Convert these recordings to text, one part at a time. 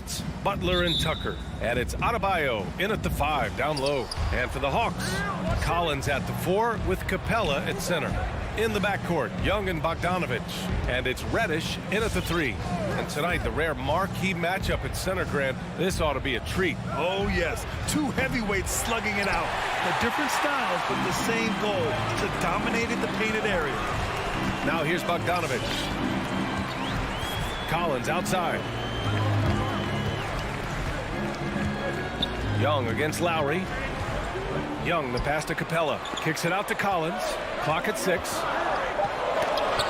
spots, Butler and Tucker. And it's Adebayo in at the 5, down low. And for the Hawks, Collins at the 4 with Capella at center. In the backcourt, Young and Bogdanovich. And it's Reddish in at the 3. And tonight, the rare marquee matchup at center, Grant. This ought to be a treat. Oh, yes. Two heavyweights slugging it out. The different styles, but the same goal, to dominate in the painted area. Now here's Bogdanovich. Collins outside. Young against Lowry. Young, the pass to Capella. Kicks it out to Collins. Clock at 6.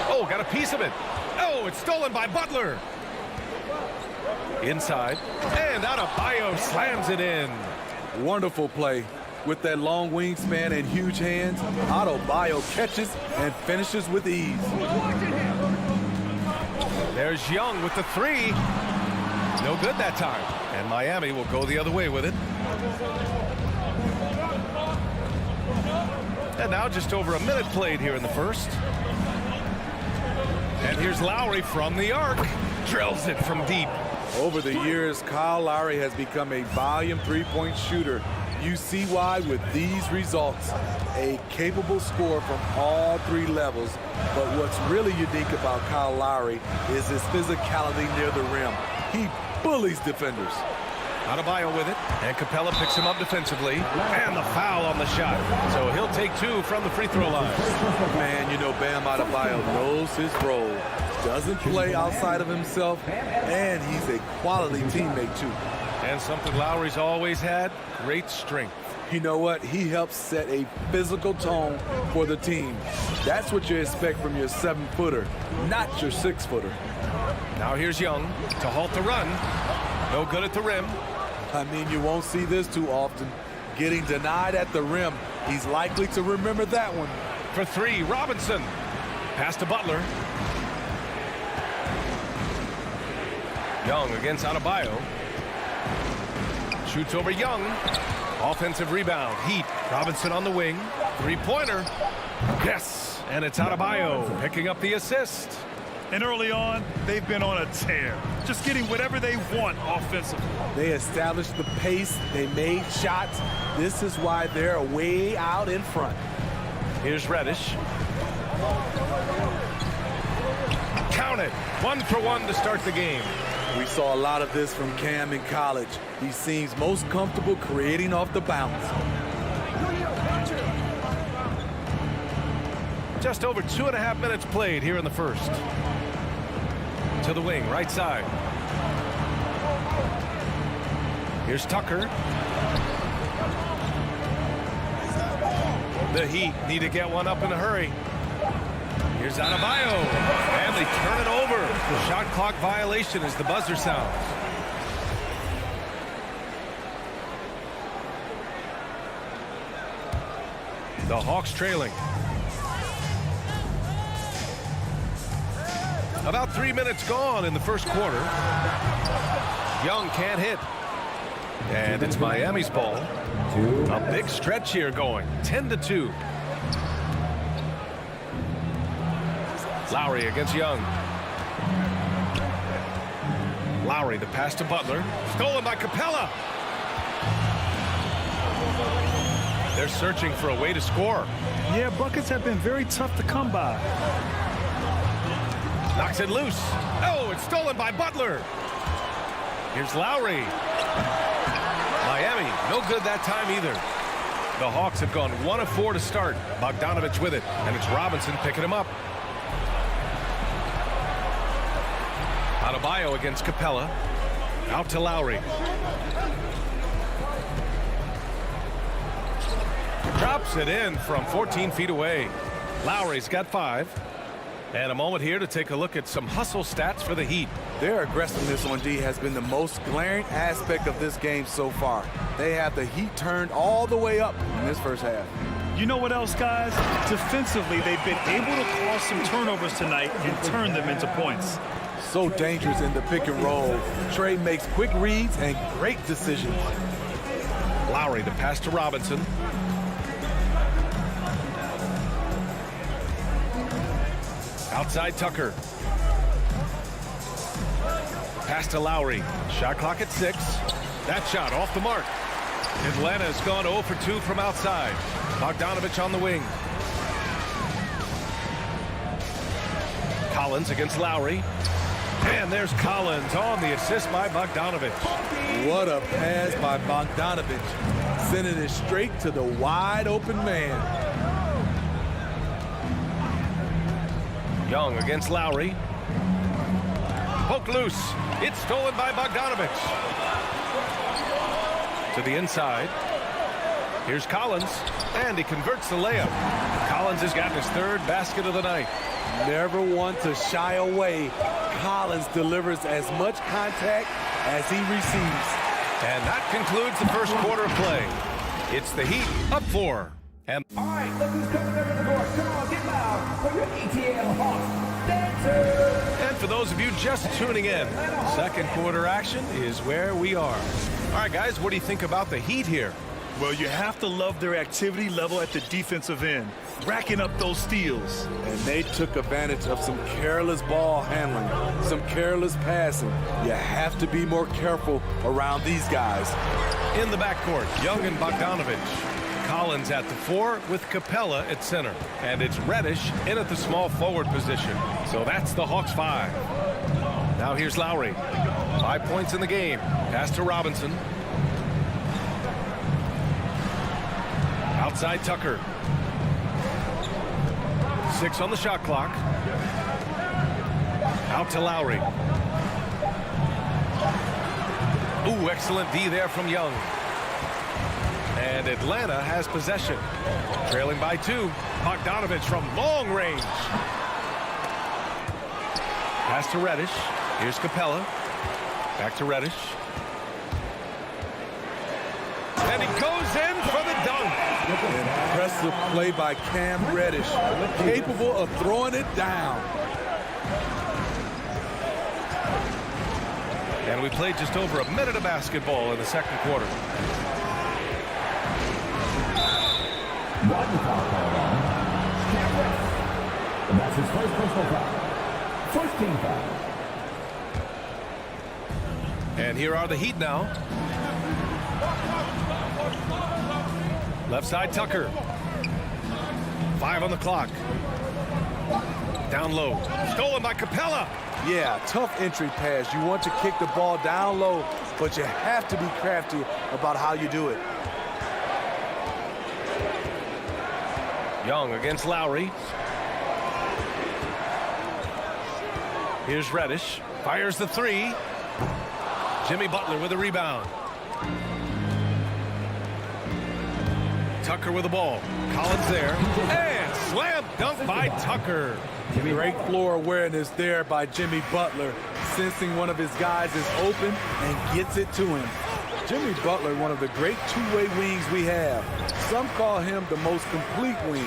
Oh, got a piece of it. Oh, it's stolen by Butler. Inside. And Adebayo slams it in. Wonderful play. With that long wingspan and huge hands, Adebayo catches and finishes with ease. There's Young with the 3. No good that time. And Miami will go the other way with it. And now just over a minute played here in the first. And here's Lowry from the arc. Drills it from deep. Over the years, Kyle Lowry has become a volume three-point shooter. You see why with these results. A capable scorer from all 3 levels. But what's really unique about Kyle Lowry is his physicality near the rim. He bullies defenders. Adebayo with it, and Capella picks him up defensively, and the foul on the shot. So he'll take 2 from the free throw line. Man, you know Bam Adebayo knows his role. Doesn't play outside of himself, and he's a quality teammate too. And something Lowry's always had, great strength. You know what? He helps set a physical tone for the team. That's what you expect from your 7-footer, not your 6-footer. Now here's Young to halt the run. No good at the rim. I mean, you won't see this too often. Getting denied at the rim. He's likely to remember that one. For 3, Robinson. Pass to Butler. Young against Adebayo. Shoots over Young. Offensive rebound. Heat. Robinson on the wing. 3-pointer. Yes. And it's Adebayo picking up the assist. And early on, they've been on a tear. Just getting whatever they want offensively. They established the pace. They made shots. This is why they're way out in front. Here's Reddish. Count it. 1 for 1 to start the game. We saw a lot of this from Cam in college. He seems most comfortable creating off the bounce. Just over 2.5 minutes played here in the first. To the wing, right side. Here's Tucker. The Heat need to get one up in a hurry. Here's Adebayo. And they turn it over. The shot clock violation as the buzzer sounds. The Hawks trailing. About 3 minutes gone in the first quarter. Young can't hit. And it's Miami's ball. A big stretch here going. 10-2. Lowry against Young. Lowry, the pass to Butler. Stolen by Capella. They're searching for a way to score. Yeah, buckets have been very tough to come by. Knocks it loose. Oh, it's stolen by Butler. Here's Lowry. Miami, no good that time either. The Hawks have gone 1 of 4 to start. Bogdanovich with it, and it's Robinson picking him up. Adebayo against Capella. Out to Lowry. Drops it in from 14 feet away. Lowry's got 5. And a moment here to take a look at some hustle stats for the Heat. Their aggressiveness on D has been the most glaring aspect of this game so far. They have the Heat turned all the way up in this first half. You know what else, guys? Defensively, they've been able to cause some turnovers tonight and turn them into points. So dangerous in the pick and roll. Trey makes quick reads and great decisions. Lowry, the pass to Robinson. Outside Tucker. Pass to Lowry. Shot clock at 6. That shot off the mark. Atlanta's gone 0 for 2 from outside. Bogdanovich on the wing. Collins against Lowry. And there's Collins on the assist by Bogdanovich. What a pass by Bogdanovich, sending it straight to the wide open man. Young against Lowry. Poke loose. It's stolen by Bogdanovich. To the inside. Here's Collins, and he converts the layup. Collins has gotten his 3rd basket of the night. Never one to shy away. Collins delivers as much contact as he receives. And that concludes the first quarter of play. It's the Heat up 4. And all right, look who's coming over the court. Come on, get loud for your ATL Hawks dancers. And for those of you just tuning in, second quarter action is where we are. All right, guys, what do you think about the Heat here? Well, you have to love their activity level at the defensive end, racking up those steals. And they took advantage of some careless ball handling, some careless passing. You have to be more careful around these guys. In the backcourt, Young and Bogdanovich. Collins at the 4 with Capella at center. And it's Reddish in at the small forward position. So that's the Hawks 5. Now here's Lowry. 5 points in the game. Pass to Robinson. Outside Tucker. 6 on the shot clock. Out to Lowry. Ooh, excellent D there from Young. And Atlanta has possession. Trailing by 2. Bogdanovich from long range. Pass to Reddish. Here's Capella. Back to Reddish. And he goes in for the dunk. Impressive play by Cam Reddish, capable of throwing it down. And we played just over a minute of basketball in the second quarter. One foul called on Cam Reddish. And that's his first personal foul. First team foul. And here are the Heat now. Left side Tucker. 5 on the clock. Down low. Stolen by Capella. Yeah, tough entry pass. You want to kick the ball down low, but you have to be crafty about how you do it. Young against Lowry. Here's Reddish. Fires the 3. Jimmy Butler with a rebound. Tucker with the ball. Collins there. And slam dunk by Tucker. Great floor awareness there by Jimmy Butler, sensing one of his guys is open and gets it to him. Jimmy Butler, one of the great two-way wings we have. Some call him the most complete wing.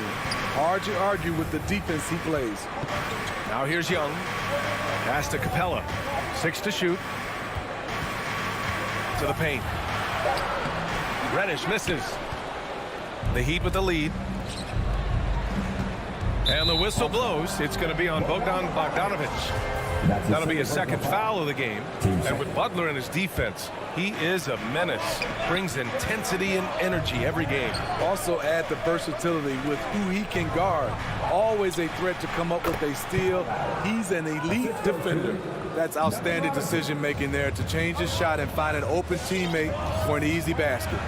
Hard to argue with the defense he plays. Now here's Young. Pass to Capella. 6 to shoot. To the paint. Reddish misses. The Heat with the lead. And the whistle blows. It's going to be on Bogdanovich. That'll be his second foul of the game. And with Butler in his defense, he is a menace. Brings intensity and energy every game. Also add the versatility with who he can guard. Always a threat to come up with a steal. He's an elite defender. That's outstanding decision making there to change his shot and find an open teammate for an easy basket.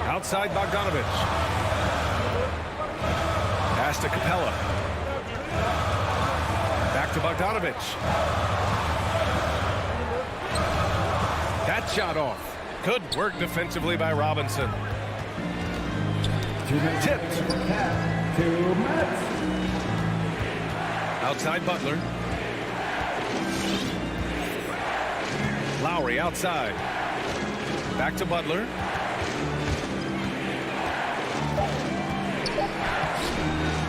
Outside Bogdanovich. Pass to Capella. Back to Bogdanovich. That shot off. Good work defensively by Robinson. Tipped. 2 minutes. Outside Butler. Lowry outside. Back to Butler.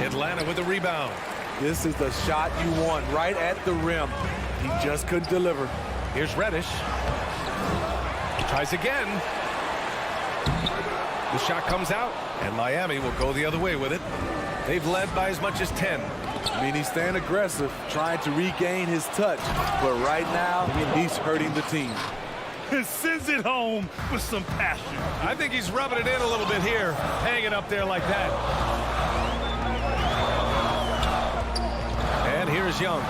Atlanta with the rebound. This is the shot you want right at the rim. He just couldn't deliver. Here's Reddish. Tries again. The shot comes out, and Miami will go the other way with it. They've led by as much as 10. I mean, he's staying aggressive, trying to regain his touch. But right now, he's hurting the team. Sends it home with some passion. I think he's rubbing it in a little bit here, hanging up there like that. And here's Young.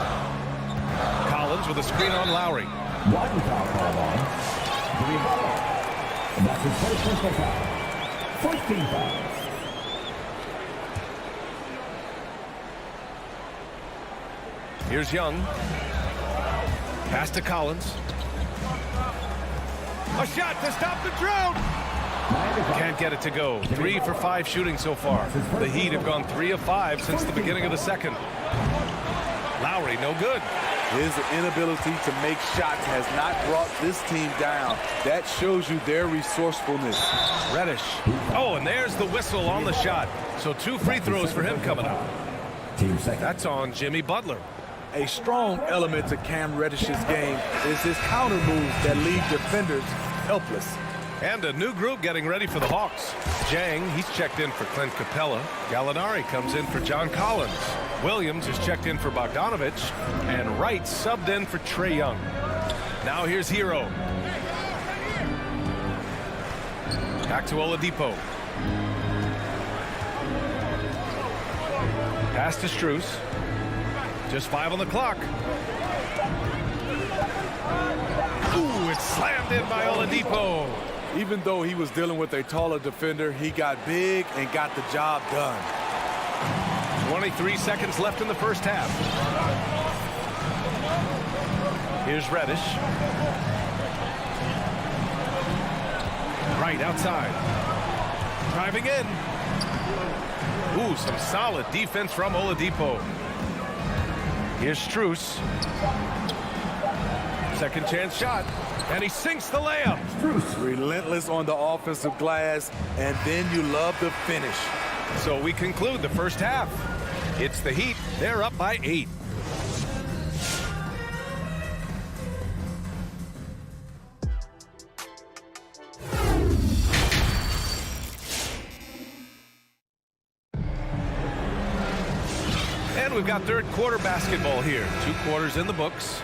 Collins with a screen on Lowry. One foul called on. And that's his first personal foul. 14 fouls. Here's Young. Pass to Collins. A shot to stop the drought. Can't get it to go. 3 for 5 shooting so far. The Heat have gone 3 of 5 since the beginning of the second. Lowry, no good. His inability to make shots has not brought this team down. That shows you their resourcefulness. Reddish. Oh, and there's the whistle on the shot. So 2 free throws for him coming up. Team second. That's on Jimmy Butler. A strong element to Cam Reddish's game is his counter moves that leave defenders helpless. And a new group getting ready for the Hawks. Jang, he's checked in for Clint Capella. Gallinari comes in for John Collins. Williams is checked in for Bogdanovich. And Wright subbed in for Trae Young. Now here's Hero. Back to Oladipo. Pass to Strus. Just 5 on the clock. Ooh, it's slammed in by Oladipo. Even though he was dealing with a taller defender, he got big and got the job done. 23 seconds left in the first half. Here's Reddish. Right outside. Driving in. Ooh, some solid defense from Oladipo. Here's Strus. Second chance shot. And he sinks the layup. Strus relentless on the offensive glass, and then you love the finish. So we conclude the first half. It's the Heat. They're up by 8. And we've got third quarter basketball here. 2 quarters in the books.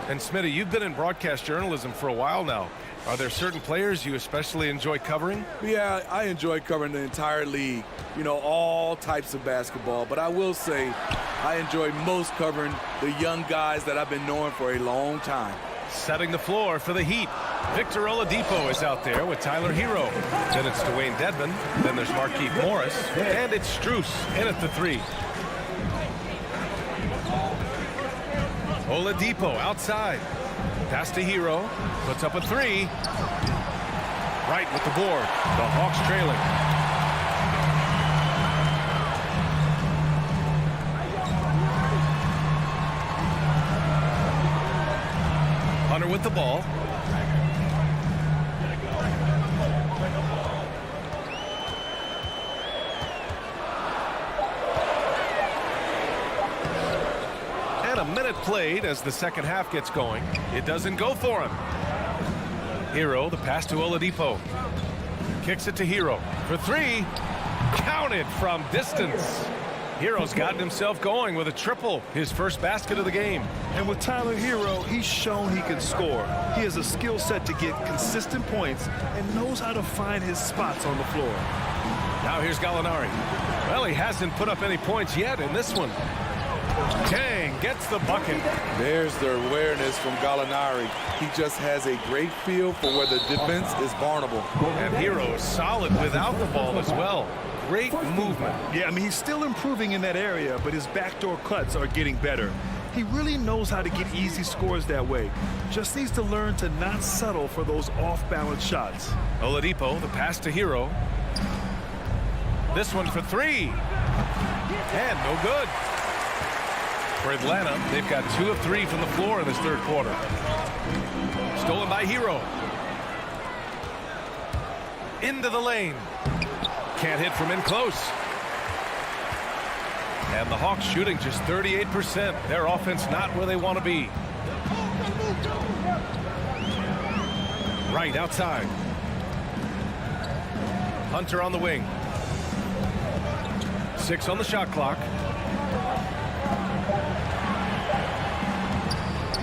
And Smitty, you've been in broadcast journalism for a while now. Are there certain players you especially enjoy covering? Yeah, I enjoy covering the entire league, you know, all types of basketball. But I will say I enjoy most covering the young guys that I've been knowing for a long time. Setting the floor for the Heat. Victor Oladipo is out there with Tyler Hero. Then it's Dwayne Dedmon. Then there's Markieff Morris. And it's Strus in at the 3. Oladipo outside. Pass to Hero. Puts up a 3. Right with the board. The Hawks trailing. Hunter with the ball. A minute played as the second half gets going. It doesn't go for him. Hero, the pass to Oladipo. Kicks it to Hero for 3. Counted from distance. Hero's gotten himself going with a triple, his first basket of the game. And with Tyler Hero, he's shown he can score. He has a skill set to get consistent points and knows how to find his spots on the floor. Now here's Gallinari. Well, he hasn't put up any points yet in this one. Jang gets the bucket. There's the awareness from Gallinari. He just has a great feel for where the defense is vulnerable. And Hero is solid without the ball as well. Great movement. Yeah, I mean, he's still improving in that area, but his backdoor cuts are getting better. He really knows how to get easy scores that way. Just needs to learn to not settle for those off-balance shots. Oladipo, the pass to Hero. This one for 3. And no good. For Atlanta, they've got 2 of 3 from the floor in this third quarter. Stolen by Hero. Into the lane. Can't hit from in close. And the Hawks shooting just 38%. Their offense not where they want to be. Right outside. Hunter on the wing. 6 on the shot clock.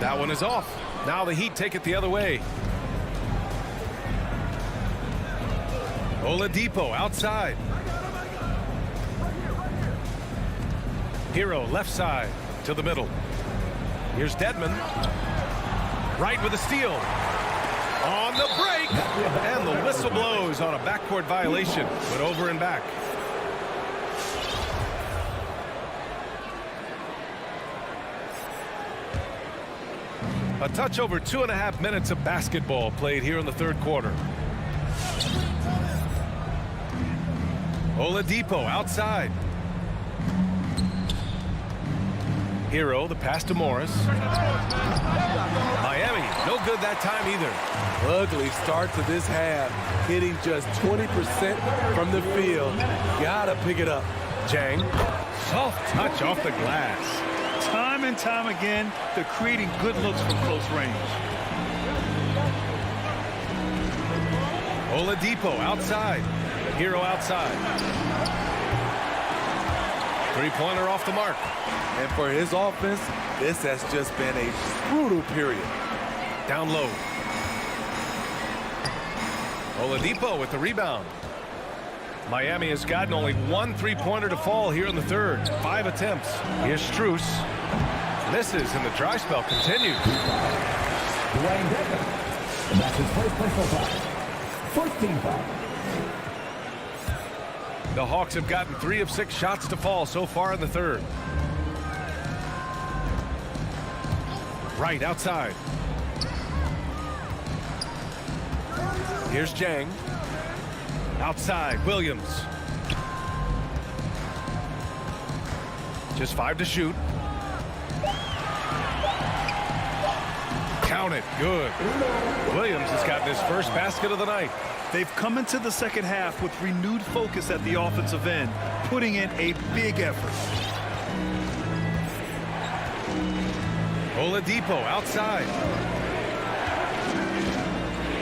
That one is off. Now the Heat take it the other way. Oladipo outside. Hero left side to the middle. Here's Dedmon. Right with a steal. On the break. And the whistle blows on a backcourt violation. But over and back. A touch over 2.5 minutes of basketball played here in the third quarter. Oladipo outside. Hero, the pass to Morris. Miami, no good that time either. Ugly start to this half, hitting just 20% from the field. Gotta pick it up. Jang, soft touch off the glass. Time and time again, they're creating good looks from close range. Oladipo outside. Hero outside. Three-pointer off the mark. And for his offense, this has just been a brutal period. Down low. Oladipo with the rebound. Miami has gotten only one three-pointer to fall here in the third. 5 attempts. Here's Strus. Misses, and the dry spell continues. Dwayne Dedmon. And that's his first personal foul. First team foul. The Hawks have gotten 3 of 6 shots to fall so far in the third. Right outside. Here's Jang. Outside, Williams. Just 5 to shoot. Count it, good. Williams has gotten his first basket of the night. They've come into the second half with renewed focus at the offensive end, putting in a big effort. Oladipo outside.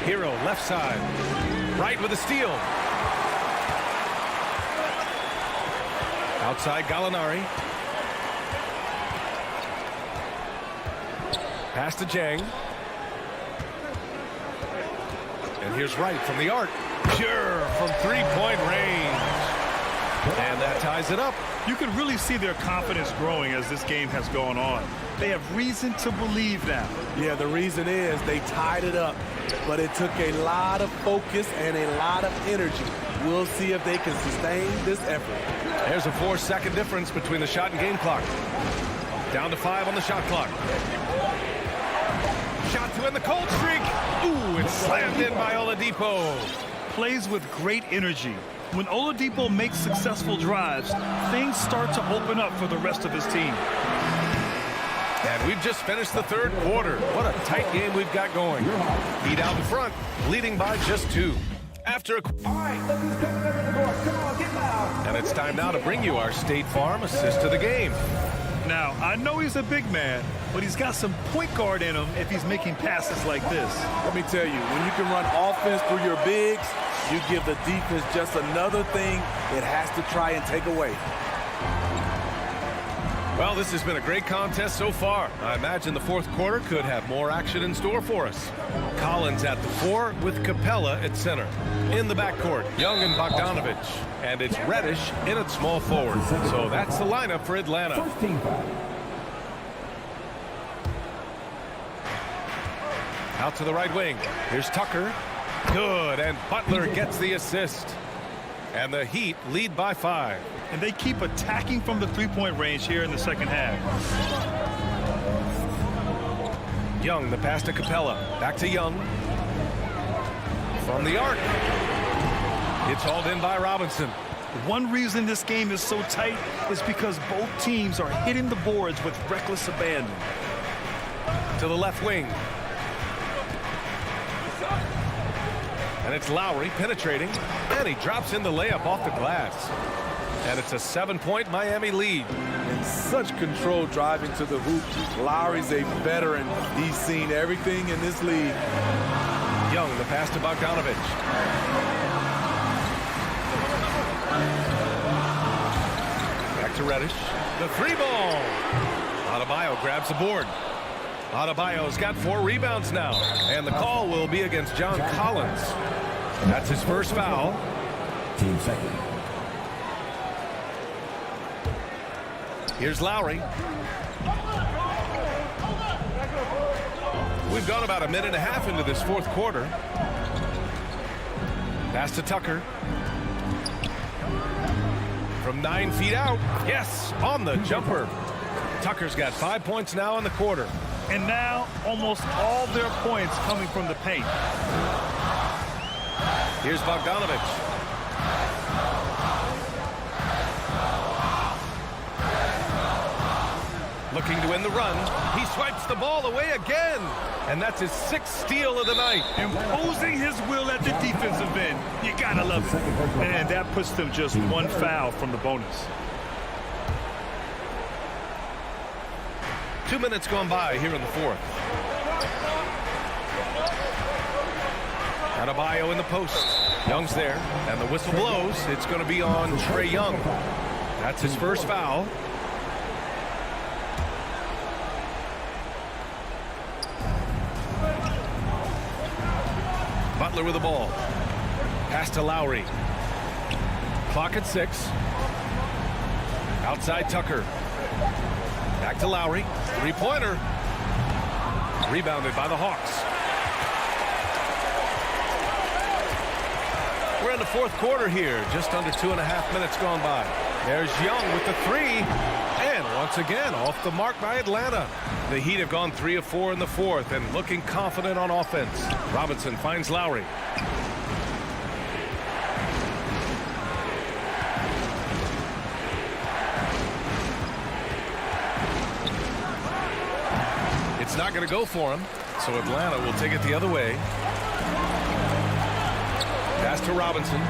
Hero left side. Right with a steal. Outside Gallinari. Pass to Jang. And here's Wright from the arc. Pure from three-point range. And that ties it up. You can really see their confidence growing as this game has gone on. They have reason to believe now. Yeah, the reason is they tied it up, but it took a lot of focus and a lot of energy. We'll see if they can sustain this effort. There's a 4-second difference between the shot and game clock. Down to 5 on the shot clock. Shot to end the cold streak. Ooh, it's slammed in by Oladipo. Plays with great energy. When Oladipo makes successful drives, things start to open up for the rest of his team. And we've just finished the third quarter. What a tight game we've got going. Heat out in front, leading by just 2. After a... All right, look who's coming over the board. Come on, get loud. And it's time now to bring you our State Farm assist to the game. Now, I know he's a big man, but he's got some point guard in him if he's making passes like this. Let me tell you, when you can run offense through your bigs, you give the defense just another thing it has to try and take away. Well, this has been a great contest so far. I imagine the fourth quarter could have more action in store for us. Collins at the 4 with Capella at center. In the backcourt, Young and Bogdanovich. And it's Reddish in at small forward. So that's the lineup for Atlanta. First team foul. Out to the right wing. Here's Tucker. Good, and Butler gets the assist. And the Heat lead by 5. And they keep attacking from the three-point range here in the second half. Young, the pass to Capella. Back to Young. From the arc. It's hauled in by Robinson. One reason this game is so tight is because both teams are hitting the boards with reckless abandon. To the left wing. And it's Lowry penetrating. And he drops in the layup off the glass. And it's a 7-point Miami lead. In such control driving to the hoop, Lowry's a veteran. He's seen everything in this league. Young, the pass to Bogdanovich. Back to Reddish. The 3-ball. Adebayo grabs the board. Adebayo's got 4 rebounds now, and the call will be against John Collins. That's his first foul. Team second. Here's Lowry. We've gone about a minute and a half into this fourth quarter. Pass to Tucker. From 9 feet out. Yes, on the jumper. Tucker's got 5 points now in the quarter. And now almost all their points coming from the paint. Here's Bogdanovich. Looking to win the run. He swipes the ball away again. And that's his 6th steal of the night. Imposing his will at the defensive end. You gotta love it. And that puts them just 1 foul from the bonus. 2 minutes gone by here in the fourth. Adebayo in the post. Young's there, and the whistle blows. It's going to be on Trae Young. That's his first foul. Butler with the ball. Pass to Lowry. Clock at 6. Outside Tucker. Back to Lowry. 3-pointer. Rebounded by the Hawks. We're in the fourth quarter here. Just under 2.5 minutes gone by. There's Young with the 3. And once again, off the mark by Atlanta. The Heat have gone 3 of 4 in the fourth and looking confident on offense. Robinson finds Lowry. It's not going to go for him, so Atlanta will take it the other way. Pass to Robinson.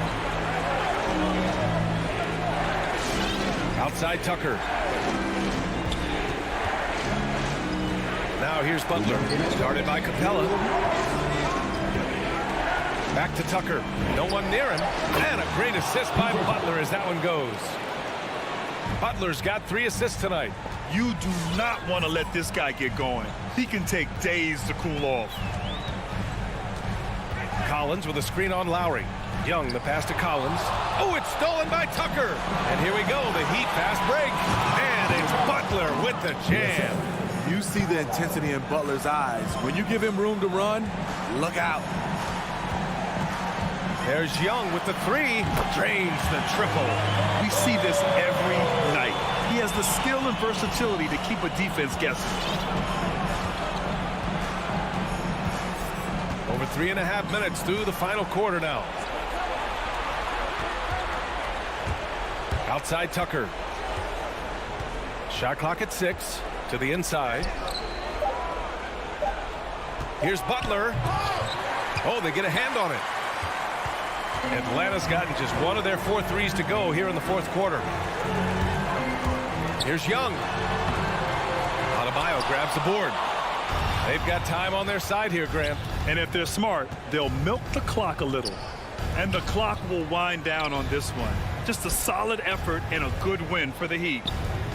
Outside Tucker. Now here's Butler. Started by Capella. Back to Tucker. No one near him. And a great assist by Butler as that one goes. Butler's got 3 assists tonight. You do not want to let this guy get going. He can take days to cool off. Collins with a screen on Lowry. Young, the pass to Collins. Oh, it's stolen by Tucker. And here we go, the Heat fast break. And it's Butler with the jam. You see the intensity in Butler's eyes. When you give him room to run, look out. There's Young with the 3. Drains the triple. We see this every night. He has the skill and versatility to keep a defense guessing. Over 3.5 minutes through the final quarter now. Outside Tucker. Shot clock at 6. To the inside. Here's Butler. Oh, they get a hand on it. Atlanta's gotten just one of their 4 threes to go here in the fourth quarter. Here's Young. Adebayo grabs the board. They've got time on their side here, Grant. And if they're smart, they'll milk the clock a little. And the clock will wind down on this one. Just a solid effort and a good win for the Heat.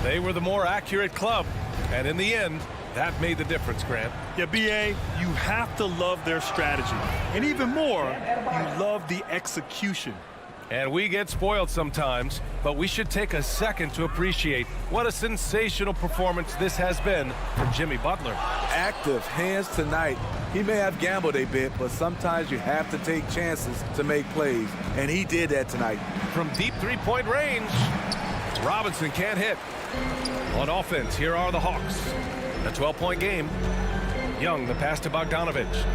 They were the more accurate club. And in the end, that made the difference, Grant. Yeah, B.A., you have to love their strategy. And even more, you love the execution. And we get spoiled sometimes, but we should take a second to appreciate what a sensational performance this has been from Jimmy Butler. Active hands tonight. He may have gambled a bit, but sometimes you have to take chances to make plays. And he did that tonight. From deep 3-point range, Robinson can't hit. On offense, here are the Hawks. A 12-point game. Young, the pass to Bogdanovich.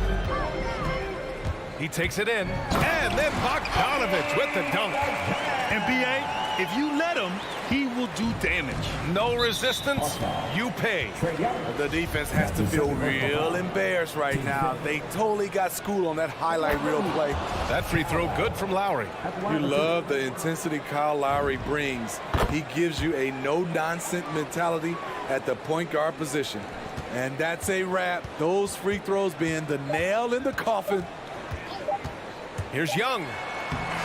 He takes it in, and then Bogdanovich with the dunk. And B.A., if you let him, he will do damage. No resistance, you pay. The defense has to feel real embarrassed right now. They totally got schooled on that highlight reel play. That free throw good from Lowry. You love the intensity Kyle Lowry brings. He gives you a no-nonsense mentality at the point guard position. And that's a wrap. Those free throws being the nail in the coffin. Here's Young.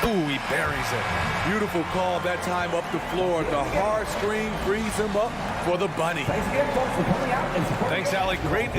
Ooh, he buries it. Beautiful call that time up the floor. The hard screen frees him up for the bunny. Thanks again, folks, for coming out and supporting. Thanks, Allie. Great.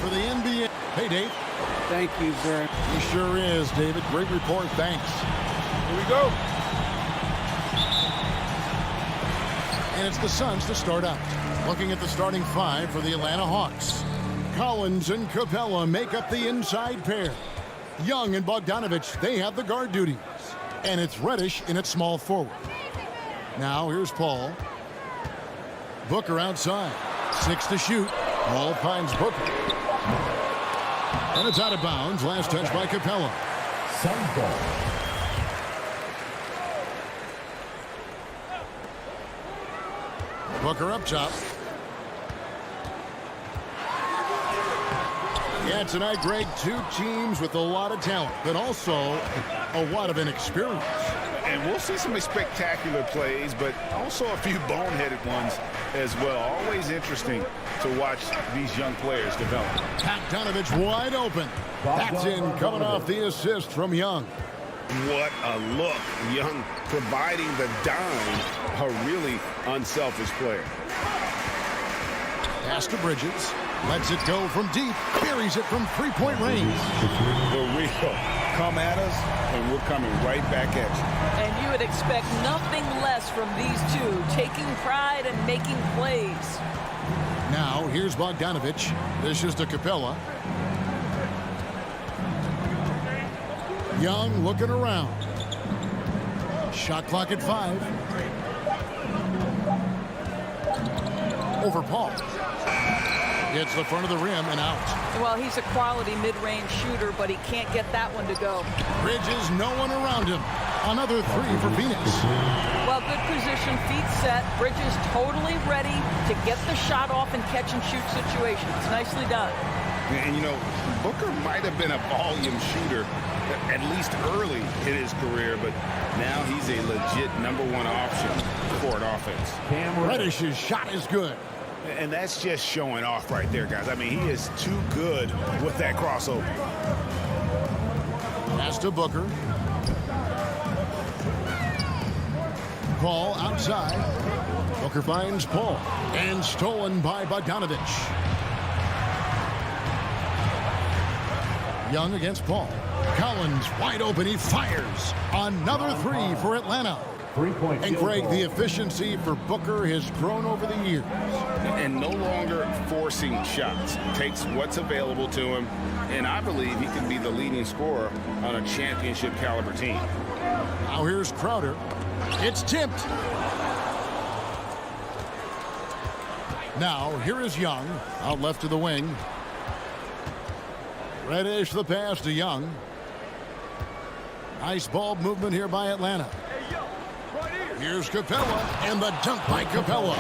for the NBA. Hey, Dave. Thank you, sir. He sure is, David. Great report. Thanks. Here we go. And it's the Suns to start out. Looking at the starting five for the Atlanta Hawks. Collins and Capella make up the inside pair. Young and Bogdanovich, they have the guard duties. And it's Reddish in its small forward. Now here's Paul. Booker outside. 6 to shoot. Paul finds Booker. And it's out of bounds. Last touch by Capella. Suns ball. Booker up top. Yeah, tonight, Greg, two teams with a lot of talent, but also a lot of inexperience. And we'll see some spectacular plays, but also a few boneheaded ones as well. Always interesting to watch these young players develop. Bogdanovich wide open. That's in, coming off the assist from Young. What a look. Young providing the dime. A really unselfish player. Pass to Bridges. Lets it go from deep. Buries it from three-point range. The real. Come at us, and we're coming right back at you. And you would expect nothing less from these two, taking pride and making plays. Now, here's Bogdanovich. This is to Capella. Young looking around. Shot clock at 5. Over Paul. Hits the front of the rim and out. Well, he's a quality mid-range shooter, but he can't get that one to go. Bridges, no one around him. Another 3 for Phoenix. Well, good position, feet set. Bridges totally ready to get the shot off and catch and shoot situations. Nicely done. And, you know, Booker might have been a volume shooter, at least early in his career, but now he's a legit #1 option for an offense. Reddish's shot is good. And that's just showing off right there, guys. I mean, he is too good with that crossover. Pass to Booker. Paul outside. Booker finds Paul. And stolen by Bogdanovich. Young against Paul. Collins wide open. He fires. Another 3 for Atlanta. And Greg, the efficiency for Booker has grown over the years. And no longer forcing shots. Takes what's available to him. And I believe he can be the leading scorer on a championship caliber team. Now here's Crowder. It's tipped. Now here is Young. Out left to the wing. Reddish the pass to Young. Nice ball movement here by Atlanta. Here's Capella, and the dunk by Capella.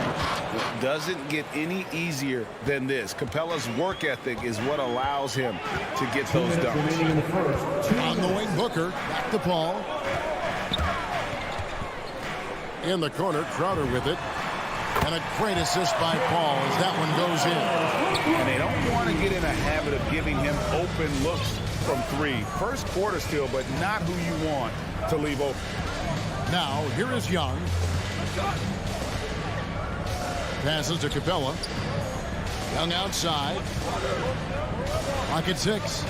It doesn't get any easier than this. Capella's work ethic is what allows him to get those dunks. On the wing, Booker. Back to Paul. In the corner, Crowder with it. And a great assist by Paul as that one goes in. And they don't want to get in a habit of giving him open looks from 3. First quarter still, but not who you want to leave open. Now, here is Young. Passes to Capella. Young outside. Clock at 6.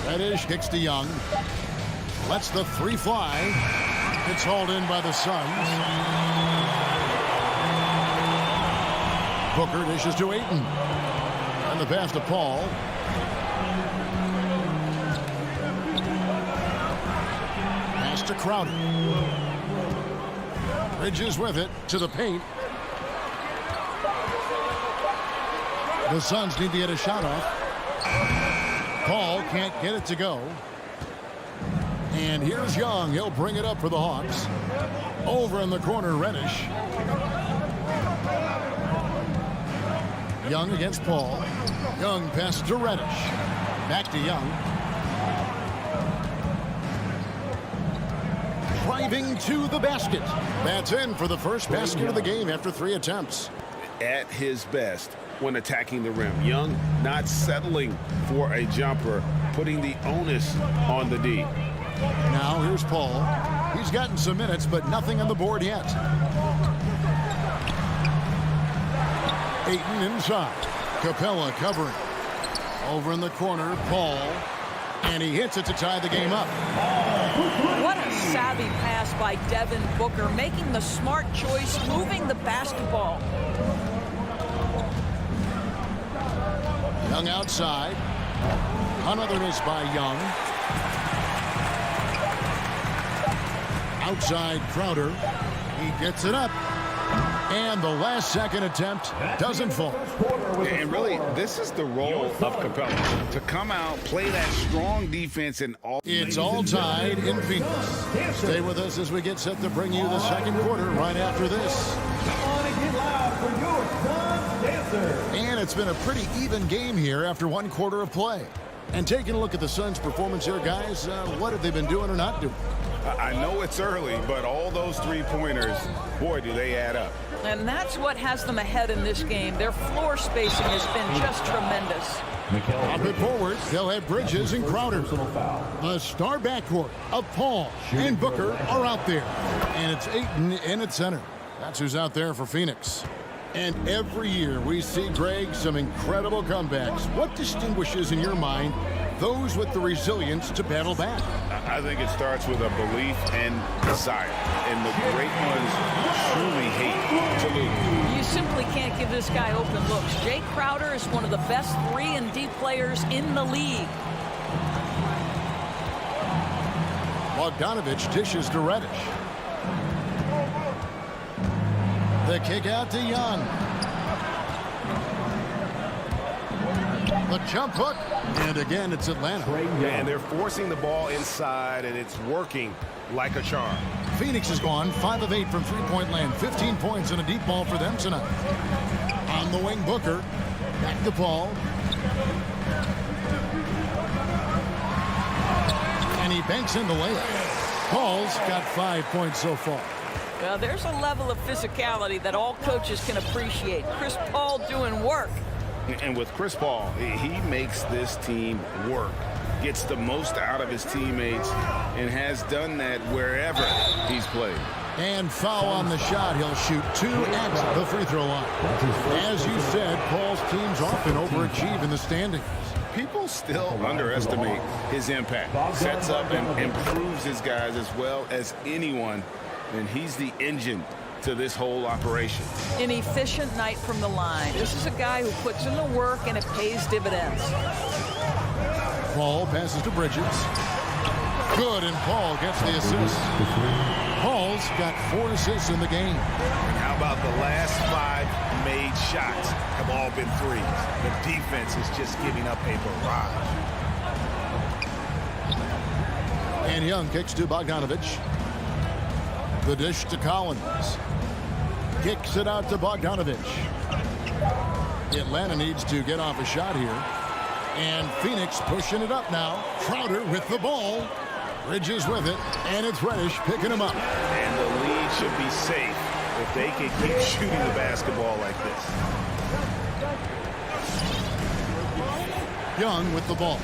Reddish kicks to Young. Lets the 3 fly. It's hauled in by the Suns. Booker dishes to Ayton. And the pass to Paul. To Crowder. Bridges with it to the paint. The Suns need to get a shot off. Paul can't get it to go. And here's Young. He'll bring it up for the Hawks. Over in the corner, Reddish. Young against Paul. Young passes to Reddish. Back to Young. Driving to the basket. That's in for the first basket of the game after 3 attempts. At his best when attacking the rim. Young not settling for a jumper, putting the onus on the D. Now here's Paul. He's gotten some minutes, but nothing on the board yet. Ayton inside. Capella covering. Over in the corner, Paul. And he hits it to tie the game up. What a savvy pass by Devin Booker, making the smart choice, moving the basketball. Young outside. Another miss by Young. Outside Crowder. He gets it up. And the last second attempt doesn't fall. And really, this is the role of Capella, to come out, play that strong defense in all. It's all tied in Phoenix. Stay with us as we get set to bring you the second quarter right after this. And it's been a pretty even game here after one quarter of play. And taking a look at the Suns' performance here, guys, what have they been doing or not doing? I know it's early, but all those three-pointers, boy, do they add up. And that's what has them ahead in this game. Their floor spacing has been just tremendous. Up it forward, they'll have Bridges and Crowder. The star backcourt of Paul and Booker are out there. And it's Ayton in at center. That's who's out there for Phoenix. And every year we see, Greg, some incredible comebacks. What distinguishes, in your mind, those with the resilience to battle back? I think it starts with a belief and desire. And the great ones truly hate to lose. You simply can't give this guy open looks. Jay Crowder is one of the best 3-and-D players in the league. Bogdanovich dishes to Reddish. The kick out to Young. The jump hook. And again, it's Atlanta. And they're forcing the ball inside, and it's working like a charm. Phoenix has gone 5 of 8 from three-point land. 15 points and a deep ball for them tonight. On the wing, Booker. Back to Paul. And he banks in the layup. Paul's got 5 points so far. Well, there's a level of physicality that all coaches can appreciate. Chris Paul doing work. And with Chris Paul, he makes this team work, gets the most out of his teammates, and has done that wherever he's played. And foul on the shot. He'll shoot 2 at the free throw line. As you said, Paul's teams often overachieve in the standings. People still underestimate his impact. Sets up and improves his guys as well as anyone, and he's the engine to this whole operation. An efficient night from the line. This is a guy who puts in the work and it pays dividends. Paul passes to Bridges. Good, and Paul gets the assist. Paul's got 4 assists in the game. And how about the last 5 made shots have all been threes? The defense is just giving up a barrage. And Young kicks to Bogdanovich. The dish to Collins. Kicks it out to Bogdanovich. Atlanta needs to get off a shot here. And Phoenix pushing it up now. Crowder with the ball. Bridges with it. And it's Reddish picking him up. And the lead should be safe if they can keep shooting the basketball like this. Young with the ball.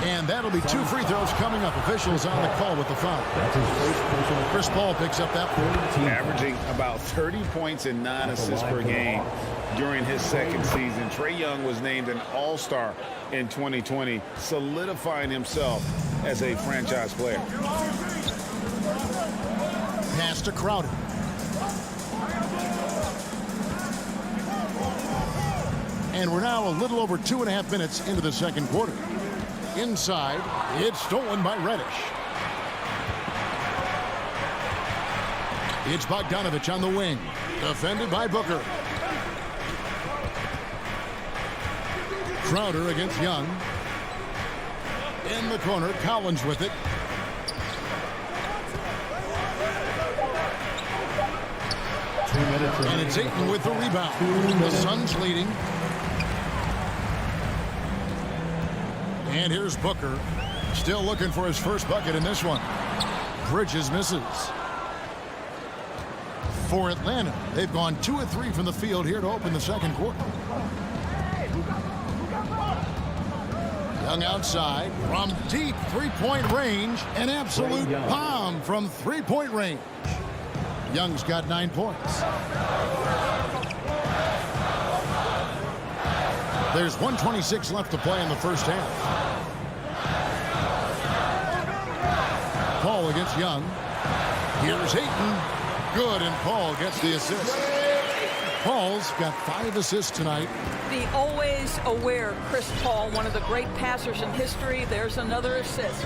And that'll be 2 free throws coming up. Officials on the call with the foul. Chris Paul picks up that one. Averaging about 30 points and 9 assists per game during his second season. Trae Young was named an all-star in 2020, solidifying himself as a franchise player. Pass to Crowder. And we're now a little over 2.5 minutes into the second quarter. Inside, it's stolen by Reddish. It's Bogdanovich on the wing. Defended by Booker. Crowder against Young. In the corner, Collins with it. And it's Ayton with the rebound. The Suns leading. And here's Booker. Still looking for his first bucket in this one. Bridges misses. For Atlanta, they've gone 2 of 3 from the field here to open the second quarter. Young outside from deep 3-point range. An absolute bomb from 3-point range. Young's got 9 points. There's 1:26 left to play in the first half. Paul against Young. Here's Ayton. Good, and Paul gets the assist. Paul's got 5 assists tonight. The always aware Chris Paul, one of the great passers in history. There's another assist.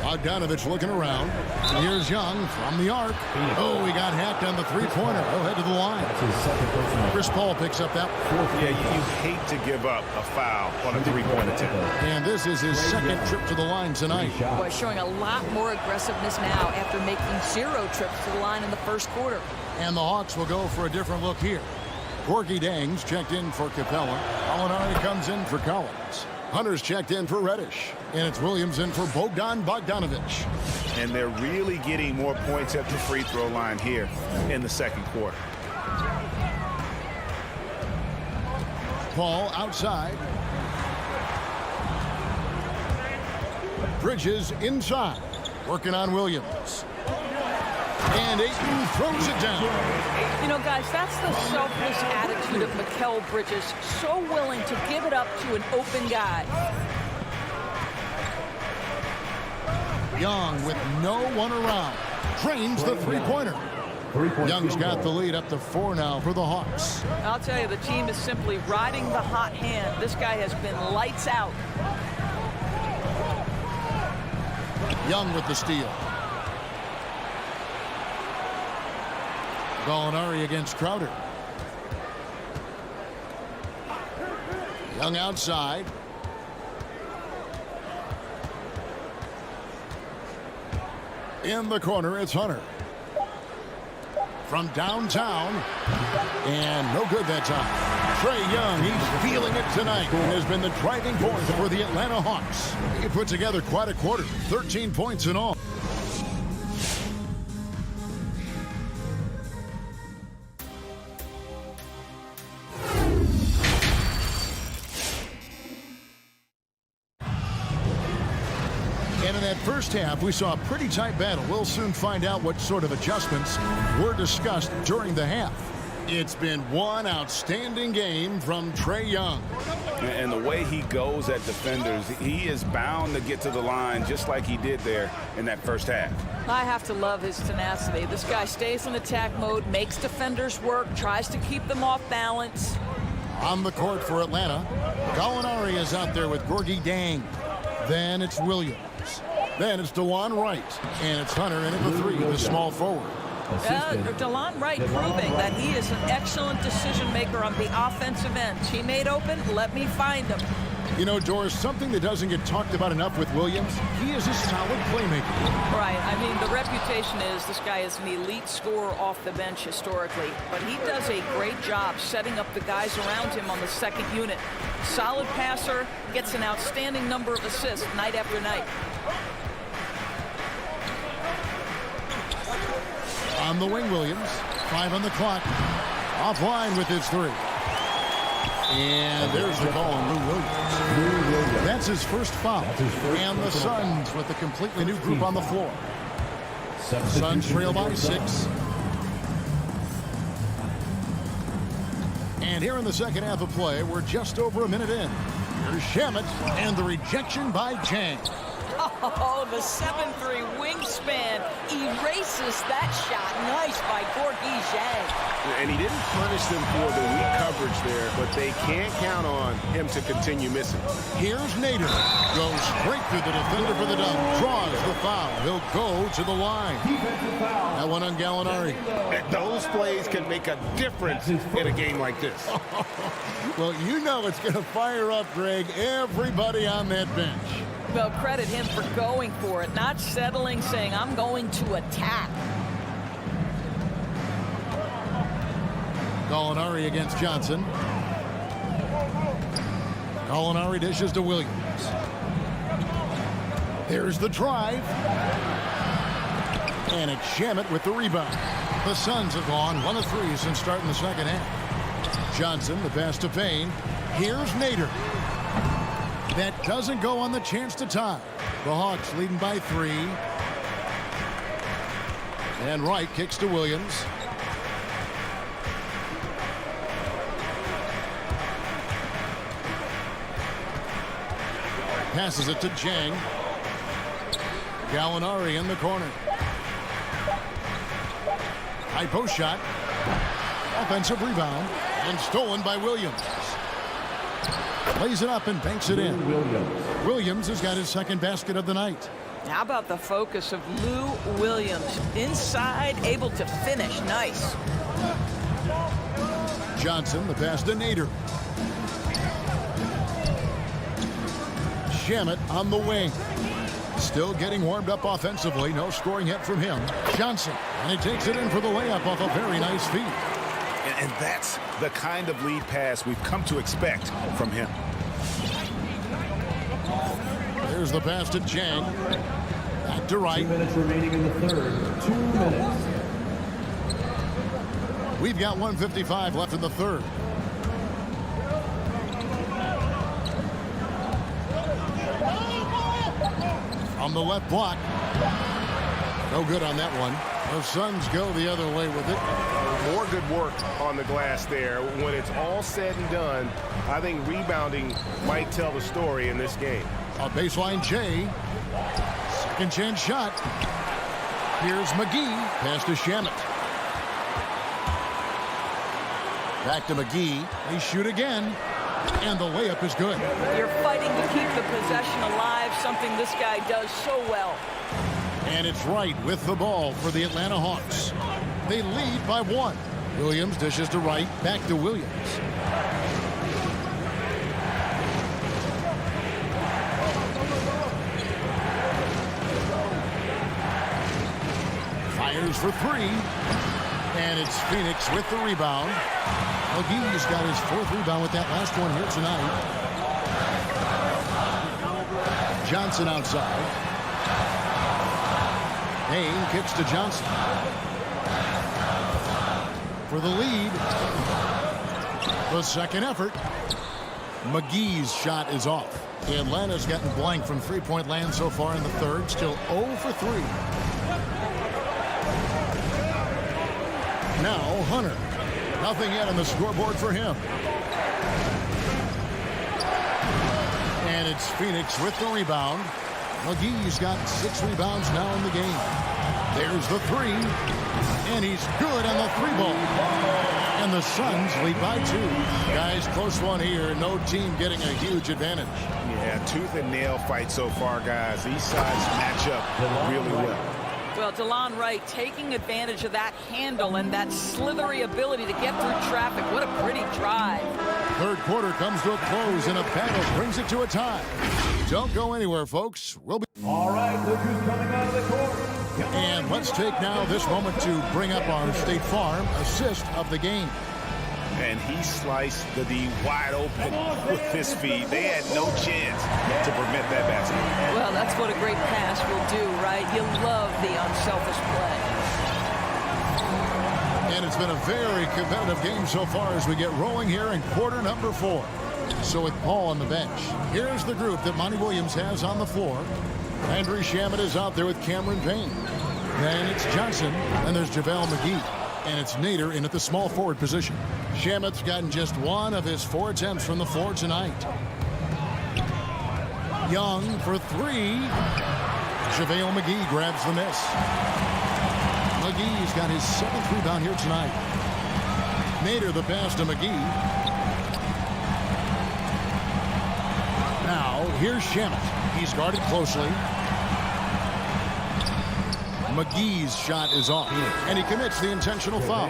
Bogdanovich looking around. Here's Young from the arc. Oh, he got hacked on the three-pointer. He'll head to the line. Chris Paul picks up that. Yeah, you hate to give up a foul on a three-point attempt. And this is his second trip to the line tonight. Boy, showing a lot more aggressiveness now after making 0 trips to the line in the first quarter. And the Hawks will go for a different look here. Gorgie Dang's checked in for Capella. Molinari comes in for Collins. Hunter's checked in for Reddish. And it's Williams in for Bogdanovich. And they're really getting more points at the free throw line here in the second quarter. Paul outside. Bridges inside. Working on Williams. And Ayton throws it down. You know, guys, that's the selfless attitude of Mikal Bridges. So willing to give it up to an open guy. Young with no one around. Drains the three-pointer. Young's got the lead up to 4 now for the Hawks. I'll tell you, the team is simply riding the hot hand. This guy has been lights out. Young with the steal. Gallinari against Crowder. Young outside. In the corner, it's Hunter. From downtown. And no good that time. Trae Young, he's feeling it tonight. And has been the driving force for the Atlanta Hawks. He put together quite a quarter. 13 points in all. First half, we saw a pretty tight battle. We'll soon find out what sort of adjustments were discussed during the half. It's been one outstanding game from Trae Young. And the way he goes at defenders, he is bound to get to the line just like he did there in that first half. I have to love his tenacity. This guy stays in attack mode, makes defenders work, tries to keep them off balance. On the court for Atlanta, Gallinari is out there with Gorgie Dang. Then it's Williams. Then it's DeLon Wright. And it's Hunter in at the 3, the small forward. DeLon Wright proving that he is an excellent decision maker on the offensive end. Teammate open, let me find him. You know, Doris, something that doesn't get talked about enough with Williams, he is a solid playmaker. Right. I mean, the reputation is this guy is an elite scorer off the bench historically, but he does a great job setting up the guys around him on the second unit. Solid passer, gets an outstanding number of assists night after night. On the wing, Williams. 5 on the clock. Offline with his 3. And there's the call on Lou Williams. That's his first foul. And the Suns with a completely new group on the floor. Suns trail by 6. And here in the second half of play, we're just over a minute in. Here's Shamet and the rejection by Chang. Oh, the 7'3" wingspan erases that shot. Nice by Gorgie Dang. And he didn't punish them for the weak coverage there, but they can't count on him to continue missing. Here's Nader. Goes straight through the defender for the dunk. Draws the foul. He'll go to the line. That one on Gallinari. Those plays can make a difference in a game like this. Well, you know it's going to fire up, Greg, everybody on that bench. Well, credit him for going for it, not settling, saying, I'm going to attack. Gallinari against Johnson. Gallinari dishes to Williams. There's the drive. And it's Shamet with the rebound. The Suns have gone 1 of 3 since starting the second half. Johnson, the pass to Payne. Here's Nader. That doesn't go on the chance to tie. The Hawks leading by 3. And Wright kicks to Williams. Passes it to Jang. Gallinari in the corner. High post shot. Offensive rebound. And stolen by Williams. Plays it up and banks it in. Williams has got his second basket of the night. How about the focus of Lou Williams? Inside, able to finish. Nice. Johnson, the pass to Nader. Shamet on the wing. Still getting warmed up offensively. No scoring yet from him. Johnson, and he takes it in for the layup off a very nice feed. And that's the kind of lead pass we've come to expect from him. There's the pass to Jang. Back to Wright. 2 minutes remaining in the third. 2 minutes. We've got 1:55 left in the third. From the left block. No good on that one. The Suns go the other way with it. More good work on the glass there. When it's all said and done, I think rebounding might tell the story in this game. A baseline J. Second chance shot. Here's McGee. Pass to Shamet. Back to McGee. They shoot again. And the layup is good. You're fighting to keep the possession alive, something this guy does so well. And it's Wright with the ball for the Atlanta Hawks. They lead by 1. Williams dishes to Wright. Back to Williams. Fires for 3. And it's Phoenix with the rebound. McGee's got his 4th rebound with that last one here tonight. Johnson outside. Payne kicks to Johnson. For the lead. The second effort. McGee's shot is off. Atlanta's gotten blank from three-point land so far in the third. Still 0 for 3. Now Hunter. Nothing yet on the scoreboard for him. And it's Phoenix with the rebound. McGee's got 6 rebounds now in the game. There's the 3. And he's good on the 3-ball. And the Suns lead by 2. Guys, close one here. No team getting a huge advantage. Yeah, tooth and nail fight so far, guys. These sides match up really well. Well, DeLon Wright taking advantage of that handle and that slithery ability to get through traffic. What a pretty drive. Third quarter comes to a close, and a battle brings it to a tie. Don't go anywhere, folks. We'll be... All right, look who's coming out of the court. And let's take now this moment to bring up our State Farm assist of the game. And he sliced the D wide open with his feet. They had no chance to prevent that basket. Well, that's what a great pass will do, right? You love the unselfish play. And it's been a very competitive game so far as we get rolling here in quarter number 4. So with Paul on the bench, here's the group that Monty Williams has on the floor. Andrew Shamet is out there with Cameron Payne. Then it's Johnson, and there's JaVale McGee. And it's Nader in at the small forward position. Shamet's gotten just 1 of his 4 attempts from the floor tonight. Young for 3. JaVale McGee grabs the miss. McGee's got his 7th rebound here tonight. Nader the pass to McGee. Now, here's Shamet. He's guarded closely. McGee's shot is off, and he commits the intentional foul.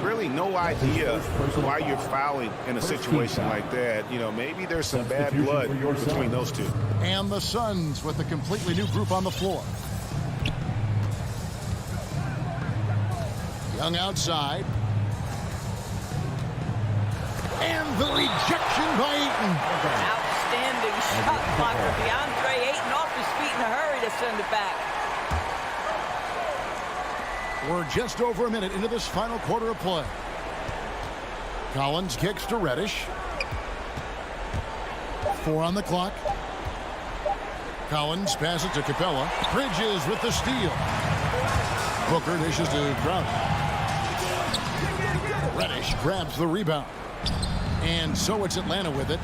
Really no idea why you're fouling in a situation like that. You know, maybe there's some bad blood between those two. And the Suns with a completely new group on the floor. Young outside. And the rejection by Ayton. Outstanding shot blocker. DeAndre Ayton off his feet in a hurry to send it back. We're just over a minute into this final quarter of play. Collins kicks to Reddish. 4 on the clock. Collins passes to Capella. Bridges with the steal. Booker dishes to Crowder. Reddish grabs the rebound. And so it's Atlanta with it.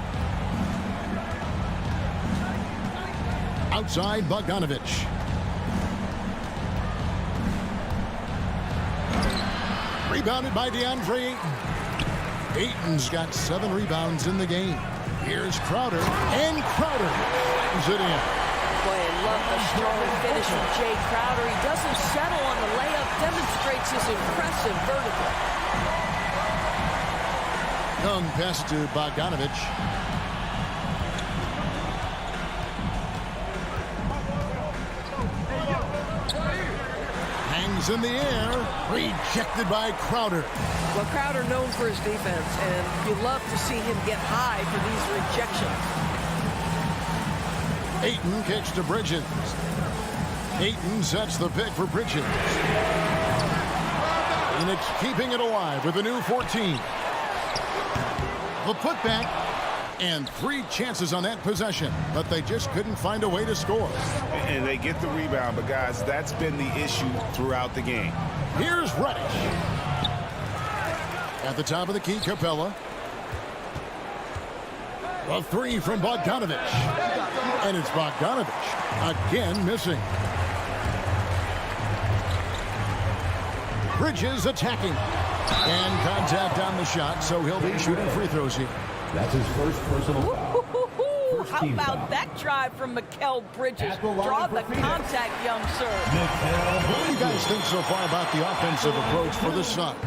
Outside, Bogdanovich. Rebounded by DeAndre Ayton. Ayton's got 7 rebounds in the game. Here's Crowder, and Crowder slams it in. Boy, I love the strong finish from Jay Crowder. He doesn't settle on the layup, demonstrates his impressive vertical. Young passes to Bogdanovich. Hangs in the air, rejected by Crowder. Well, Crowder known for his defense, and you love to see him get high for these rejections. Ayton kicks to Bridges. Ayton sets the pick for Bridges. Phoenix keeping it alive with a new 14. The putback, and 3 chances on that possession, but they just couldn't find a way to score. And they get the rebound, but guys, that's been the issue throughout the game. Here's Reddish. At the top of the key, Capella. A 3 from Bogdanovich. And it's Bogdanovich again missing. Bridges attacking. And contact on the shot, so he'll be shooting free throws here. That's his first personal foul. How about that drive from Mikal Bridges? Draw the contact, young sir. What do you guys think so far about the offensive approach for the Suns?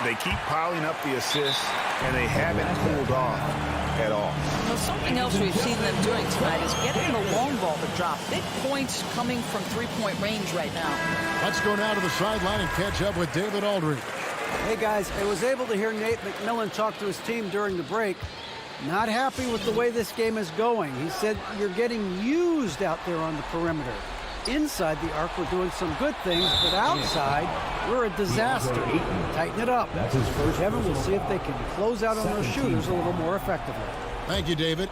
They keep piling up the assists, and they haven't cooled off at all. Well, something else we've seen them doing tonight is getting the long ball to drop. Big points coming from three-point range right now. Let's go now to the sideline and catch up with David Aldridge. Hey, guys, I was able to hear Nate McMillan talk to his team during the break. Not happy with the way this game is going. He said you're getting used out there on the perimeter. Inside the arc, we're doing some good things, but outside, we're a disaster. Tighten it up. Kevin will see if they can close out on those shooters a little more effectively. Thank you, David.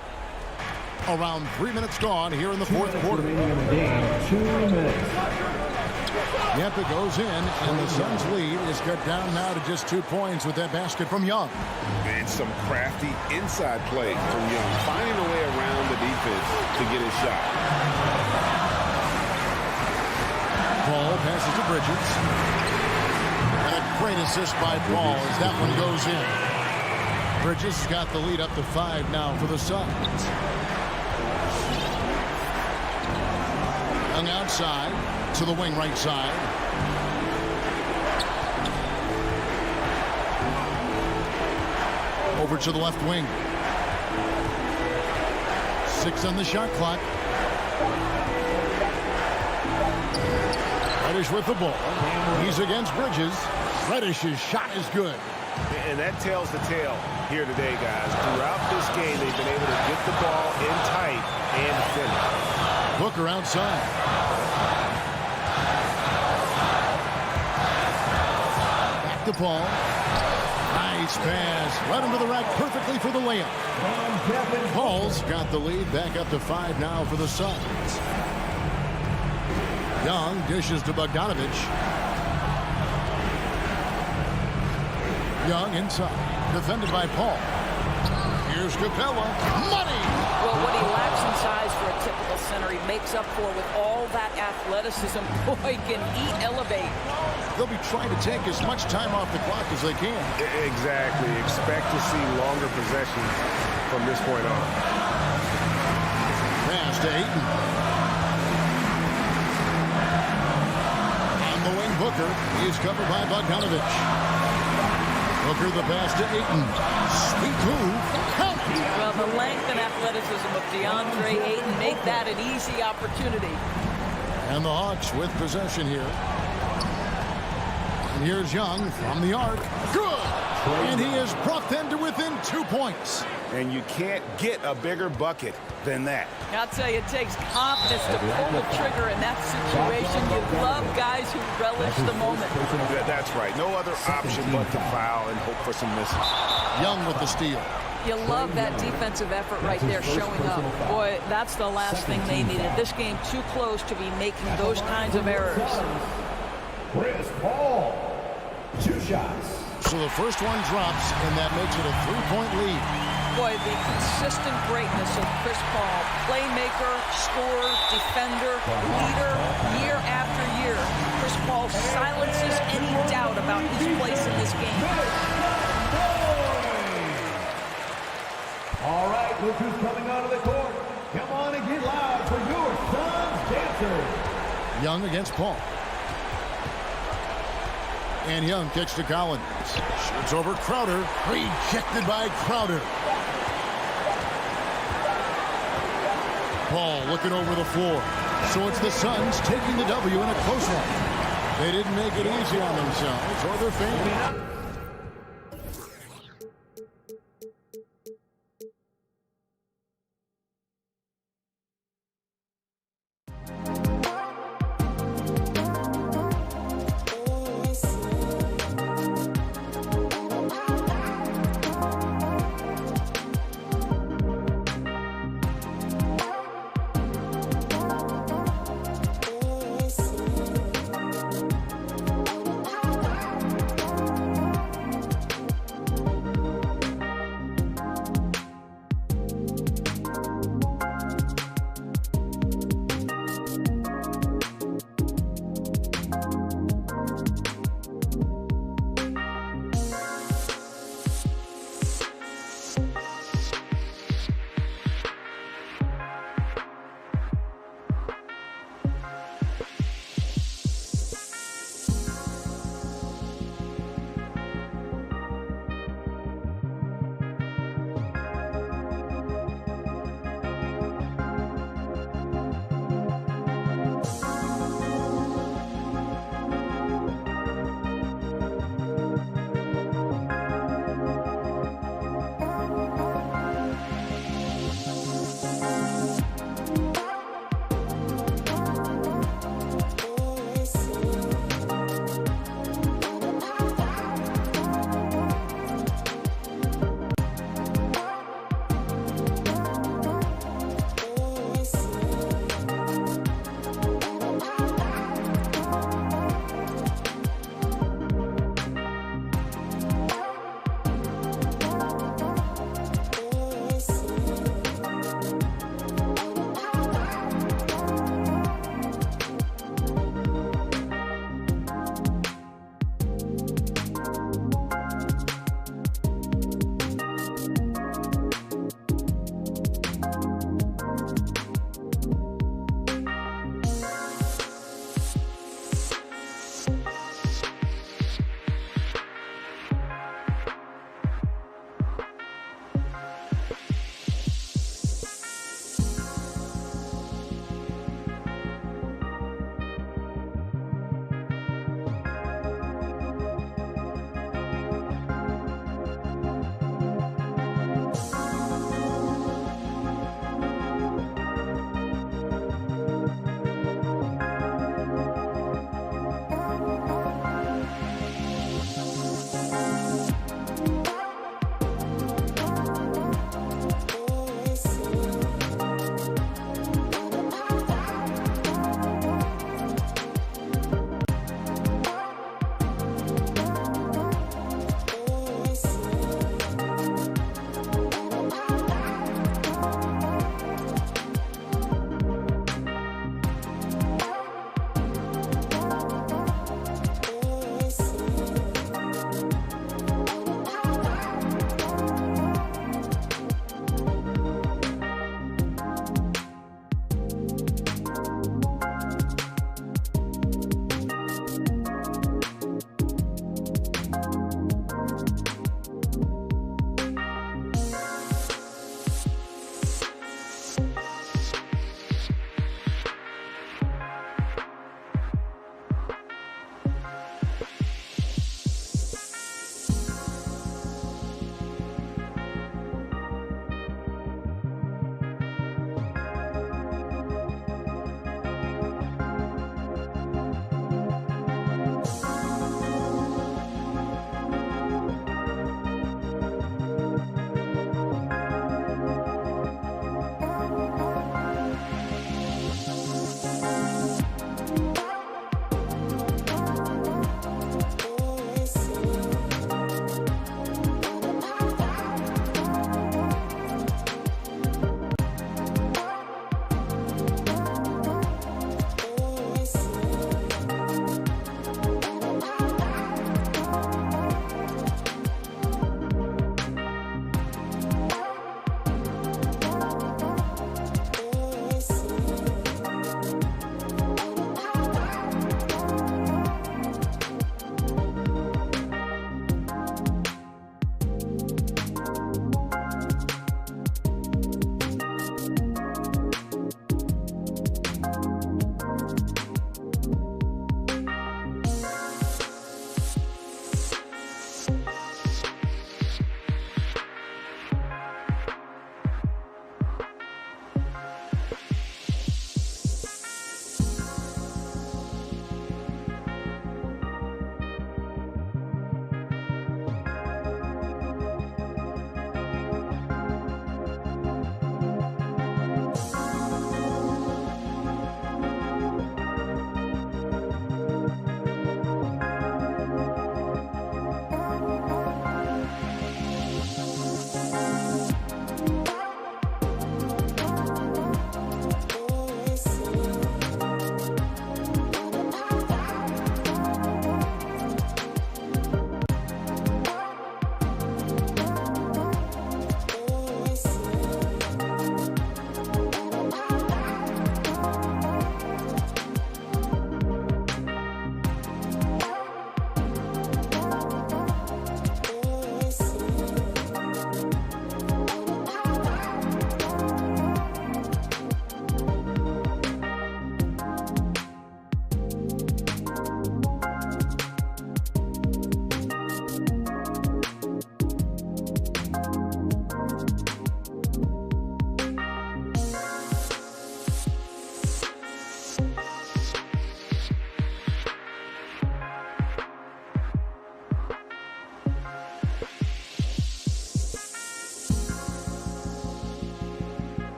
Around 3 minutes gone here in the fourth quarter. 2 minutes. Yep, it goes in, and the Suns' lead is cut down now to just 2 points with that basket from Young. And some crafty inside play from Young, finding a way around the defense to get his shot. Paul passes to Bridges. And a great assist by Paul as that one goes in. Bridges has got the lead up to 5 now for the Suns. Young outside to the wing right side. Over to the left wing. 6 on the shot clock. Reddish with the ball. He's against Bridges. Reddish's shot is good. And that tells the tale here today, guys. Throughout this game, they've been able to get the ball in tight and finish. Booker outside. Back to Paul. Nice pass. Right into the rack perfectly for the layup. Paul's got the lead back up to 5 now for the Suns. Young dishes to Bogdanovich. Young inside. Defended by Paul. Here's Capella. Money! Well, what he lacks in size for a typical center, he makes up for with all that athleticism. Boy, can he elevate. They'll be trying to take as much time off the clock as they can. Exactly. Expect to see longer possessions from this point on. Pass to Ayton. On the wing, Booker. He is covered by Bogdanovich. Booker the pass to Ayton. Sweet move. Count. Well, the length and athleticism of DeAndre Ayton make that an easy opportunity. And the Hawks with possession here. And here's Young from the arc. Good! And he has brought them to within 2 points. And you can't get a bigger bucket than that. I'll tell you, it takes confidence to pull the trigger in that situation. You love guys who relish the moment. That's right. No other option but to foul and hope for some misses. Young with the steal. You love that defensive effort right there showing up. Boy, that's the last thing they needed. This game too close to be making those kinds of errors. Chris Paul. 2 shots. So the first one drops, and that makes it a 3-point lead. Boy, the consistent greatness of Chris Paul. Playmaker, scorer, defender, leader, year after year. Chris Paul silences any doubt about his place in this game. All right, look who's coming onto the court. Come on and get loud for your Suns dancers. Young against Paul. And Young kicks to Collins. Shoots over Crowder. Rejected by Crowder. Paul looking over the floor. So it's the Suns taking the W in a close one. They didn't make it easy on themselves or their fans.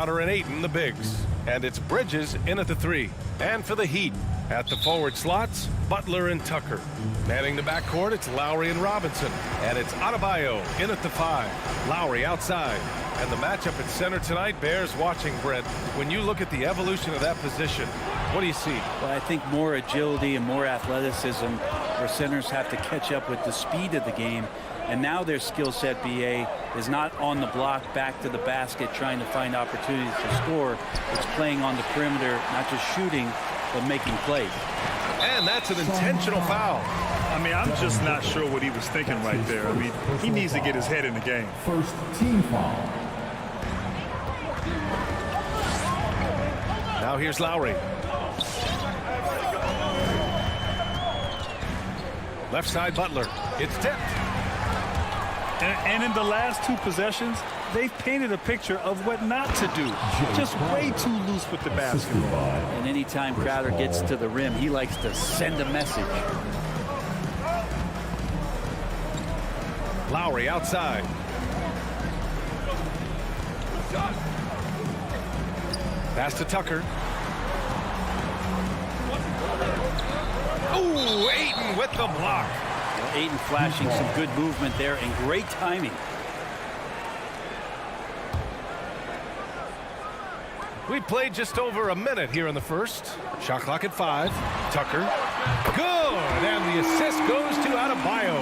Crowder and Ayton, the bigs. And it's Bridges in at the 3. And for the Heat, at the forward slots, Butler and Tucker. Manning the backcourt, it's Lowry and Robinson. And it's Adebayo in at the 5. Lowry outside. And the matchup at center tonight bears watching, Brent. When you look at the evolution of that position, what do you see? Well, I think more agility and more athleticism where centers have to catch up with the speed of the game. And now their skill set, BA, is not on the block, back to the basket, trying to find opportunities to score. It's playing on the perimeter, not just shooting, but making plays. And that's an intentional foul. I mean, I'm just not sure what he was thinking right there. I mean, he needs to get his head in the game. First team foul. Now here's Lowry. Left side Butler. It's tipped. And in the last 2 possessions, they've painted a picture of what not to do. Just way too loose with the basketball. And anytime Crowder gets to the rim, he likes to send a message. Lowry outside. Pass to Tucker. Ooh, Ayton with the block. Well, Ayton flashing some good movement there and great timing. We played just over a minute here in the first. Shot clock at 5. Tucker. Good. And the assist goes to Adebayo.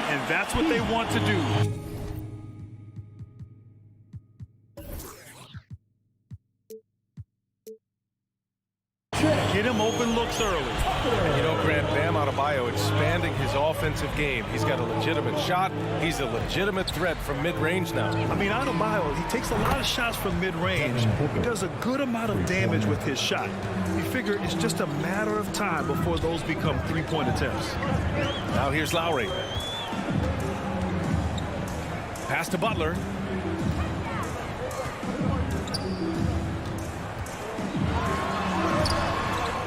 And that's what they want to do. Get him open looks early. And you know, Grant, Bam Adebayo expanding his offensive game. He's got a legitimate shot. He's a legitimate threat from mid-range now. I mean, Adebayo, he takes a lot of shots from mid-range. He does a good amount of damage with his shot. You figure it's just a matter of time before those become three-point attempts. Now here's Lowry. Pass to Butler.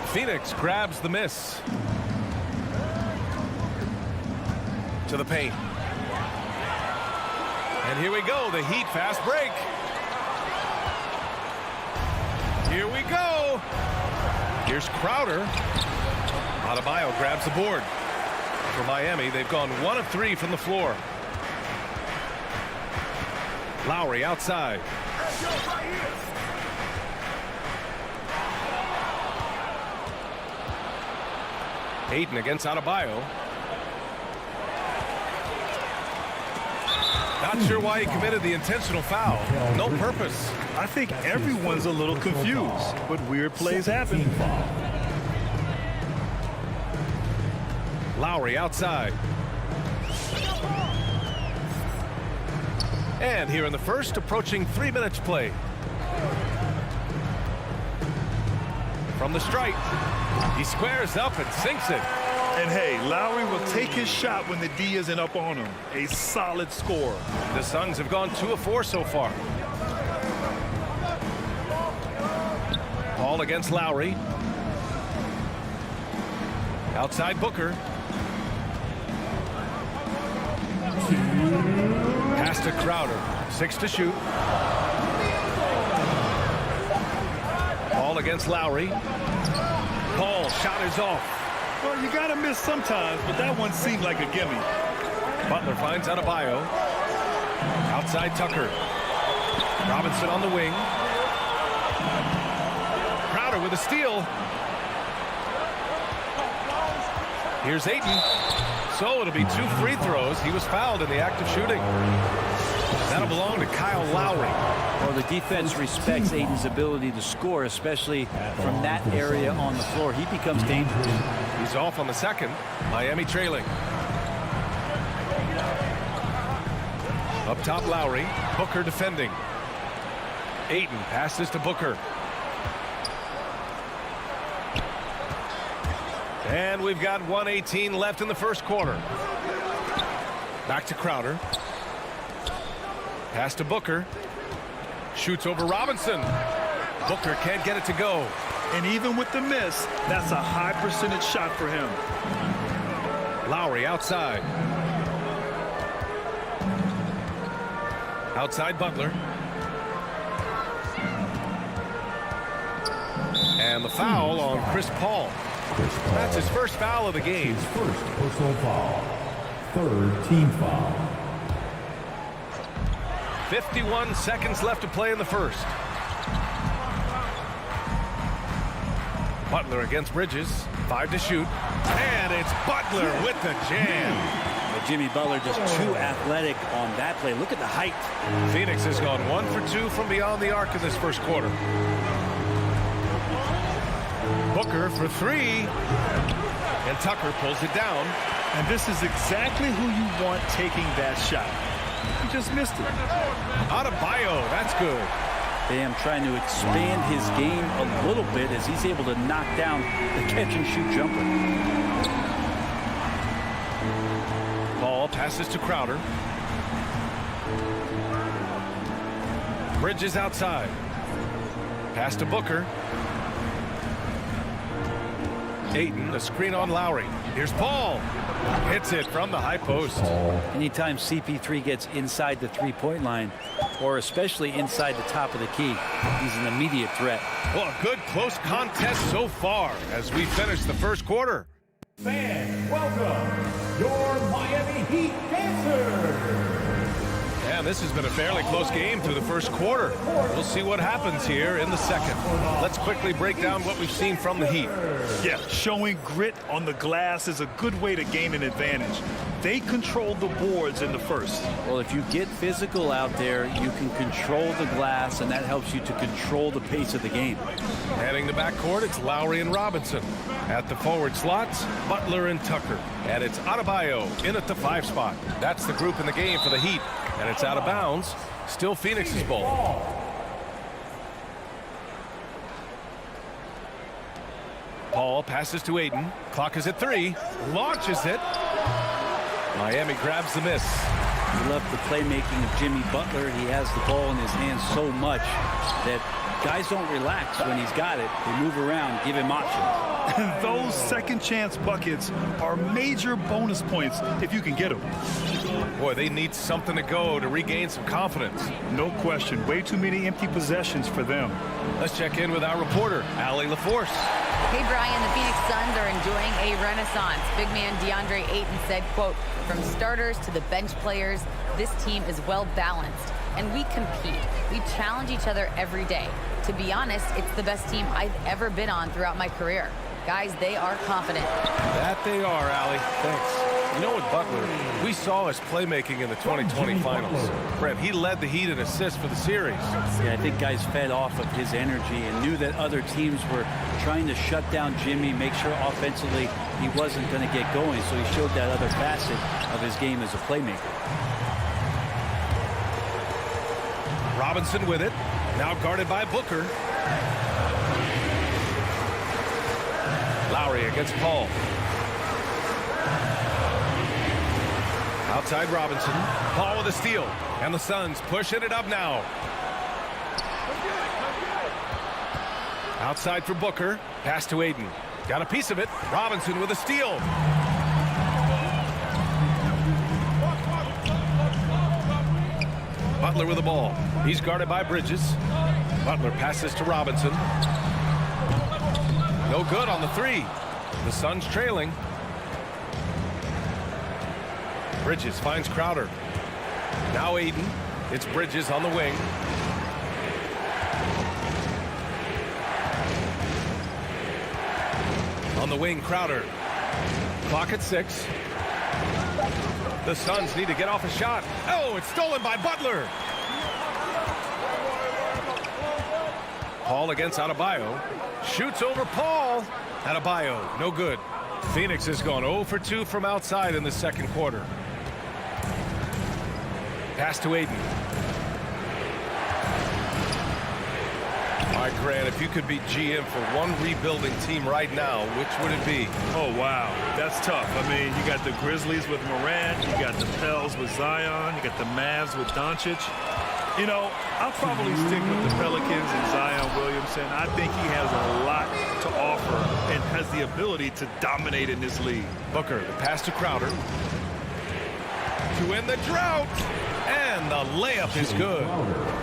Phoenix grabs the miss. To the paint. And here we go, the Heat fast break. Here we go. Here's Crowder. Adebayo grabs the board. For Miami, they've gone 1 of 3 from the floor. Lowry outside. Ayton against Adebayo. Not sure why he committed the intentional foul. No purpose. I think everyone's a little confused, but weird plays happen. Lowry outside. And here in the first, approaching 3 minutes play. From the stripe, he squares up and sinks it. And hey, Lowry will take his shot when the D isn't up on him. A solid score. The Suns have gone 2 of 4 so far. Ball against Lowry. Outside Booker. Pass to Crowder. 6 to shoot. Ball against Lowry. Ball shot is off. Well, you gotta miss sometimes, but that one seemed like a gimme. Butler finds Adebayo. Outside Tucker. Robinson on the wing. Crowder with a steal. Here's Ayton. So it'll be 2 free throws. He was fouled in the act of shooting. That'll belong to Kyle Lowry. Well, the defense respects Ayton's ability to score, especially from that area on the floor. He becomes dangerous. He's off on the second. Miami trailing. Up top, Lowry. Booker defending. Ayton passes to Booker. And we've got 1:18 left in the first quarter. Back to Crowder. Pass to Booker. Shoots over Robinson. Booker can't get it to go. And even with the miss, that's a high percentage shot for him. Lowry outside. Outside Butler. And the foul on Chris Paul. That's his first foul of the game. His first personal foul. Third team foul. 51 seconds left to play in the first. Butler against Bridges. 5 to shoot. And it's Butler with the jam. Jimmy Butler just too athletic on that play. Look at the height. Phoenix has gone 1 for 2 from beyond the arc in this first quarter. Booker for 3. And Tucker pulls it down. And this is exactly who you want taking that shot. He just missed it. Adebayo, that's good. Bam trying to expand his game a little bit as he's able to knock down the catch-and-shoot jumper. Paul passes to Crowder. Bridges outside. Pass to Booker. Ayton, a screen on Lowry. Here's Paul. Hits it from the high post. Anytime CP3 gets inside the three-point line, or especially inside the top of the key, he's an immediate threat. Well, a good close contest so far as we finish the first quarter. Fans, welcome your Miami Heat dancers. And this has been a fairly close game through the first quarter. We'll see what happens here in the second. Let's quickly break down what we've seen from the Heat. Yeah, showing grit on the glass is a good way to gain an advantage. They controlled the boards in the first. Well, if you get physical out there, you can control the glass, and that helps you to control the pace of the game. Heading to backcourt, it's Lowry and Robinson. At the forward slots, Butler and Tucker. And it's Adebayo in at the 5 spot. That's the group in the game for the Heat. And it's out of bounds. Still Phoenix's ball. Paul passes to Ayton. Clock is at 3. Launches it. Miami grabs the miss. We love the playmaking of Jimmy Butler. He has the ball in his hands so much that guys don't relax when he's got it. They move around, give him options. And those second chance buckets are major bonus points if you can get them. Boy, they need something to go to regain some confidence. No question. Way too many empty possessions for them. Let's check in with our reporter, Allie LaForce. Hey, Brian, the Phoenix Suns are enjoying a renaissance. Big man DeAndre Ayton said, quote, "From starters to the bench players, this team is well balanced, and we compete. We challenge each other every day. To be honest, it's the best team I've ever been on throughout my career. Guys, they are confident." That they are, Allie. Thanks. You know what, Butler, we saw his playmaking in the 2020 finals. Brett, he led the Heat in assists for the series. Yeah, I think guys fed off of his energy and knew that other teams were trying to shut down Jimmy, make sure offensively he wasn't going to get going, so he showed that other facet of his game as a playmaker. Robinson with it, now guarded by Booker. Lowry against Paul. Outside Robinson. Paul with a steal. And the Suns pushing it up now. Outside for Booker. Pass to Ayton. Got a piece of it. Robinson with a steal. Butler with the ball. He's guarded by Bridges. Butler passes to Robinson. No good on the 3. The Suns trailing. Bridges finds Crowder. Now Ayton. It's Bridges on the wing. On the wing, Crowder. Clock at 6. The Suns need to get off a shot. Oh, it's stolen by Butler. Paul against Adebayo. Shoots over Paul. Adebayo, no good. Phoenix has gone 0 for 2 from outside in the second quarter. Pass to Ayton. All right, Grant, if you could be GM for one rebuilding team right now, which would it be? Oh, wow. That's tough. I mean, you got the Grizzlies with Morant. You got the Pels with Zion. You got the Mavs with Doncic. You know, I'll probably stick with the Pelicans and Zion Williamson. I think he has a lot to offer and has the ability to dominate in this league. Booker, the pass to Crowder. To end the drought. And the layup is good.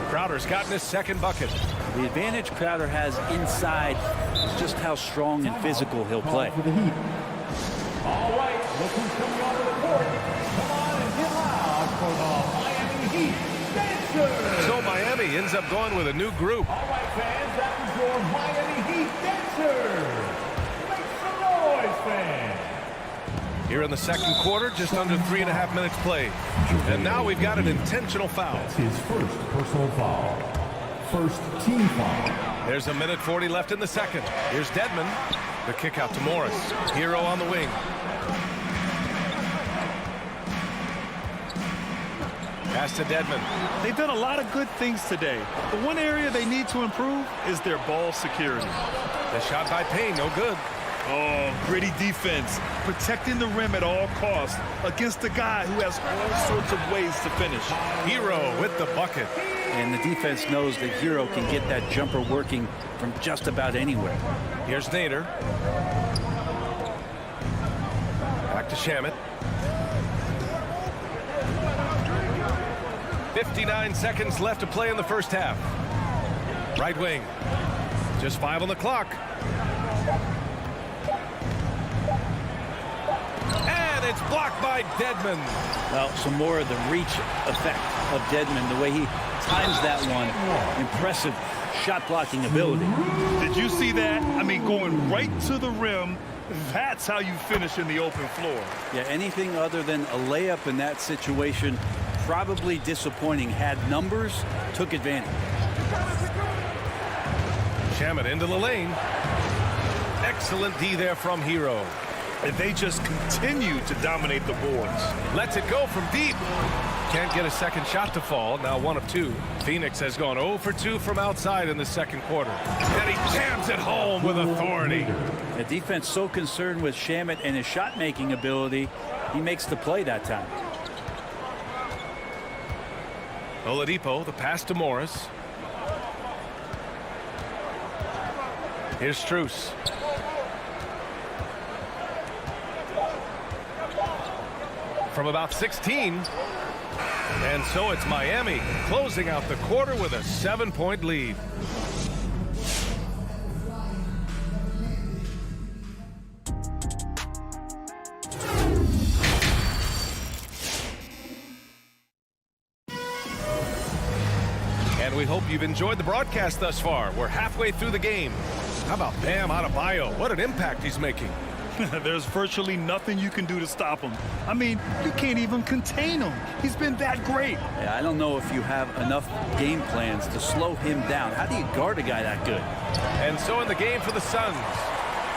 Crowder's gotten his second bucket. The advantage Crowder has inside is just how strong and physical he'll play. For the Heat. All right, look who's coming onto the court. Come on and get loud for the Miami Heat Dancers. So Miami ends up going with a new group. All right, fans, that was your Miami Heat Dancers. Make some noise, fans. Here in the second quarter, just under 3.5 minutes played. And now we've got an intentional foul. That's his first personal foul. First team foul. There's 1:40 left in the second. Here's Dedmon. The kick out to Morris. Hero on the wing. Pass to Dedmon. They've done a lot of good things today. The one area they need to improve is their ball security. The shot by Payne, no good. Oh, gritty defense, protecting the rim at all costs against a guy who has all sorts of ways to finish. Hero with the bucket. And the defense knows that Hero can get that jumper working from just about anywhere. Here's Nader. Back to Shamet. 59 seconds left to play in the first half. Right wing. Just 5 on the clock. And it's blocked by Dedmon. Well, some more of the reach effect of Dedmon, the way he times that one. Impressive shot blocking ability. Did you see that? I mean, going right to the rim. That's how you finish in the open floor. Yeah, anything other than a layup in that situation, probably disappointing. Had numbers, took advantage. Shamet into the lane. Excellent D there from Hero. And they just continue to dominate the boards. Lets it go from deep. Can't get a second shot to fall. Now 1 of 2. Phoenix has gone 0 for 2 from outside in the second quarter. And he jams it home with authority. The defense so concerned with Shamet and his shot-making ability, he makes the play that time. Oladipo, the pass to Morris. Here's Strus. From about 16. And so it's Miami closing out the quarter with a 7-point lead. And we hope you've enjoyed the broadcast thus far. We're halfway through the game. How about Bam Adebayo? What an impact he's making. There's virtually nothing you can do to stop him. I mean, you can't even contain him. He's been that great. Yeah, I don't know if you have enough game plans to slow him down. How do you guard a guy that good? And so in the game for the Suns,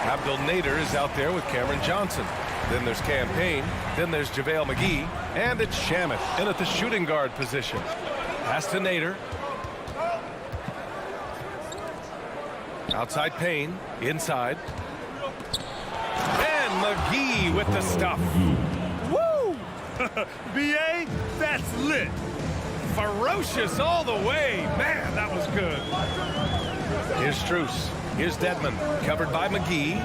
Abdel Nader is out there with Cameron Johnson. Then there's Cam Payne. Then there's JaVale McGee. And it's Shamet in at the shooting guard position. Pass to Nader. Outside Payne. Inside. And McGee with the stuff. Woo! B.A., that's lit. Ferocious all the way. Man, that was good. Here's Strus. Here's Dedmon. Covered by McGee.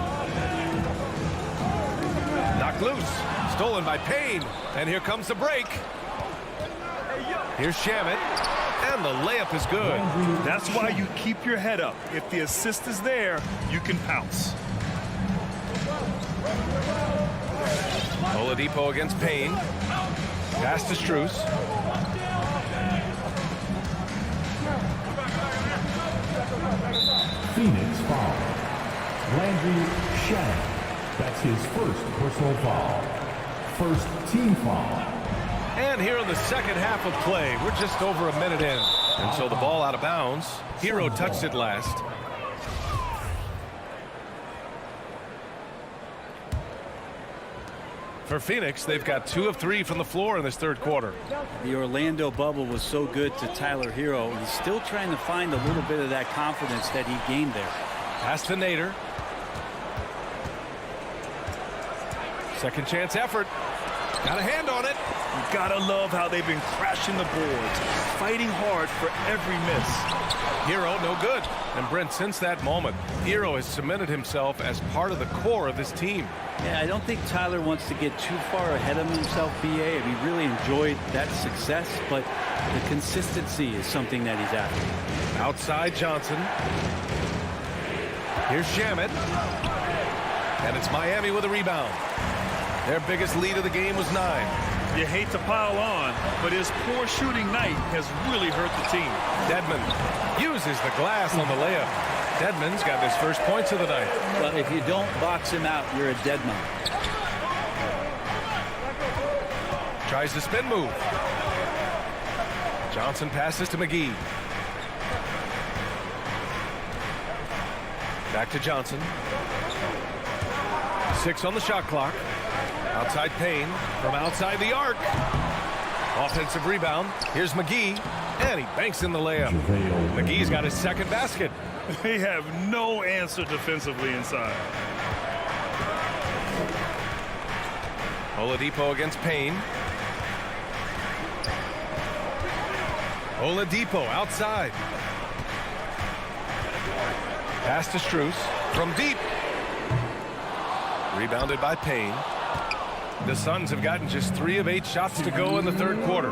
Knocked loose. Stolen by Payne. And here comes the break. Here's Shamet. And the layup is good. That's why you keep your head up. If the assist is there, you can pounce. Oladipo against Payne. Pass to Strus. Phoenix foul. Landry Shamet. That's his first personal foul. First team foul. And here in the second half of play, we're just over a minute in. And so the ball out of bounds. Hero touched it last. For Phoenix, they've got 2 of 3 from the floor in this third quarter. The Orlando bubble was so good to Tyler Hero. He's still trying to find a little bit of that confidence that he gained there. Pass to Nader. Second chance effort. Got a hand on it. You gotta love how they've been crashing the boards, fighting hard for every miss. Hero, no good. And Brent, since that moment, Hero has cemented himself as part of the core of this team. Yeah, I don't think Tyler wants to get too far ahead of himself, BA. He really enjoyed that success, but the consistency is something that he's after. Outside Johnson. Here's Shamet. And it's Miami with a rebound. Their biggest lead of the game was 9. You hate to pile on, but his poor shooting night has really hurt the team. Dedmon uses the glass on the layup. Dedmon's got his first points of the night. Well, if you don't box him out, you're a dead man. Tries the spin move. Johnson passes to McGee. Back to Johnson. 6 on the shot clock. Outside Payne from outside the arc. Offensive rebound. Here's McGee. And he banks in the layup. McGee's got his second basket. They have no answer defensively inside. Oladipo against Payne. Oladipo outside. Pass to Strus from deep. Rebounded by Payne. The Suns have gotten just 3 of 8 shots to go in the third quarter.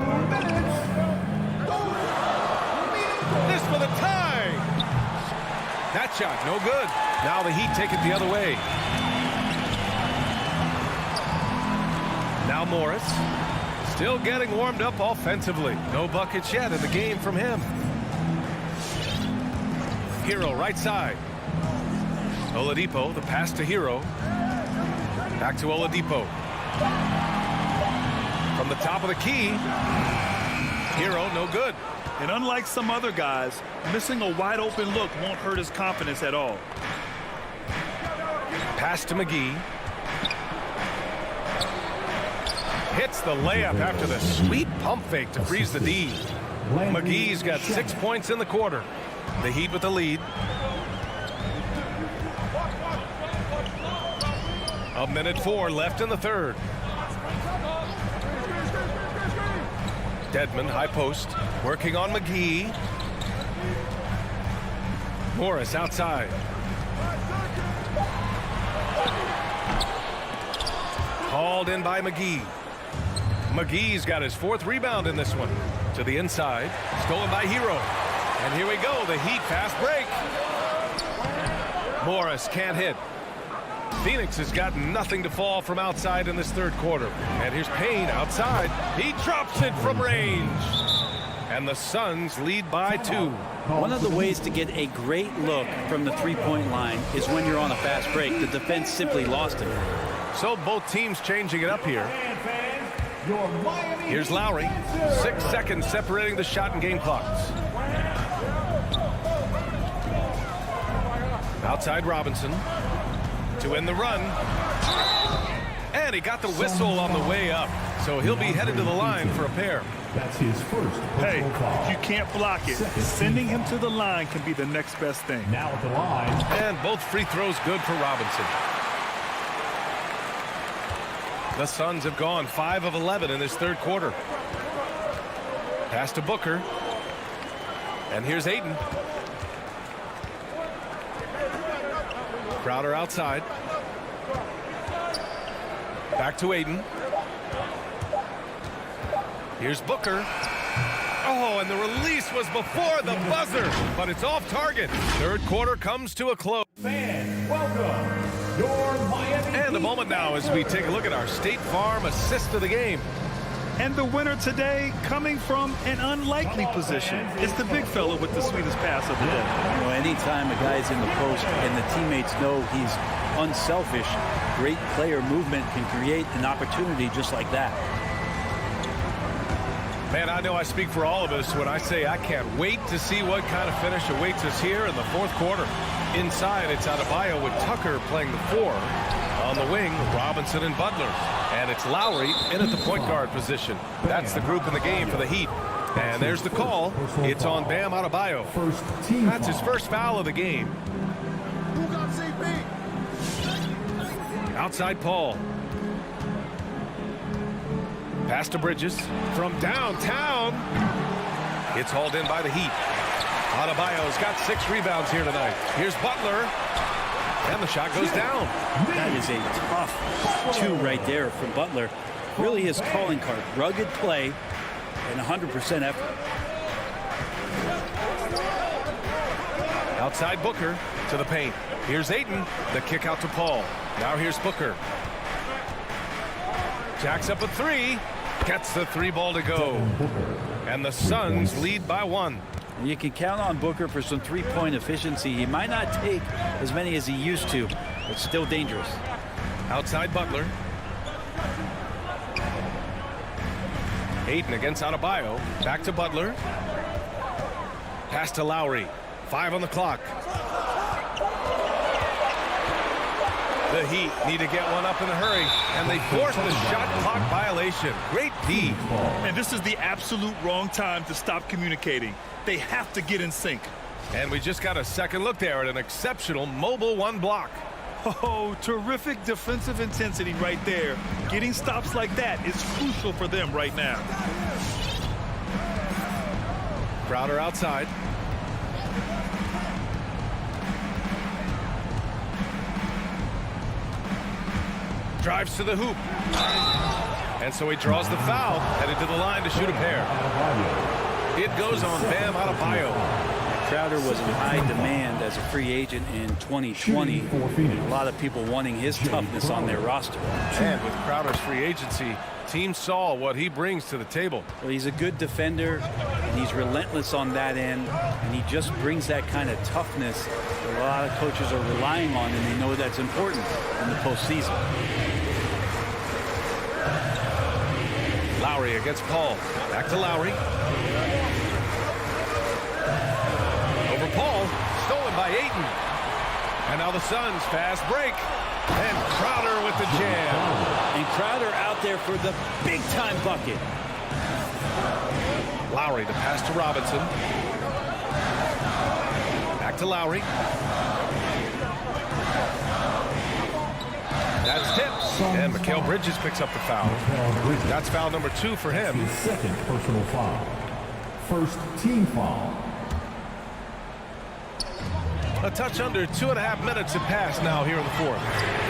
This for the tie. That shot, no good. Now the Heat take it the other way. Now Morris. Still getting warmed up offensively. No buckets yet in the game from him. Hero right side. Oladipo, the pass to Hero. Back to Oladipo. From the top of the key. Hero, no good. And unlike some other guys, missing a wide open look won't hurt his confidence at all. Pass to McGee. Hits the layup after the sweet pump fake to freeze the D. McGee's got 6 points in the quarter. The Heat with the lead. A minute 4 left in the third. Dedmon, high post, working on McGee. Morris outside. Hauled in by McGee. McGee's got his 4th rebound in this one. To the inside, stolen by Hero. And here we go, the Heat fast break. Morris can't hit. Phoenix has got nothing to fall from outside in this third quarter. And here's Payne outside. He drops it from range. And the Suns lead by 2. One of the ways to get a great look from the three-point line is when you're on a fast break. The defense simply lost it. So both teams changing it up here. Here's Lowry. 6 seconds separating the shot and game clocks. Outside Robinson. To end the run. And he got the whistle on the way up. So he'll be headed to the line for a pair. That's his first. Hey, if you can't block it, sending him to the line can be the next best thing. Now at the line. And both free throws good for Robinson. The Suns have gone 5 of 11 in this third quarter. Pass to Booker. And here's Ayton. Crowder outside. Back to Ayton. Here's Booker. Oh, and the release was before the buzzer, but it's off target. Third quarter comes to a close. Fans, welcome your Miami. And a moment now as we take a look at our State Farm assist of the game. And the winner today, coming from an unlikely position, is the big fella with the sweetest pass of the day. You know, anytime a guy's in the post and the teammates know he's unselfish, great player movement can create an opportunity just like that. Man, I know I speak for all of us when I say I can't wait to see what kind of finish awaits us here in the fourth quarter. Inside, it's Adebayo with Tucker playing the 4. On the wing, Robinson and Butler. And it's Lowry in at the point guard position. That's the group in the game for the Heat. And there's the call. It's on Bam Adebayo. That's his first foul of the game. Outside Paul. Pass to Bridges from downtown. It's hauled in by the Heat. Adebayo's got 6 rebounds here tonight. Here's Butler. And the shot goes down. That is a tough 2 right there from Butler. Really his calling card. Rugged play and 100% effort. Outside Booker to the paint. Here's Ayton. The kick out to Paul. Now here's Booker. Jacks up a 3. Gets the 3 ball to go. And the Suns lead by 1. You can count on Booker for some 3-point efficiency. He might not take as many as he used to, but still dangerous. Outside Butler. Ayton against Adebayo. Back to Butler. Pass to Lowry. 5 on the clock. The Heat need to get one up in a hurry, and they force the shot clock violation. Great D. And this is the absolute wrong time to stop communicating. They have to get in sync. And we just got a second look there at an exceptional mobile 1 block. Oh, terrific defensive intensity right there. Getting stops like that is crucial for them right now. Crowder outside. Drives to the hoop. And so he draws the foul, headed to the line to shoot a pair. It goes on Bam Adebayo. Crowder was in high demand as a free agent in 2020. A lot of people wanting his toughness on their roster. And with Crowder's free agency, teams saw what he brings to the table. Well, he's a good defender, and he's relentless on that end, and he just brings that kind of toughness that a lot of coaches are relying on, and they know that's important in the postseason. Lowry against Paul. Back to Lowry. Over Paul. Stolen by Ayton. And now the Suns fast break. And Crowder with the jam. And Crowder out there for the big-time bucket. Lowry to pass to Robinson. Back to Lowry. That's tipped. And Mikal Bridges picks up the foul. That's foul number 2 for him. His second personal foul. First team foul. A touch under 2.5 minutes have passed now here in the 4th.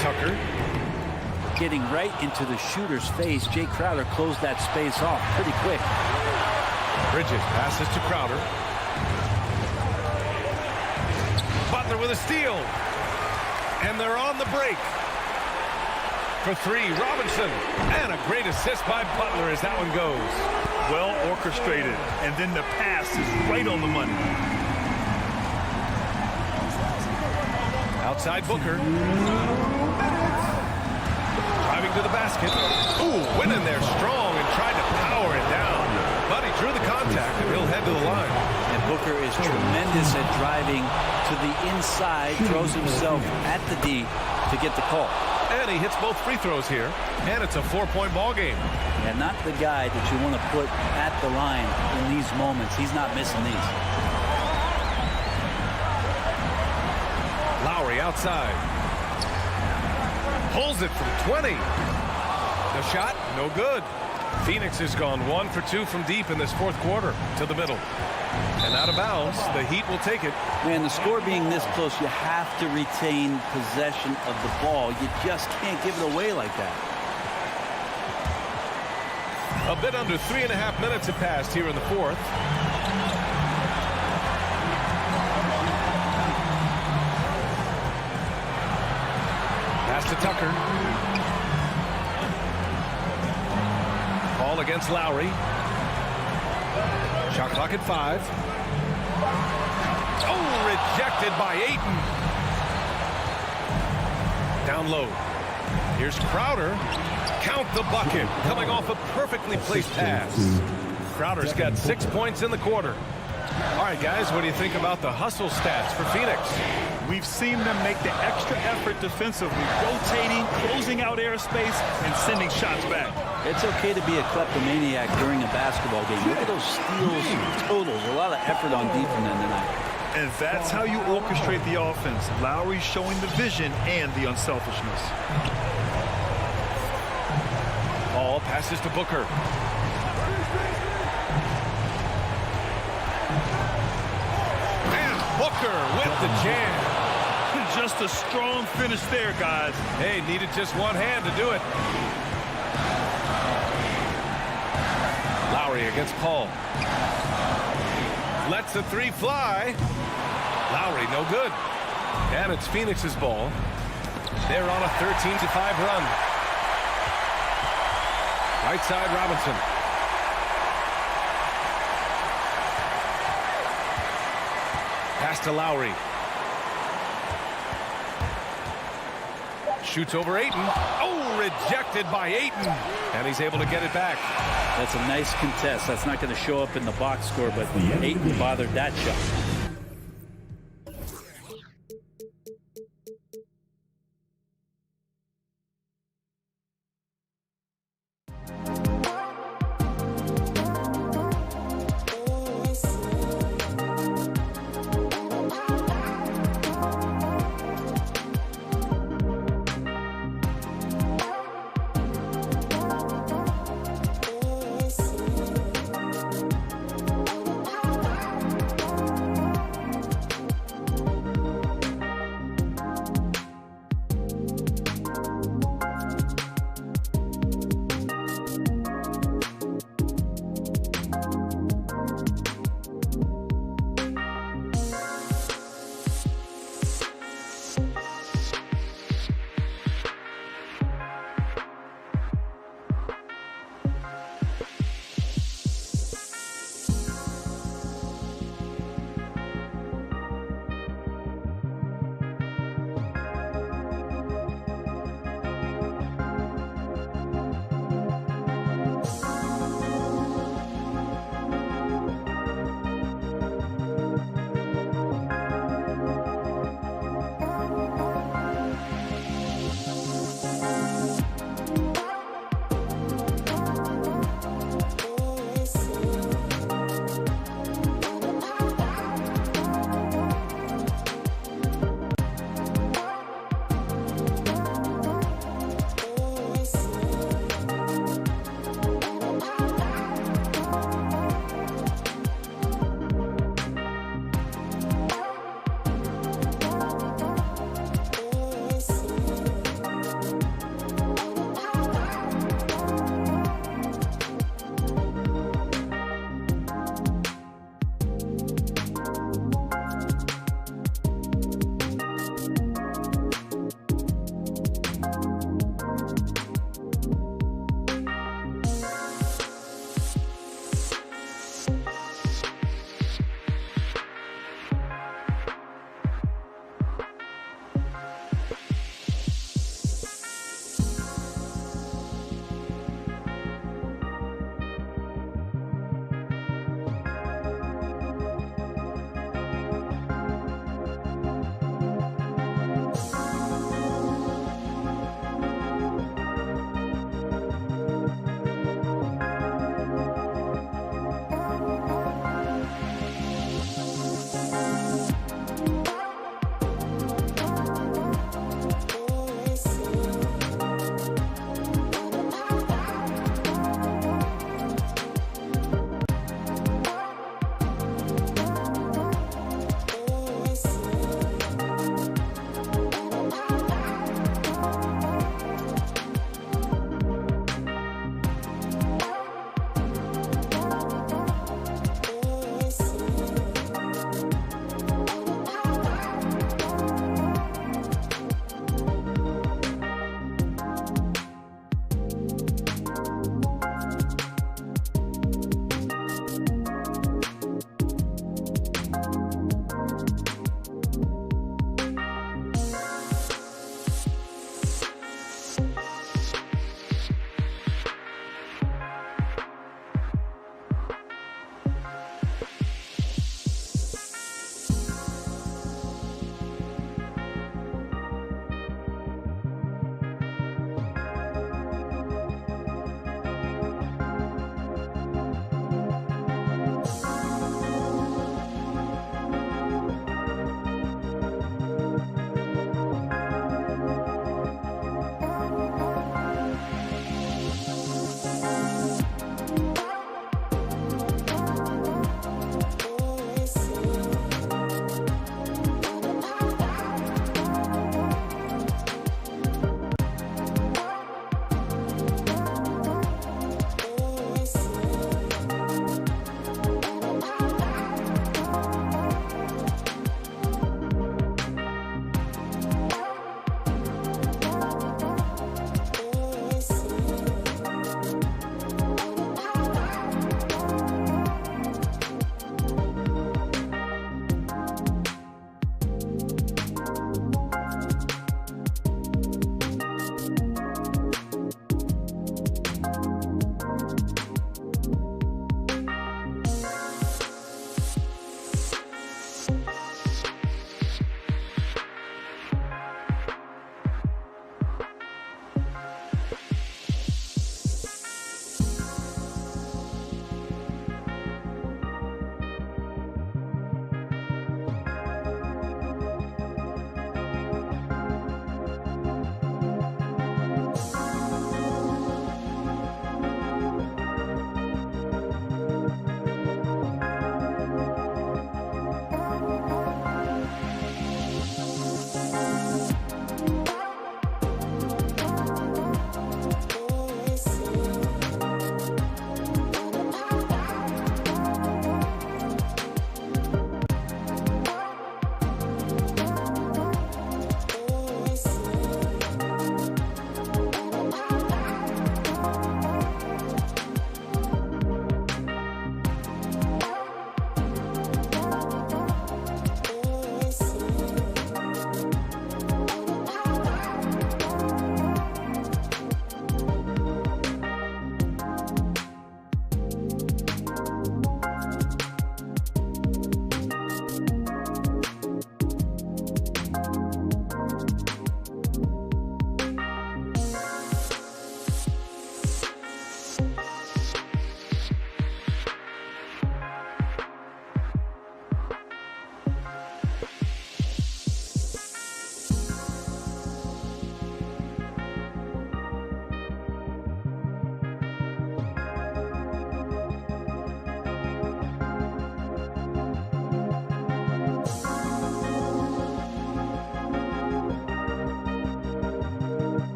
Tucker. Getting right into the shooter's face. Jay Crowder closed that space off pretty quick. Bridges passes to Crowder. Butler with a steal. And they're on the break. For 3, Robinson. And a great assist by Butler as that one goes. Well orchestrated. And then the pass is right on the money. Outside Booker. Driving to the basket. Ooh, went in there strong and tried to power it down. But he drew the contact and he'll head to the line. And Booker is tremendous at driving to the inside, throws himself at the D to get the call. And he hits both free throws here. And it's a 4-point ball game. And not the guy that you want to put at the line in these moments. He's not missing these. Lowry outside. Pulls it from 20. The shot, no good. Phoenix has gone 1 for 2 from deep in this 4th quarter to the middle. And out of bounds, the Heat will take it. Man, the score being this close, you have to retain possession of the ball. You just can't give it away like that. A bit under 3.5 minutes have passed here in the 4th. Pass to Tucker. Ball against Lowry. Shot clock at 5. Oh, rejected by Ayton. Down low. Here's Crowder. Count the bucket. Coming off a perfectly placed pass. Crowder's got 6 points in the quarter. All right, guys, what do you think about the hustle stats for Phoenix? We've seen them make the extra effort defensively, rotating, closing out airspace, and sending shots back. It's okay to be a kleptomaniac during a basketball game. Look at those steals and totals. A lot of effort on defense tonight. And that's how you orchestrate the offense. Lowry showing the vision and the unselfishness. Ball ball, passes to Booker. And Booker with the jam. Just a strong finish there, guys. Hey, needed just one hand to do it. Lowry against Paul. Lets the three fly. Lowry, no good. And it's Phoenix's ball. They're on a 13-5 run. Right side, Robinson. Pass to Lowry. Shoots over Ayton. Oh, rejected by Ayton. And he's able to get it back. That's a nice contest. That's not going to show up in the box score, but Ayton bothered that shot.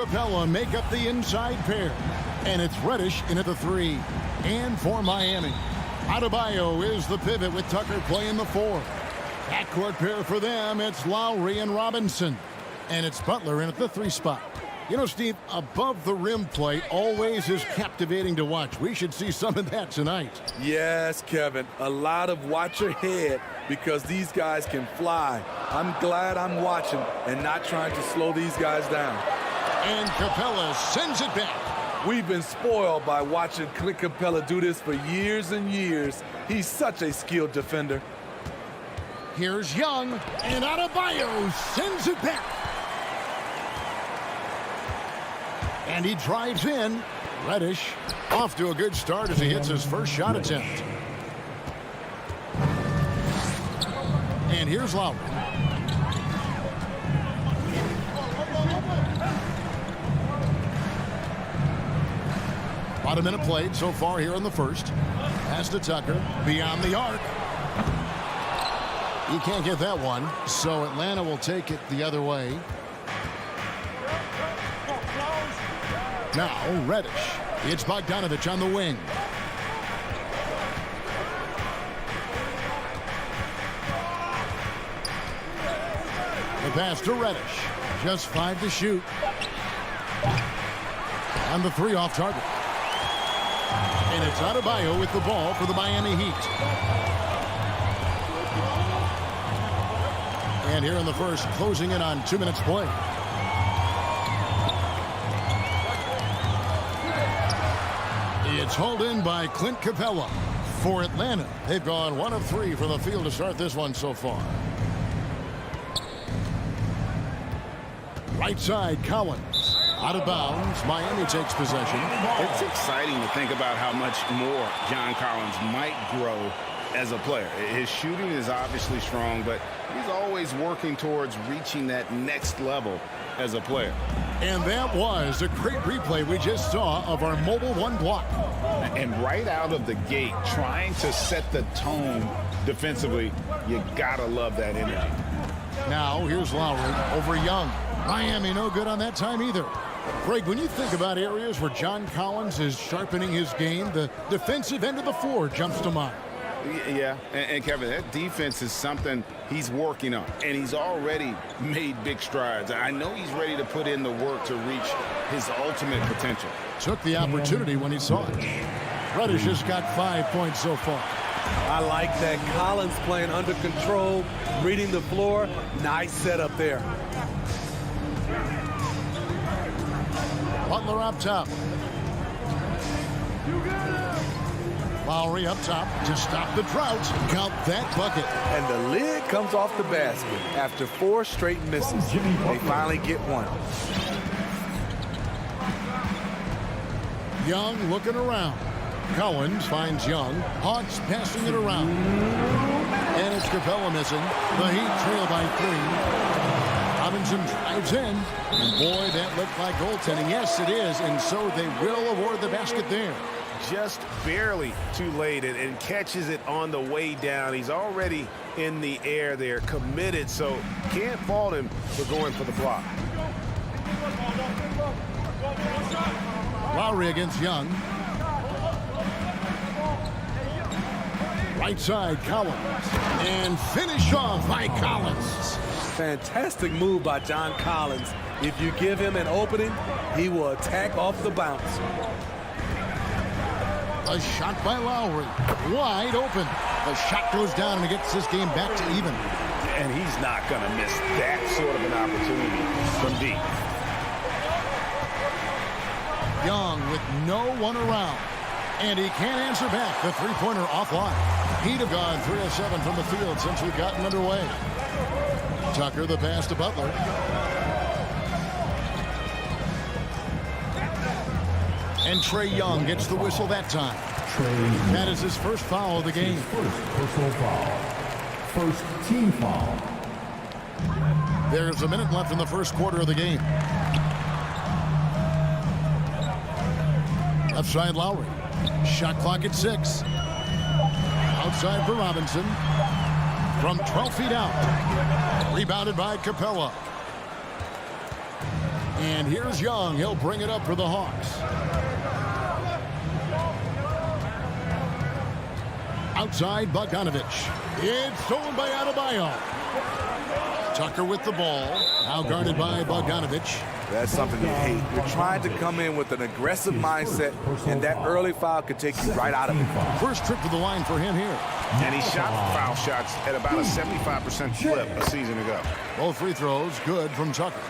Capella make up the inside pair. And it's Reddish in at the 3. And for Miami, Adebayo is the pivot with Tucker playing the 4. Backcourt pair for them, it's Lowry and Robinson. And it's Butler in at the 3 spot. You know, Steve, above the rim play always is captivating to watch. We should see some of that tonight. Yes, Kevin. A lot of watch your head because these guys can fly. I'm glad I'm watching and not trying to slow these guys down. And Capella sends it back. We've been spoiled by watching Clint Capella do this for years and years. He's such a skilled defender. Here's Young, and Adebayo sends it back. And he drives in. Reddish off to a good start as he hits his first shot attempt. And here's Lowry. About a minute played so far here in the first. Pass to Tucker. Beyond the arc. He can't get that one, so Atlanta will take it the other way. Now Reddish. It's Bogdanovich on the wing. The pass to Reddish. Just 5 to shoot. And the 3 off target. And it's Adebayo with the ball for the Miami Heat. And here in the first, closing in on 2 minutes play. It's hauled in by Clint Capella. For Atlanta, they've gone 1 of 3 from the field to start this one so far. Right side, Collins. Out of bounds. Miami takes possession. It's exciting to think about how much more John Collins might grow as a player. His shooting is obviously strong, but he's always working towards reaching that next level as a player. And that was a great replay we just saw of our mobile 1 block. And right out of the gate, trying to set the tone defensively, you gotta love that energy. Now here's Lowry over Young. Miami no good on that time either. Greg, when you think about areas where John Collins is sharpening his game, the defensive end of the floor jumps to mind. Yeah, and Kevin, that defense is something he's working on, and he's already made big strides. I know he's ready to put in the work to reach his ultimate potential. Took the opportunity when he saw it. Reddish has got 5 points so far. I like that. Collins playing under control, reading the floor. Nice setup there. Butler up top. Lowry up top to stop the drought. Count that bucket. And the lid comes off the basket. After 4 straight misses, they finally get one. Young looking around. Collins finds Young. Hawks passing it around. And it's Capella missing. The Heat trail by 3. Robinson drives in. And boy, that looked like goaltending. Yes, it is. And so they will award the basket there. Just barely too late and catches it on the way down. He's already in the air there, committed, so can't fault him for going for the block. Lowry against Young. Right side, Collins. And finish off by Collins. Fantastic move by John Collins. If you give him an opening, he will attack off the bounce. A shot by Lowry. Wide open. The shot goes down and it gets this game back to even. And he's not going to miss that sort of an opportunity from deep. Young with no one around. And he can't answer back. The three-pointer offline. He'd have gone 3 of 7 from the field since we've gotten underway. Tucker the pass to Butler. And Trae Young gets the whistle that time. That is his first foul of the game. First personal foul. First team foul. There's a minute left in the first quarter of the game. Left side Lowry. Shot clock at 6. Outside for Robinson. From 12 feet out. Rebounded by Capella. And here's Young. He'll bring it up for the Hawks. Outside, Bogdanovich. It's stolen by Adebayo. Tucker with the ball. Now guarded by Bogdanovich. That's something you hate. You're trying to come in with an aggressive mindset, and that early foul could take you right out of it. First trip to the line for him here. And he shot foul shots at about a 75% clip a season ago. Both free throws good from Tucker.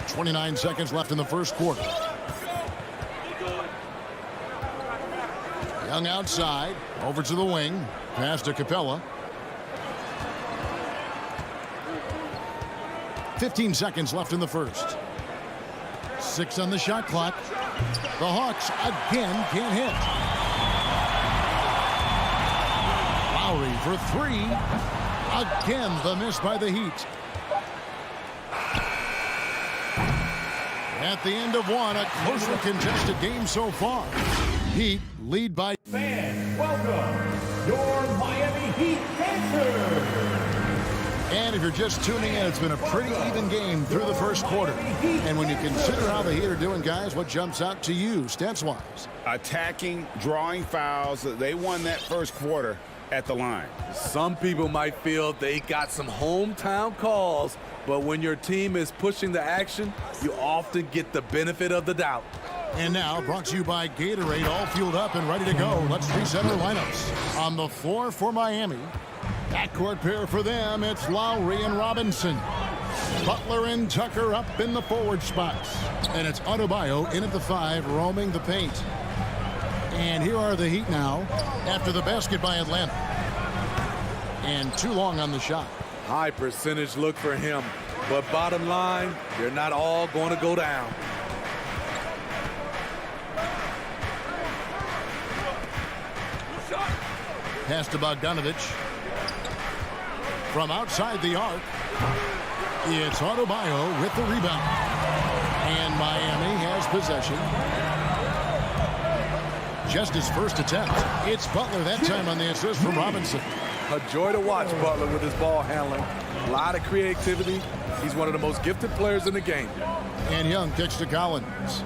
29 seconds left in the first quarter. Young outside, over to the wing, pass to Capella. 15 seconds left in the first. 6 on the shot clock. The Hawks again can't hit. Lowry for 3. Again, the miss by the Heat. At the end of one, a closely contested game so far. Heat lead by... Fans, welcome your Miami Heat dancers. And if you're just tuning in, it's been a pretty even game through the first quarter. And when you consider how the Heat are doing, guys, what jumps out to you, stats-wise? Attacking, drawing fouls. They won that first quarter at the line. Some people might feel they got some hometown calls, but when your team is pushing the action, you often get the benefit of the doubt. And now, brought to you by Gatorade, all fueled up and ready to go. Let's reset our lineups. On the floor for Miami, backcourt pair for them, it's Lowry and Robinson. Butler and Tucker up in the forward spots. And it's Adebayo in at the 5, roaming the paint. And here are the Heat now, after the basket by Atlanta. And too long on the shot. High percentage look for him, but bottom line, they're not all going to go down. Pass to Bogdanovich. From outside the arc, it's Adebayo with the rebound. And Miami has possession. Just his first attempt. It's Butler that time on the assist from Robinson. A joy to watch Butler with his ball handling. A lot of creativity. He's one of the most gifted players in the game. And Young kicks to Collins.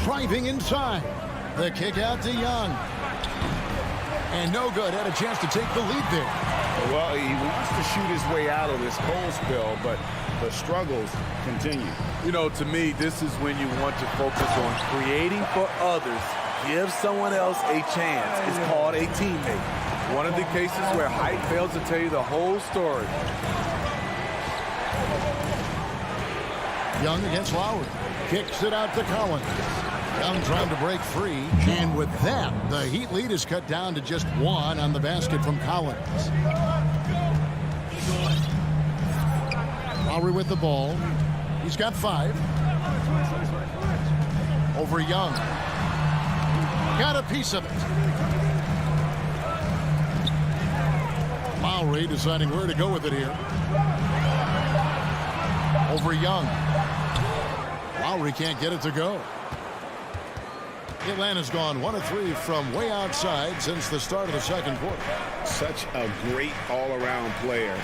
Driving inside. The kick out to Young. And no good. Had a chance to take the lead there. Well, he wants to shoot his way out of this cold spell, but the struggles continue. You know, to me, this is when you want to focus on creating for others. Give someone else a chance. It's called a teammate. One of the cases where height fails to tell you the whole story. Young against Lowry. Kicks it out to Collins. Young trying to break free. And with that, the Heat lead is cut down to just 1 on the basket from Collins. Lowry with the ball. He's got 5. Over Young. Got a piece of it. Lowry deciding where to go with it here. Over Young. Lowry can't get it to go. Atlanta's gone 1 of 3 from way outside since the start of the second quarter. Such a great all-around player,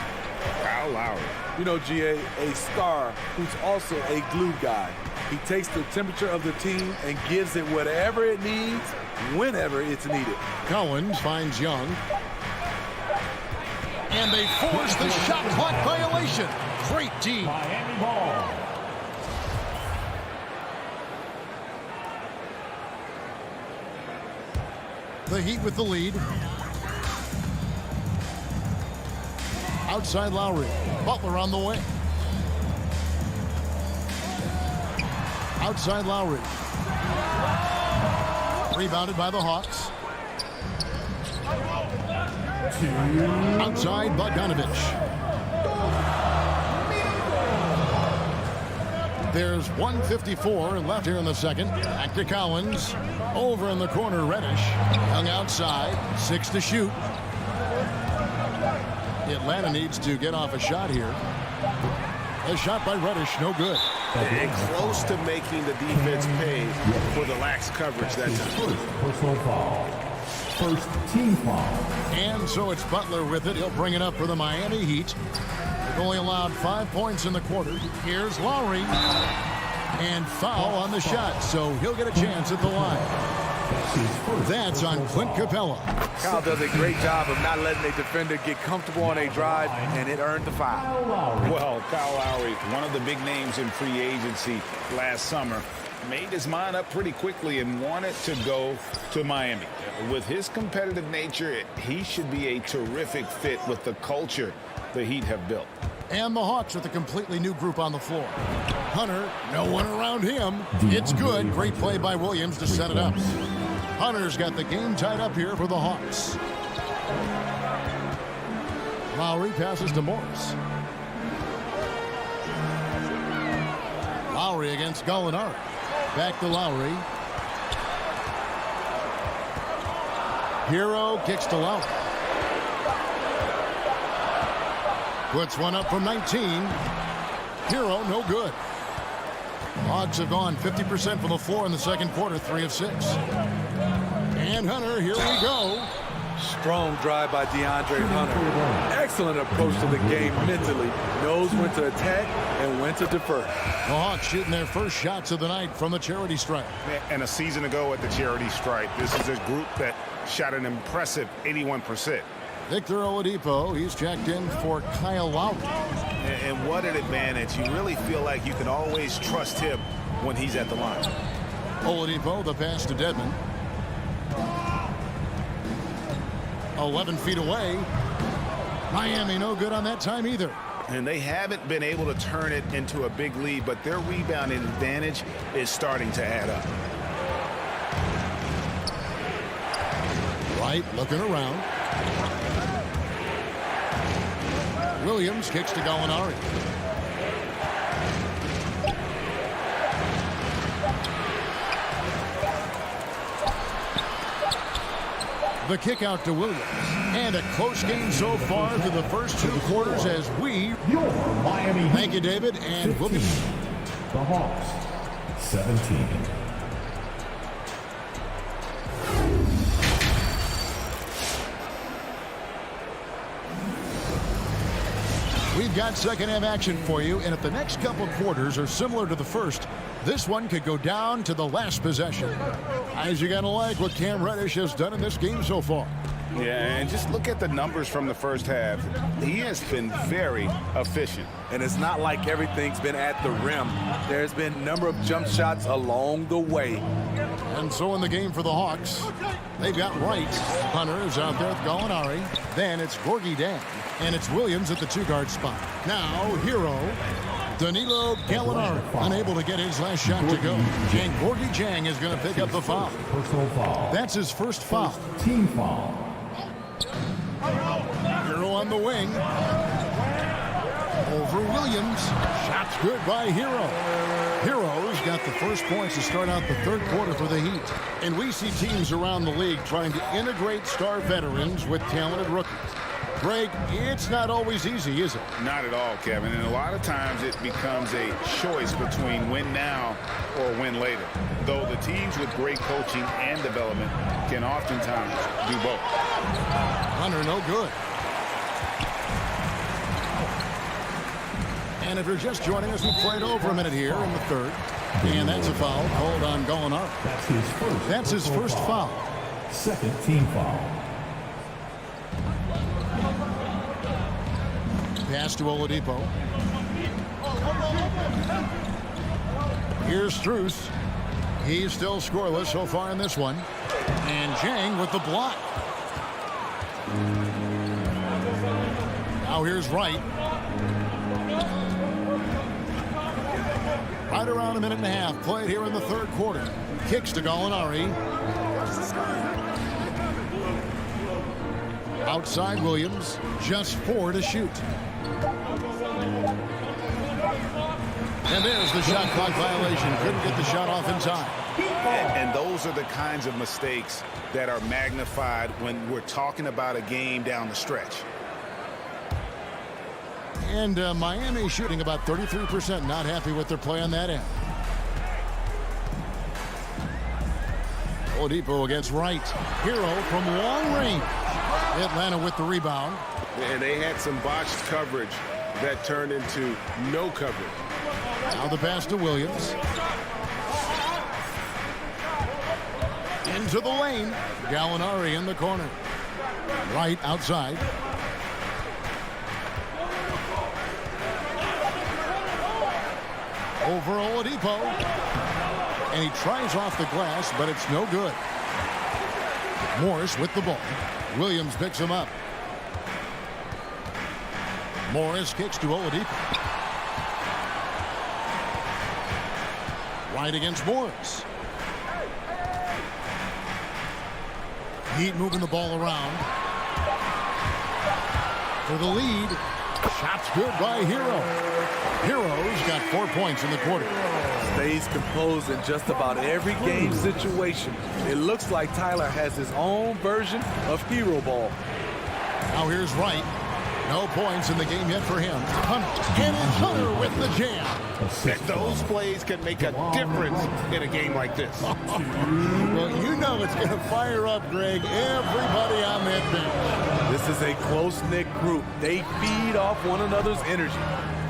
Kyle Lowry. You know, GA, a star who's also a glue guy. He takes the temperature of the team and gives it whatever it needs, whenever it's needed. Collins finds Young. And they force the shot clock violation. Great D. Miami ball. The Heat with the lead. Outside Lowry. Butler on the way. Outside Lowry. Rebounded by the Hawks. Outside Bogdanovich. There's 1:54 left here in the second. Back to Collins. Over in the corner, Reddish. Young outside. 6 to shoot. Atlanta needs to get off a shot here. A shot by Reddish, no good. And close to making the defense pay for the lax coverage that time. Personal foul. first team foul. And so it's Butler with it. He'll bring it up for the Miami Heat. They've only allowed 5 points in the quarter. Here's Lowry. And foul on the shot, so he'll get a chance at the line. That's on Clint Capella. Kyle does a great job of not letting a defender get comfortable on a drive, and it earned the foul. Well, Kyle Lowry, one of the big names in free agency last summer, made his mind up pretty quickly and wanted to go to Miami. With his competitive nature, he should be a terrific fit with the culture the Heat have built. And the Hawks with a completely new group on the floor. Hunter, no one around him. It's good. Great play by Williams to set it up. Hunter's got the game tied up here for the Hawks. Lowry passes to Morris. Lowry against Gallinari. Back to Lowry. Hero kicks to Lowry. Puts one up from 19. Hero, no good. Hawks have gone 50% from the floor in the second quarter, 3 of 6. And Hunter, here we go. Strong drive by DeAndre Hunter. Excellent approach to the game mentally. Knows when to attack and when to defer. The Hawks shooting their first shots of the night from the charity stripe. And a season ago at the charity stripe, this is a group that shot an impressive 81%. Victor Oladipo, he's checked in for Kyle Lowry. And what an advantage. You really feel like you can always trust him when he's at the line. Oladipo, the pass to Dedmon. 11 feet away. Miami no good on that time either. And they haven't been able to turn it into a big lead, but their rebounding advantage is starting to add up. Wright looking around. Williams kicks to Gallinari. The kick out to Williams. And a close game so far to the first 2 quarters as we... Your Miami. Thank you, David. And 15. Williams. The Hawks, 17. We've got second half action for you, and if the next couple quarters are similar to the first, this one could go down to the last possession. Guys, you're going to like what Cam Reddish has done in this game so far. Yeah, and just look at the numbers from the first half. He has been very efficient. And it's not like everything's been at the rim. There's been a number of jump shots along the way. And so in the game for the Hawks, they've got Wright. Hunter is out there with Gallinari. Then it's Gorgie Dan. And it's Williams at the 2-guard spot. Now, Hero. Danilo Gallinari unable to get his last shot to go. And Gorgie Jang is going to pick up the foul. Personal foul. That's his first foul. Team foul. Hero on the wing. Over Williams. Shots good by Hero. Hero's got the first points to start out the third quarter for the Heat. And we see teams around the league trying to integrate star veterans with talented rookies. Greg, it's not always easy, is it? Not at all, Kevin. And a lot of times it becomes a choice between win now or win later. Though the teams with great coaching and development can oftentimes do both. Hunter, no good. And if you're just joining us, we played over a minute here in the third. And that's a foul called on Gallinari. That's his first foul. Second team foul. Pass to Oladipo. Here's Strus. He's still scoreless so far in this one. And Jang with the block. Now here's Wright. Right around a minute and a half played here in the third quarter. Kicks to Gallinari. Outside Williams. Just 4 to shoot. And there's the shot clock violation. Couldn't get the shot off in time. And those are the kinds of mistakes that are magnified when we're talking about a game down the stretch. And Miami shooting about 33%. Not happy with their play on that end. Oladipo against Wright. Hero from long range. Atlanta with the rebound. And they had some botched coverage that turned into no coverage. Now the pass to Williams. Into the lane. Gallinari in the corner. Wright outside. Over Oladipo. And he tries off the glass, but it's no good. Morris with the ball. Williams picks him up. Morris kicks to Oladipo. Right against Morris. Heat moving the ball around. For the lead. Shots good by Hero. Hero's got 4 points in the quarter. Stays composed in just about every game situation. It looks like Tyler has his own version of hero ball. Now here's Wright. No points in the game yet for him. Hunter. And it's Hunter with the jam. Those plays can make a difference in a game like this. Well, you know it's going to fire up, Greg, everybody on that bench. This is a close-knit group. They feed off one another's energy.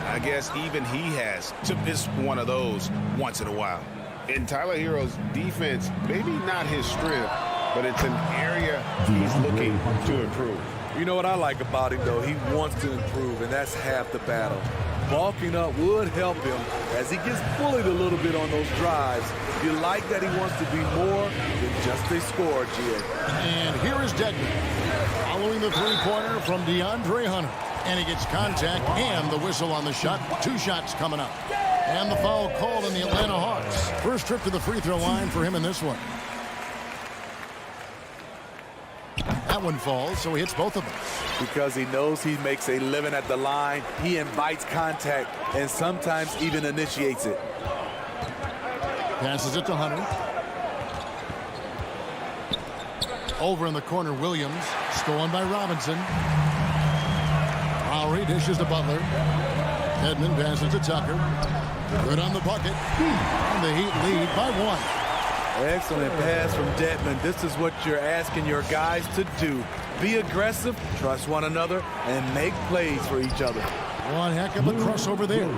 I guess even he has to miss one of those once in a while. In Tyler Hero's defense, maybe not his strength, but it's an area he's looking to improve. You know what I like about him, though? He wants to improve, and that's half the battle. Bulking up would help him as he gets bullied a little bit on those drives. You like that he wants to be more than just a scorer, Jed. And here is Dedman following the three-pointer from DeAndre Hunter. And he gets contact and the whistle on the shot. 2 shots coming up. And the foul called on the Atlanta Hawks. First trip to the free throw line for him in this one. That one falls, so he hits both of them. Because he knows he makes a living at the line, he invites contact and sometimes even initiates it. Passes it to Hunter. Over in the corner, Williams. Stolen by Robinson. Lowry dishes to Butler. Edmond passes to Tucker. Good on the bucket. And the Heat lead by 1. Excellent pass from Dedman. This is what you're asking your guys to do. Be aggressive, trust one another, and make plays for each other. One heck of a crossover there.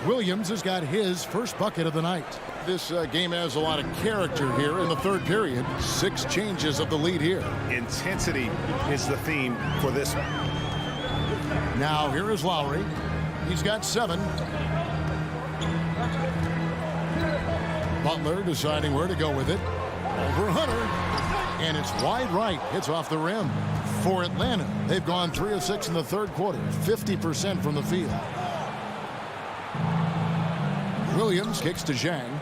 Williams has got his first bucket of the night. This game has a lot of character here in the third period. 6 changes of the lead here. Intensity is the theme for this one. Now here is Lowry. He's got 7. Butler deciding where to go with it. Over Hunter. And it's wide right. Hits off the rim. For Atlanta, they've gone 3 of 6 in the third quarter. 50% from the field. Williams kicks to Zhang.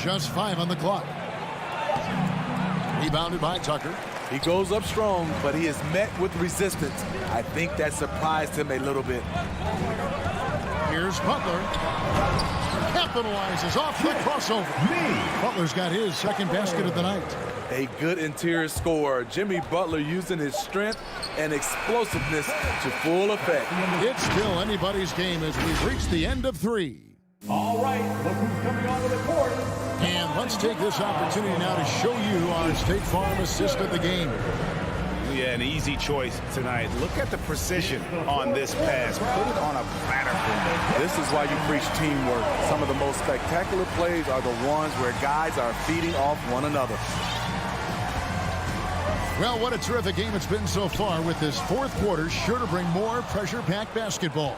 Just 5 on the clock. Rebounded by Tucker. He goes up strong, but he is met with resistance. I think that surprised him a little bit. Here's Butler. Capitalizes off the crossover. Butler's got his second basket of the night. A good interior scorer. Jimmy Butler using his strength and explosiveness to full effect. It's still anybody's game as we've reached the end of 3. All right, look who's coming onto the court. And let's take this opportunity now to show you our State Farm assist of the game. Yeah, an easy choice tonight. Look at the precision on this pass. Put it on a platter. This is why you preach teamwork. Some of the most spectacular plays are the ones where guys are feeding off one another. Well, what a terrific game it's been so far, with this fourth quarter sure to bring more pressure-packed basketball.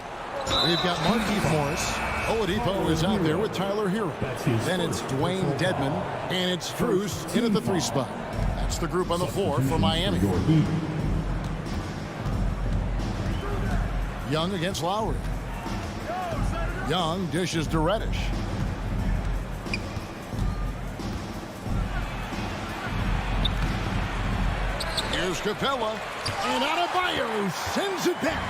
We've got Markieff Morris. Oladipo is out there with Tyler Hero. Then it's Dwayne Dedman, and it's Strus in at the 3 spot. That's the group on the floor for Miami. Young against Lowry. Young dishes to Reddish. Here's Capella, and Adebayo sends it back.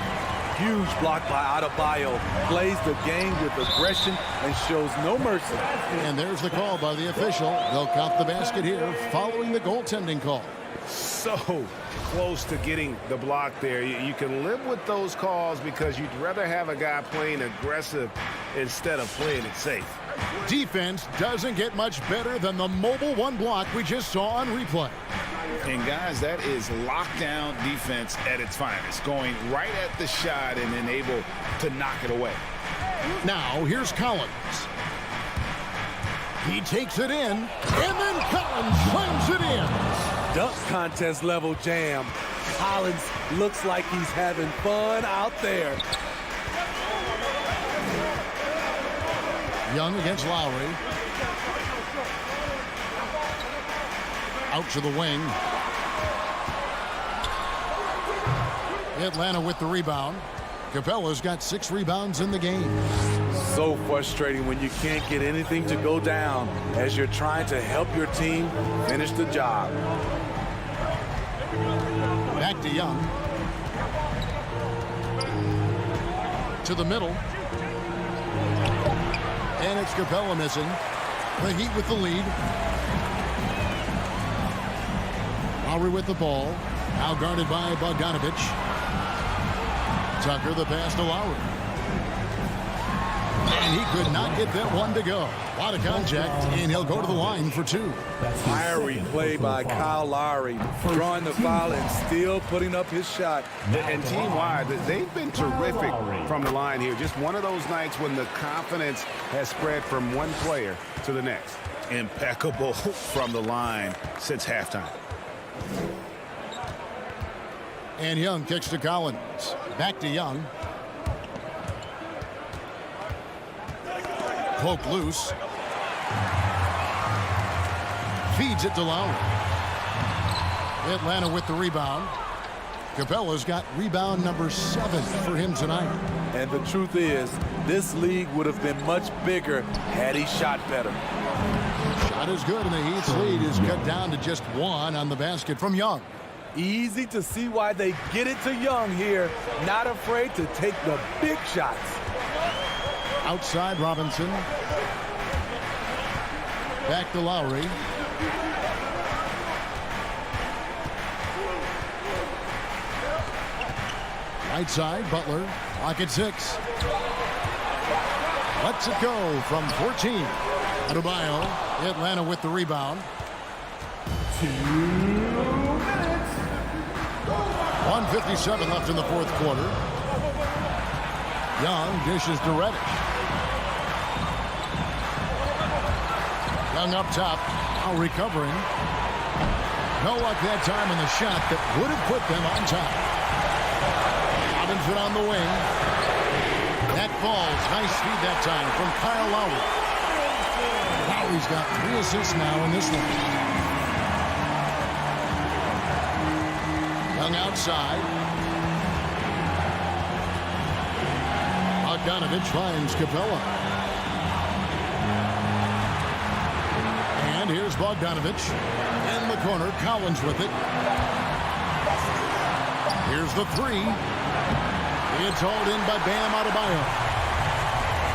Huge block by Adebayo. Plays the game with aggression and shows no mercy. And there's the call by the official. They'll count the basket here following the goaltending call. so close to getting the block there. You can live with those calls because you'd rather have a guy playing aggressive instead of playing it safe. Defense doesn't get much better than the mobile one block we just saw on replay. And guys, that is lockdown defense at its finest, going right at the shot and then able to knock it away. Now here's Collins. He takes it in, and then Collins slams it in. Dunk contest level jam. Collins looks like he's having fun out there. Young against Lowry. Out to the wing. Atlanta with the rebound. Capella's got 6 rebounds in the game. So frustrating when you can't get anything to go down as you're trying to help your team finish the job. Back to Young. To the middle. And it's Capella missing. The Heat with the lead. Lowry with the ball. Now guarded by Bogdanovich. Tucker the pass to Lowry. And he could not get that one to go. A lot of contact, and he'll go to the line for 2. Fiery play by Kyle Lowry, drawing the foul and still putting up his shot. And team-wide, they've been terrific from the line here. Just one of those nights when the confidence has spread from one player to the next. Impeccable from the line since halftime. And Young kicks to Collins. Back to Young. Poke loose. Feeds it to Lowry. Atlanta with the rebound. Capella's got rebound number 7 for him tonight. And the truth is, this league would have been much bigger had he shot better. Shot is good, and the Heat's lead is cut down to just 1 on the basket from Young. Easy to see why they get it to Young here. Not afraid to take the big shots. Outside Robinson. Back to Lowry. Right side, Butler. Clock at 6. Lets it go from 14. Adebayo. Atlanta with the rebound. 1:57 left in the fourth quarter. Young dishes to Reddish. Young up top, now recovering. No luck that time in the shot that would have put them on top. Robinson on the wing. That falls. Nice speed that time from Kyle Lowry. Lowry's got 3 assists now in this one. Young outside. Bogdanovich finds Capella. And here's Bogdanovich. In the corner, Collins with it. Here's the 3. It's hauled in by Bam Adebayo.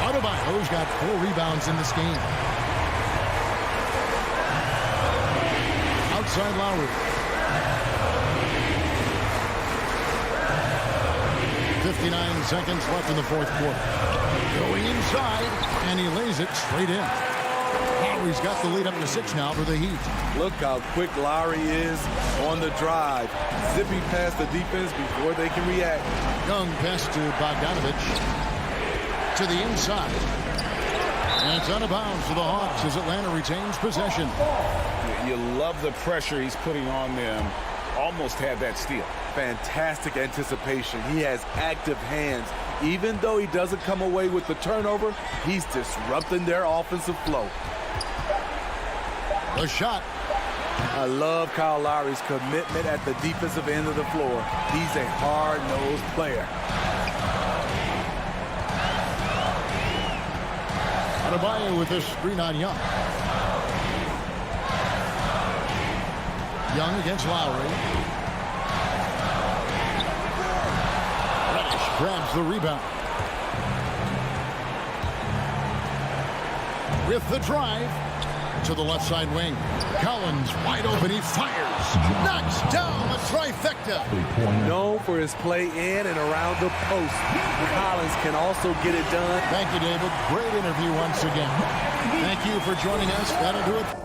Adebayo's got 4 rebounds in this game. Outside Lowry. 59 seconds left in the fourth quarter. Going inside, and he lays it straight in. Lowry's got the lead up to 6 now for the Heat. Look how quick Lowry is on the drive. Zipping past the defense before they can react. Young pass to Bogdanovich. To the inside. And it's out of bounds for the Hawks as Atlanta retains possession. You love the pressure he's putting on them. Almost had that steal. Fantastic anticipation. He has active hands. Even though he doesn't come away with the turnover, he's disrupting their offensive flow. The shot. I love Kyle Lowry's commitment at the defensive end of the floor. He's a hard-nosed player. Adebayo with this screen on Young. Young against Lowry. Reddish grabs the rebound. With the drive. to the left side wing. Collins wide open. He fires. Knocks down a trifecta. Known for his play in and around the post, Collins can also get it done. Thank you, David. Great interview once again. Thank you for joining us. That'll do it.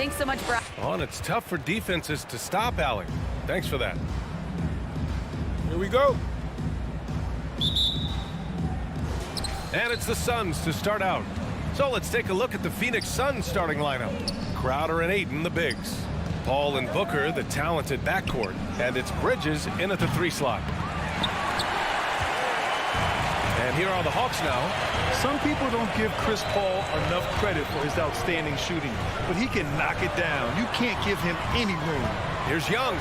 Thanks so much, Brian. Oh, and it's tough for defenses to stop Allie. Thanks for that. Here we go. And it's the Suns to start out. So let's take a look at the Phoenix Suns starting lineup. Crowder and Ayton, the bigs. Paul and Booker, the talented backcourt. And it's Bridges in at the 3 slot. And here are the Hawks now. Some people don't give Chris Paul enough credit for his outstanding shooting, but he can knock it down. You can't give him any room. Here's Young.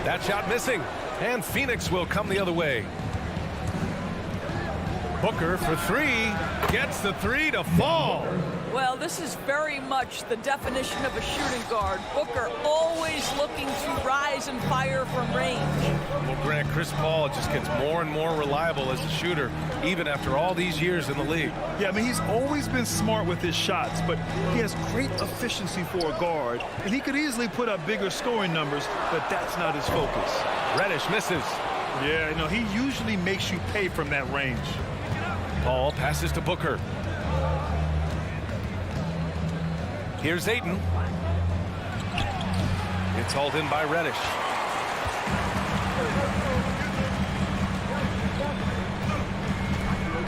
That shot missing. And Phoenix will come the other way. Booker for 3. Gets the 3 to fall. Well, this is very much the definition of a shooting guard. Booker always looking to rise and fire from range. Well, Grant, Chris Paul just gets more and more reliable as a shooter, even after all these years in the league. Yeah, I mean, he's always been smart with his shots, but he has great efficiency for a guard, and he could easily put up bigger scoring numbers, but that's not his focus. Reddish misses. Yeah, you know, he usually makes you pay from that range. Paul passes to Booker. Here's Ayton. It's hauled in by Reddish.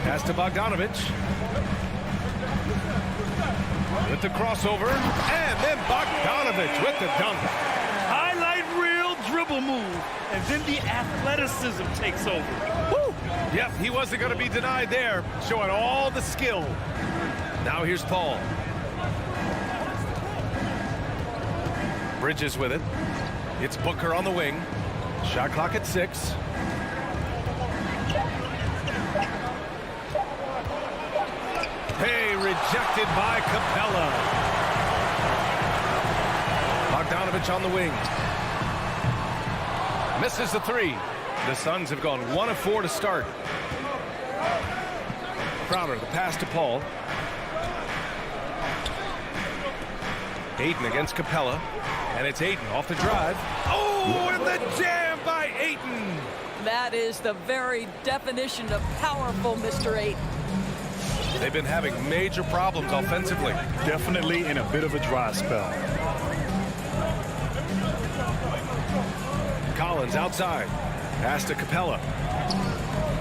Pass to Bogdanovich. With the crossover. And then Bogdanovich with the dunk. Highlight reel dribble move. And then the athleticism takes over. Woo! Yep, he wasn't going to be denied there. Showing all the skill. Now here's Paul. Bridges with it. It's Booker on the wing. Shot clock at 6. Hey, rejected by Capella. Bogdanovich on the wing. Misses the 3. The Suns have gone 1 of 4 to start. Crowder, the pass to Paul. Ayton against Capella. And it's Ayton off the drive. Oh, and the jam by Ayton. That is the very definition of powerful, Mr. Ayton. They've been having major problems offensively. Definitely in a bit of a dry spell. Collins outside. Pass to Capella.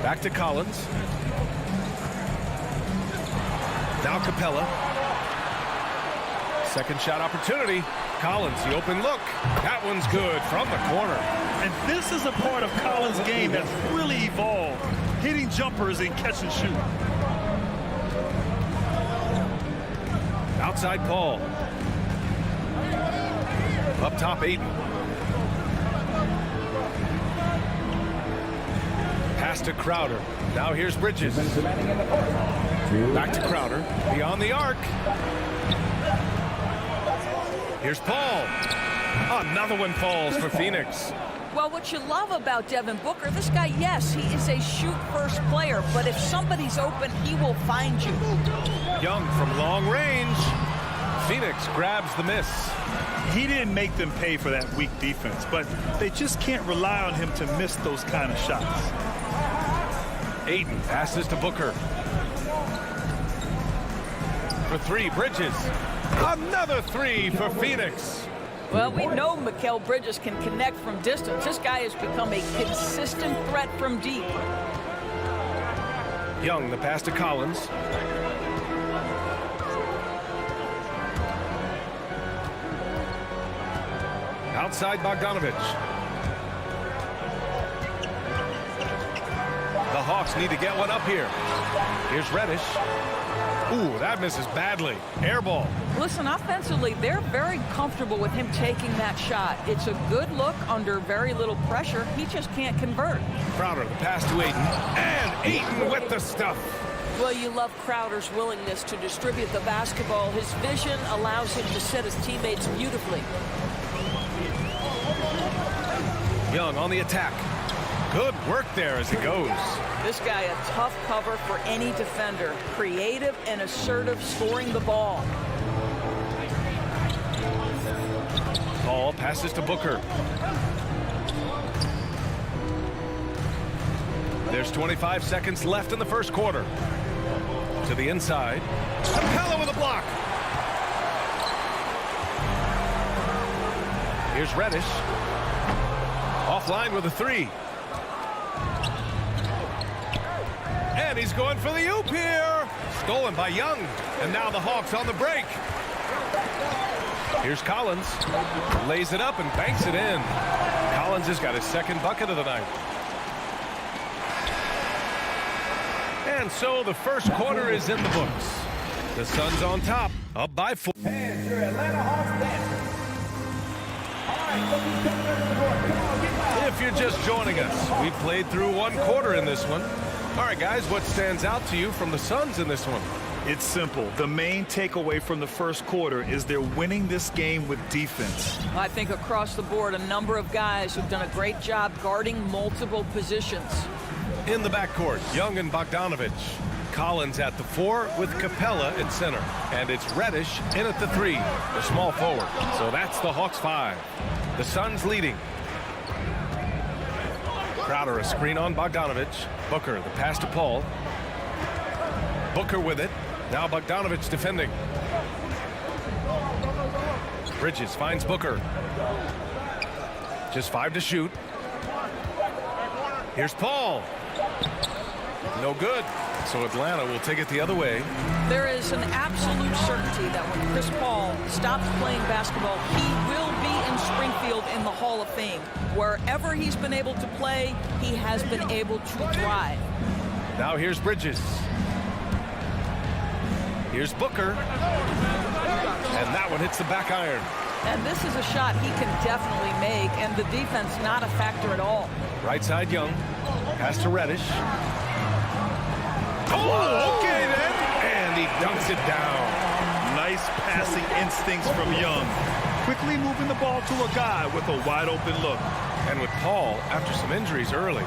Back to Collins. Now Capella. Second shot opportunity. Collins, the open look. That one's good from the corner. And this is a part of Collins' game that's really evolved. Hitting jumpers and catch and shoot. Outside Paul. Up top Ayton. Pass to Crowder. Now here's Bridges. Back to Crowder. Beyond the arc. Here's Paul. Another one falls for Phoenix. Well, what you love about Devin Booker, this guy, yes, he is a shoot-first player, but if somebody's open, he will find you. Young from long range. Phoenix grabs the miss. He didn't make them pay for that weak defense, but they just can't rely on him to miss those kind of shots. Ayton passes to Booker. For 3, Bridges. Another 3 for Phoenix. Well, we know Mikal Bridges can connect from distance. This guy has become a consistent threat from deep. Young, the pass to Collins. Outside Bogdanovich. The Hawks need to get one up here. Here's Reddish. Ooh, that misses badly. Air ball. Listen, offensively, they're very comfortable with him taking that shot. It's a good look under very little pressure. He just can't convert. Crowder, the pass to Ayton. And Ayton with the stuff. Well, you love Crowder's willingness to distribute the basketball. His vision allows him to set his teammates beautifully. Young on the attack. Good work there as he goes. This guy a tough cover for any defender. Creative and assertive scoring the ball. Paul passes to Booker. There's 25 seconds left in the first quarter. To the inside. Capella with a block. Here's Reddish. Offline with a three. And he's going for the oop here. Stolen by Young. And now the Hawks on the break. Here's Collins. Lays it up and banks it in. Collins has got his second bucket of the night. And so the first quarter is in the books. The Suns on top, up by 4. And your Atlanta Hawks dancers. All right, looking coming over the court. Come on, get loud. If you're just joining us, we played through one quarter in this one. All right, guys, what stands out to you from the Suns in this one? It's simple. The main takeaway from the first quarter is they're winning this game with defense. I think across the board, a number of guys who've done a great job guarding multiple positions. In the backcourt, Young and Bogdanovich. Collins at the 4 with Capella at center. And it's Reddish in at the 3, the small forward. So that's the Hawks 5. The Suns leading. Crowder a screen on Bogdanovich. Booker the pass to Paul. Booker with it. Now Bogdanovich defending. Bridges finds Booker. Just 5 to shoot. Here's Paul. No good. So Atlanta will take it the other way. There is an absolute certainty that when Chris Paul stops playing basketball, he will be in Springfield in the Hall of Fame. Wherever he's been able to play, he has been able to thrive. Now here's Bridges. Here's Booker. And that one hits the back iron. And this is a shot he can definitely make, and the defense not a factor at all. Right side Young. Pass to Reddish. Oh, okay then. And he dunks it down. Nice passing instincts from Young. Quickly moving the ball to a guy with a wide open look. And with Paul, after some injuries early,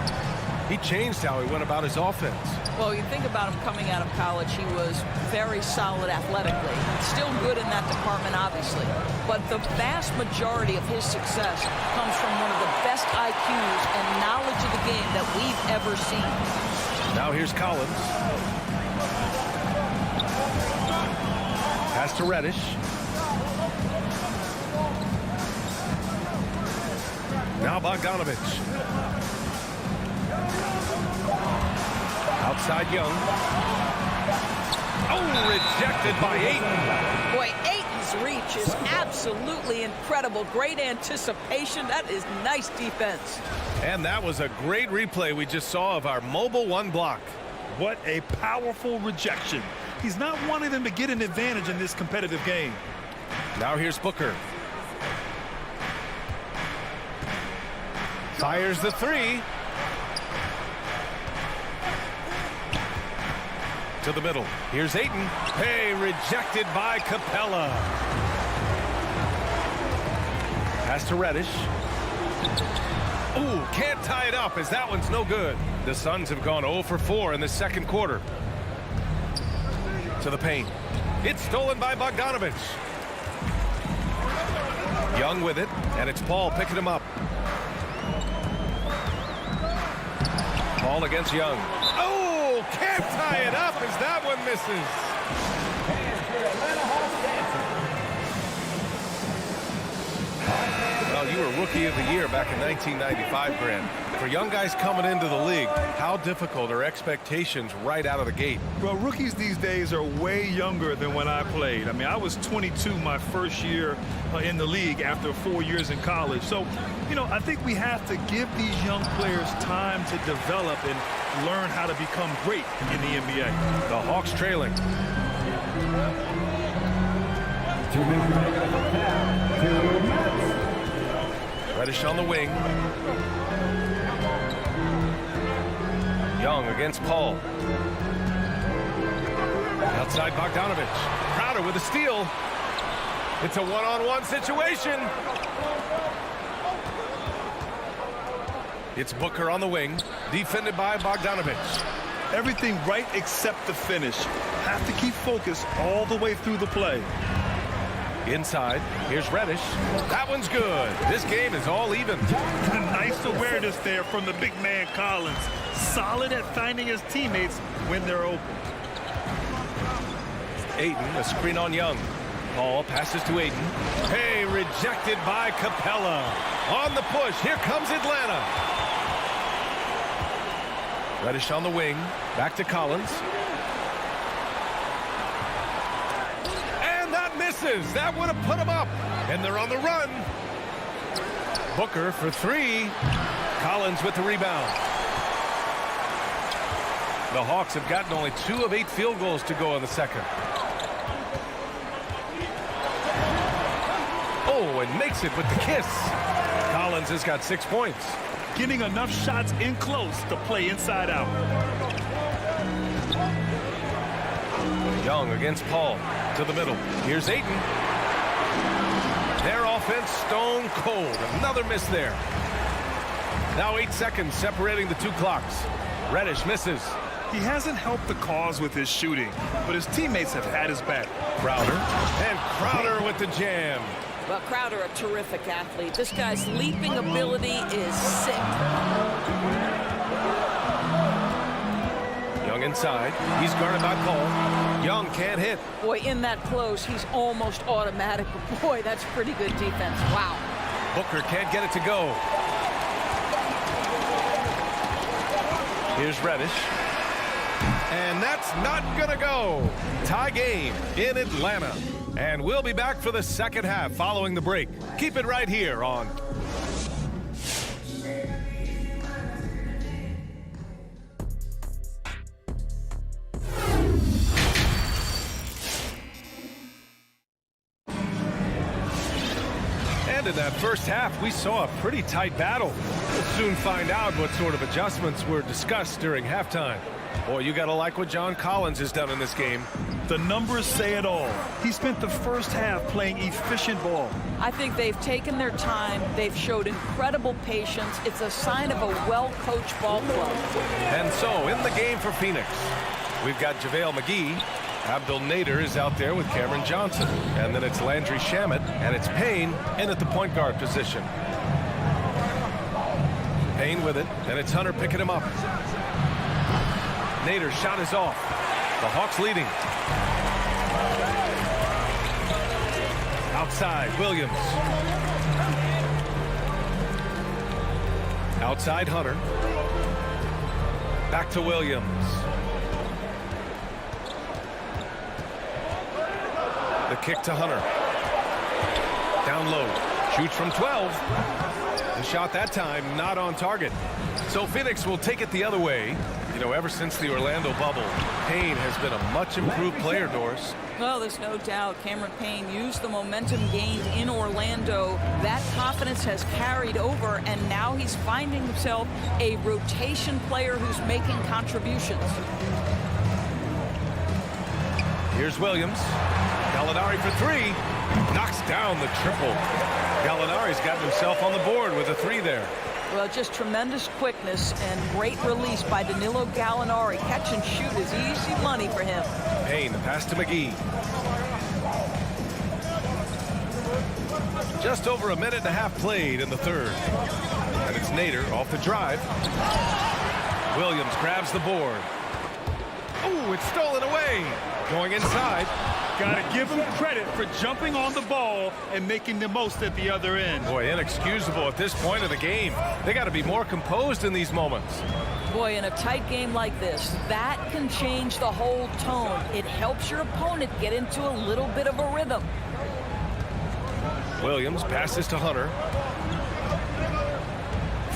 he changed how he went about his offense. Well, you think about him coming out of college, he was very solid athletically. Still good in that department, obviously. But the vast majority of his success comes from one of the best IQs and knowledge of the game that we've ever seen. Now here's Collins. Pass to Reddish. Now Bogdanovich. Outside Young. Oh, rejected by Ayton. Boy, Ayton's reach is absolutely incredible. Great anticipation. That is nice defense. And that was a great replay we just saw of our mobile one block. What a powerful rejection. He's not wanting them to get an advantage in this competitive game. Now here's Booker. Fires the 3. To the middle. Here's Ayton. Hey, rejected by Capella. Pass to Reddish. Ooh, can't tie it up as that one's no good. The Suns have gone 0 for 4 in the second quarter. To the paint. It's stolen by Bogdanovich. Young with it, and it's Paul picking him up. Paul against Young. Oh, can't tie it up as that one misses. And your Atlanta Hawks dancers. Well, you were Rookie of the Year back in 1995, Grant. For young guys coming into the league, how difficult are expectations right out of the gate? Well, rookies these days are way younger than when I played. I mean, I was 22 my first year in the league after 4 years in college. So, you know, I think we have to give these young players time to develop and learn how to become great in the NBA. The Hawks trailing. 2 minutes remaining on the half. 2 minutes. Reddish on the wing. Young against Paul. Outside Bogdanovich. Crowder with a steal. It's a one-on-one situation. It's Booker on the wing, defended by Bogdanovich. Everything right except the finish. Have to keep focused all the way through the play. Inside, here's Reddish. That one's good. This game is all even. A nice awareness there from the big man Collins. Solid at finding his teammates when they're open. Ayton, a screen on Young. Paul passes to Aiden. Hey, rejected by Capella. On the push. Here comes Atlanta. Reddish on the wing. Back to Collins. And that misses. That would have put him up. And they're on the run. Booker for three. Collins with the rebound. The Hawks have gotten only 2 of 8 field goals to go in the second. Oh, and makes it with the kiss. Collins has got 6 points. Getting enough shots in close to play inside out. Young against Paul to the middle. Here's Ayton. Their offense stone cold. Another miss there. Now 8 seconds separating the 2 clocks. Reddish misses. He hasn't helped the cause with his shooting, but his teammates have had his back. Crowder. And Crowder with the jam. Well, Crowder, a terrific athlete. This guy's leaping ability is sick. Young inside. He's guarded by Paul. Young can't hit. Boy, in that close, he's almost automatic. But boy, that's pretty good defense. Wow. Booker can't get it to go. Here's Reddish. And that's not going to go. Tie game in Atlanta. And we'll be back for the second half following the break. Keep it right here on. And in that first half, we saw a pretty tight battle. We'll soon find out what sort of adjustments were discussed during halftime. Boy, you got to like what John Collins has done in this game. The numbers say it all. He spent the first half playing efficient ball. I think they've taken their time. They've showed incredible patience. It's a sign of a well-coached ball club. And so, in the game for Phoenix, we've got JaVale McGee. Abdel Nader is out there with Cameron Johnson. And then it's Landry Shamet, and it's Payne in at the point guard position. Payne with it, and it's Hunter picking him up. Nader's shot is off. The Hawks leading. Outside, Williams. Outside, Hunter. Back to Williams. The kick to Hunter. Down low. Shoots from 12. The shot that time not on target. So Phoenix will take it the other way. You know, ever since the Orlando bubble, Payne has been a much improved player, Doris. Well, there's no doubt Cameron Payne used the momentum gained in Orlando. That confidence has carried over, and now he's finding himself a rotation player who's making contributions. Here's Williams. Gallinari for three. Knocks down the triple. Gallinari's gotten himself on the board with a three there. Well, just tremendous quickness and great release by Danilo Gallinari. Catch and shoot is easy money for him. Payne, the pass to McGee. Just over a minute and a half played in the third. And it's Nader off the drive. Williams grabs the board. Oh, it's stolen away. Going inside. Got to give him credit for jumping on the ball and making the most at the other end. Boy, inexcusable at this point of the game. They got to be more composed in these moments. Boy, in a tight game like this, that can change the whole tone. It helps your opponent get into a little bit of a rhythm. Williams passes to Hunter.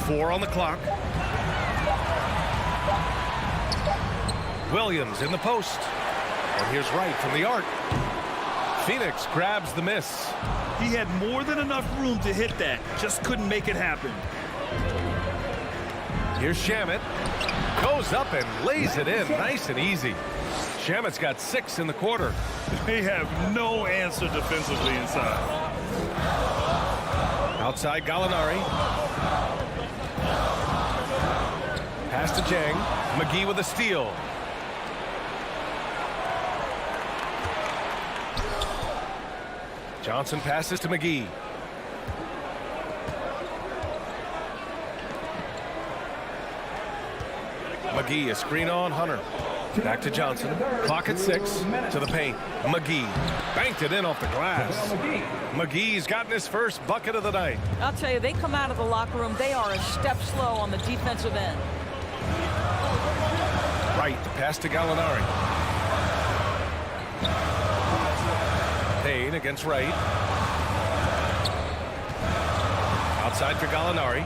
4 on the clock. Williams in the post. And here's Wright from the arc. Phoenix grabs the miss. He had more than enough room to hit that. Just couldn't make it happen. Here's Shamet. Goes up and lays it in. Nice and easy. Shamet's got 6 in the quarter. They have no answer defensively inside. Outside Gallinari. Pass to Jang. McGee with a steal. Johnson passes to McGee. McGee, a screen on Hunter. Back to Johnson. Clock at 6. To the paint. McGee banked it in off the glass. McGee's gotten his first bucket of the night. I'll tell you, they come out of the locker room, they are a step slow on the defensive end. Right, the pass to Gallinari. Payne against Wright. Outside for Gallinari.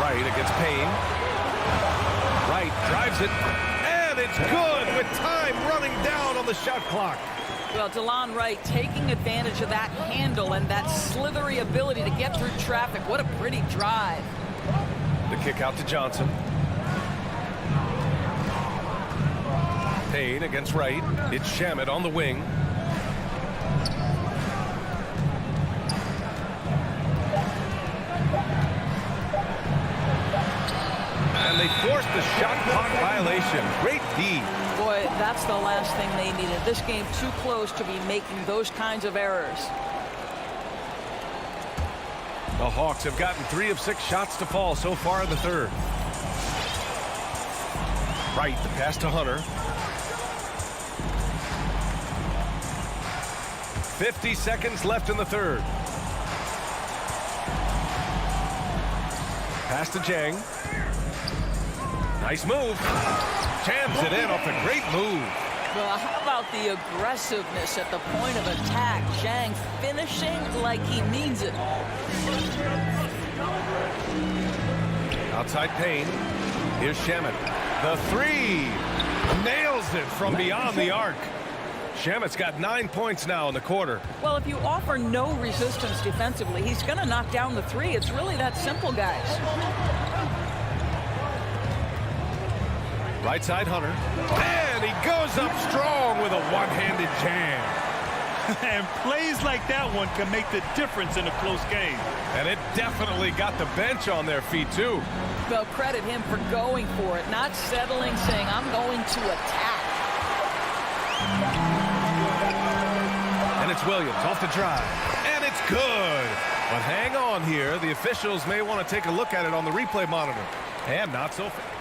Wright against Payne. Wright drives it, and it's good with time running down on the shot clock. Well, DeLon Wright taking advantage of that handle and that slithery ability to get through traffic. What a pretty drive. The kick out to Johnson. Payne against Wright. It's Shamet on the wing. And they forced the shot clock violation. Great D. Boy, that's the last thing they needed. This game too close to be making those kinds of errors. The Hawks have gotten 3 of 6 shots to fall so far in the third. Wright, the pass to Hunter. 50 seconds left in the third. Pass to Jang. Nice move. Jams it in off a great move. Well, how about the aggressiveness at the point of attack? Jang finishing like he means it. Outside Payne. Here's Shamet. The 3. Nails it from beyond the arc. Shamet's got 9 points now in the quarter. Well, if you offer no resistance defensively, he's going to knock down the 3. It's really that simple, guys. Right side Hunter. And he goes up strong with a one-handed jam. And plays like that one can make the difference in a close game. And it definitely got the bench on their feet, too. Well, credit him for going for it, not settling, saying, I'm going to attack. And it's Williams off the drive. And it's good. But hang on here. The officials may want to take a look at it on the replay monitor. And not so fast.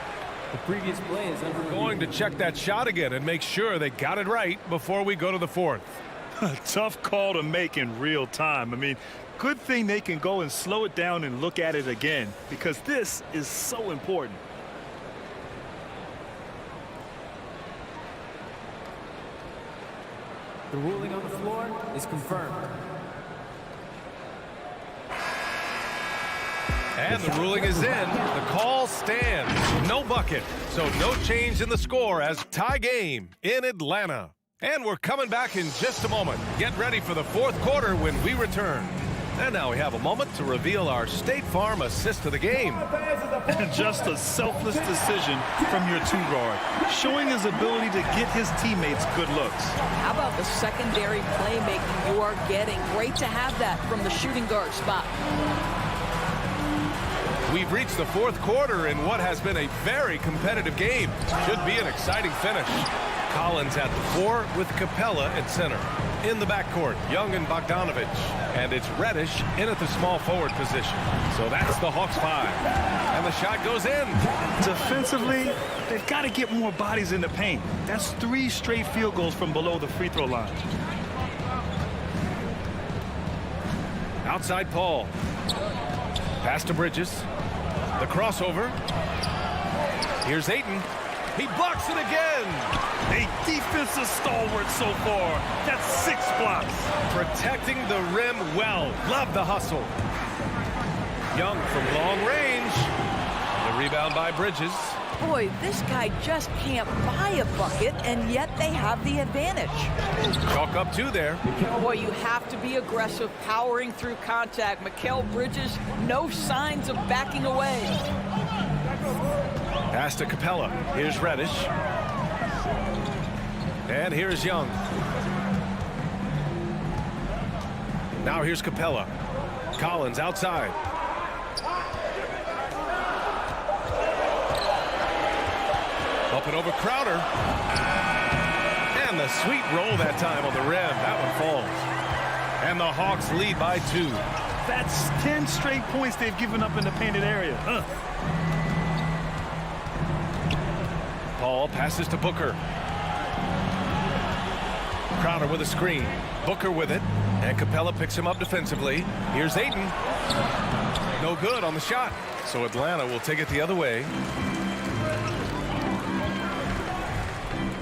The previous play is under review. Going to check that shot again and make sure they got it right before we go to the fourth. Tough call to make in real time. I mean, good thing they can go and slow it down and look at it again, because this is so important. The ruling on the floor is confirmed. And the ruling is in. The call stands. No bucket. So no change in the score as tie game in Atlanta. And we're coming back in just a moment. Get ready for the fourth quarter when we return. And now we have a moment to reveal our State Farm assist of the game. Just a selfless decision from your 2-guard, showing his ability to get his teammates good looks. How about the secondary playmaking you are getting? Great to have that from the shooting guard spot. We've reached the fourth quarter in what has been a very competitive game. Should be an exciting finish. Collins at the 4 with Capella at center. In the backcourt, Young and Bogdanovich. And it's Reddish in at the small forward position. So that's the Hawks 5. And the shot goes in. Defensively, they've got to get more bodies in the paint. That's 3 straight field goals from below the free throw line. Outside Paul. Pass to Bridges. The crossover. Here's Ayton. He blocks it again. A defensive stalwart so far. That's 6 blocks. Protecting the rim well. Love the hustle. Young from long range. The rebound by Bridges. Boy, this guy just can't buy a bucket, and yet they have the advantage. Chalk up 2 there. Boy, you have to be aggressive, powering through contact. Mikal Bridges, no signs of backing away. Pass to Capella. Here's Reddish. And here's Young. Now here's Capella. Collins outside. Up and over Crowder. And the sweet roll that time on the rim. That one falls. And the Hawks lead by 2. That's 10 straight points they've given up in the painted area. Paul passes to Booker. Crowder with a screen. Booker with it. And Capella picks him up defensively. Here's Ayton. No good on the shot. So Atlanta will take it the other way.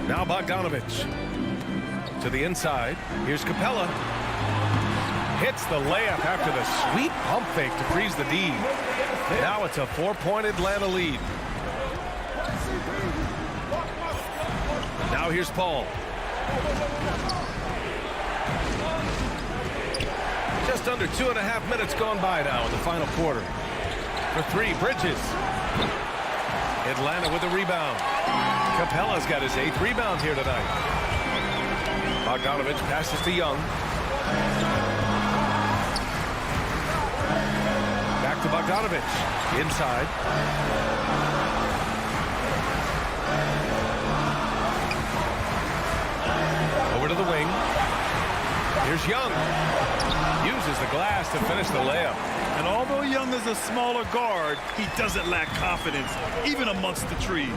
Now Bogdanovich. To the inside. Here's Capella. Hits the layup after the sweet pump fake to freeze the D. Now it's a 4-point Atlanta lead. Now here's Paul. Just under 2.5 minutes gone by now in the final quarter. For three, Bridges. Atlanta with the rebound. Capella's got his 8th rebound here tonight. Bogdanovich passes to Young. Back to Bogdanovich. Inside. Over to the wing. Here's Young. Uses the glass to finish the layup. And although Young is a smaller guard, he doesn't lack confidence, even amongst the trees.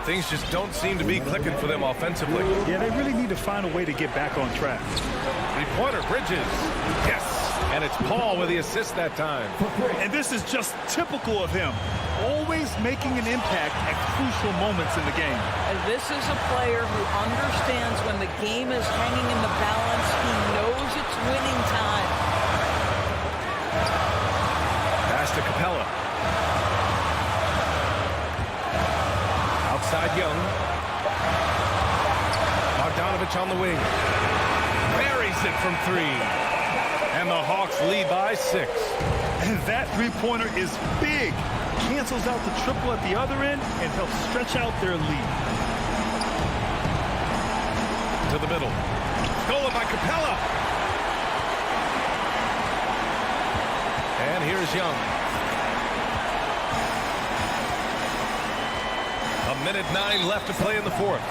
Things just don't seem to be clicking for them offensively. Yeah, they really need to find a way to get back on track. Three-pointer, Bridges. Yes. And it's Paul with the assist that time. And this is just typical of him. Always making an impact at crucial moments in the game. And this is a player who understands when the game is hanging in the balance. He knows it's winning time. Pass to Capella. Outside Young. Bogdanovich on the wing. Buries it from 3. And the Hawks lead by 6. And that three-pointer is big. Cancels out the triple at the other end and helps stretch out their lead. To the middle. Stolen by Capella. And here's Young. 1:09 left to play in the fourth.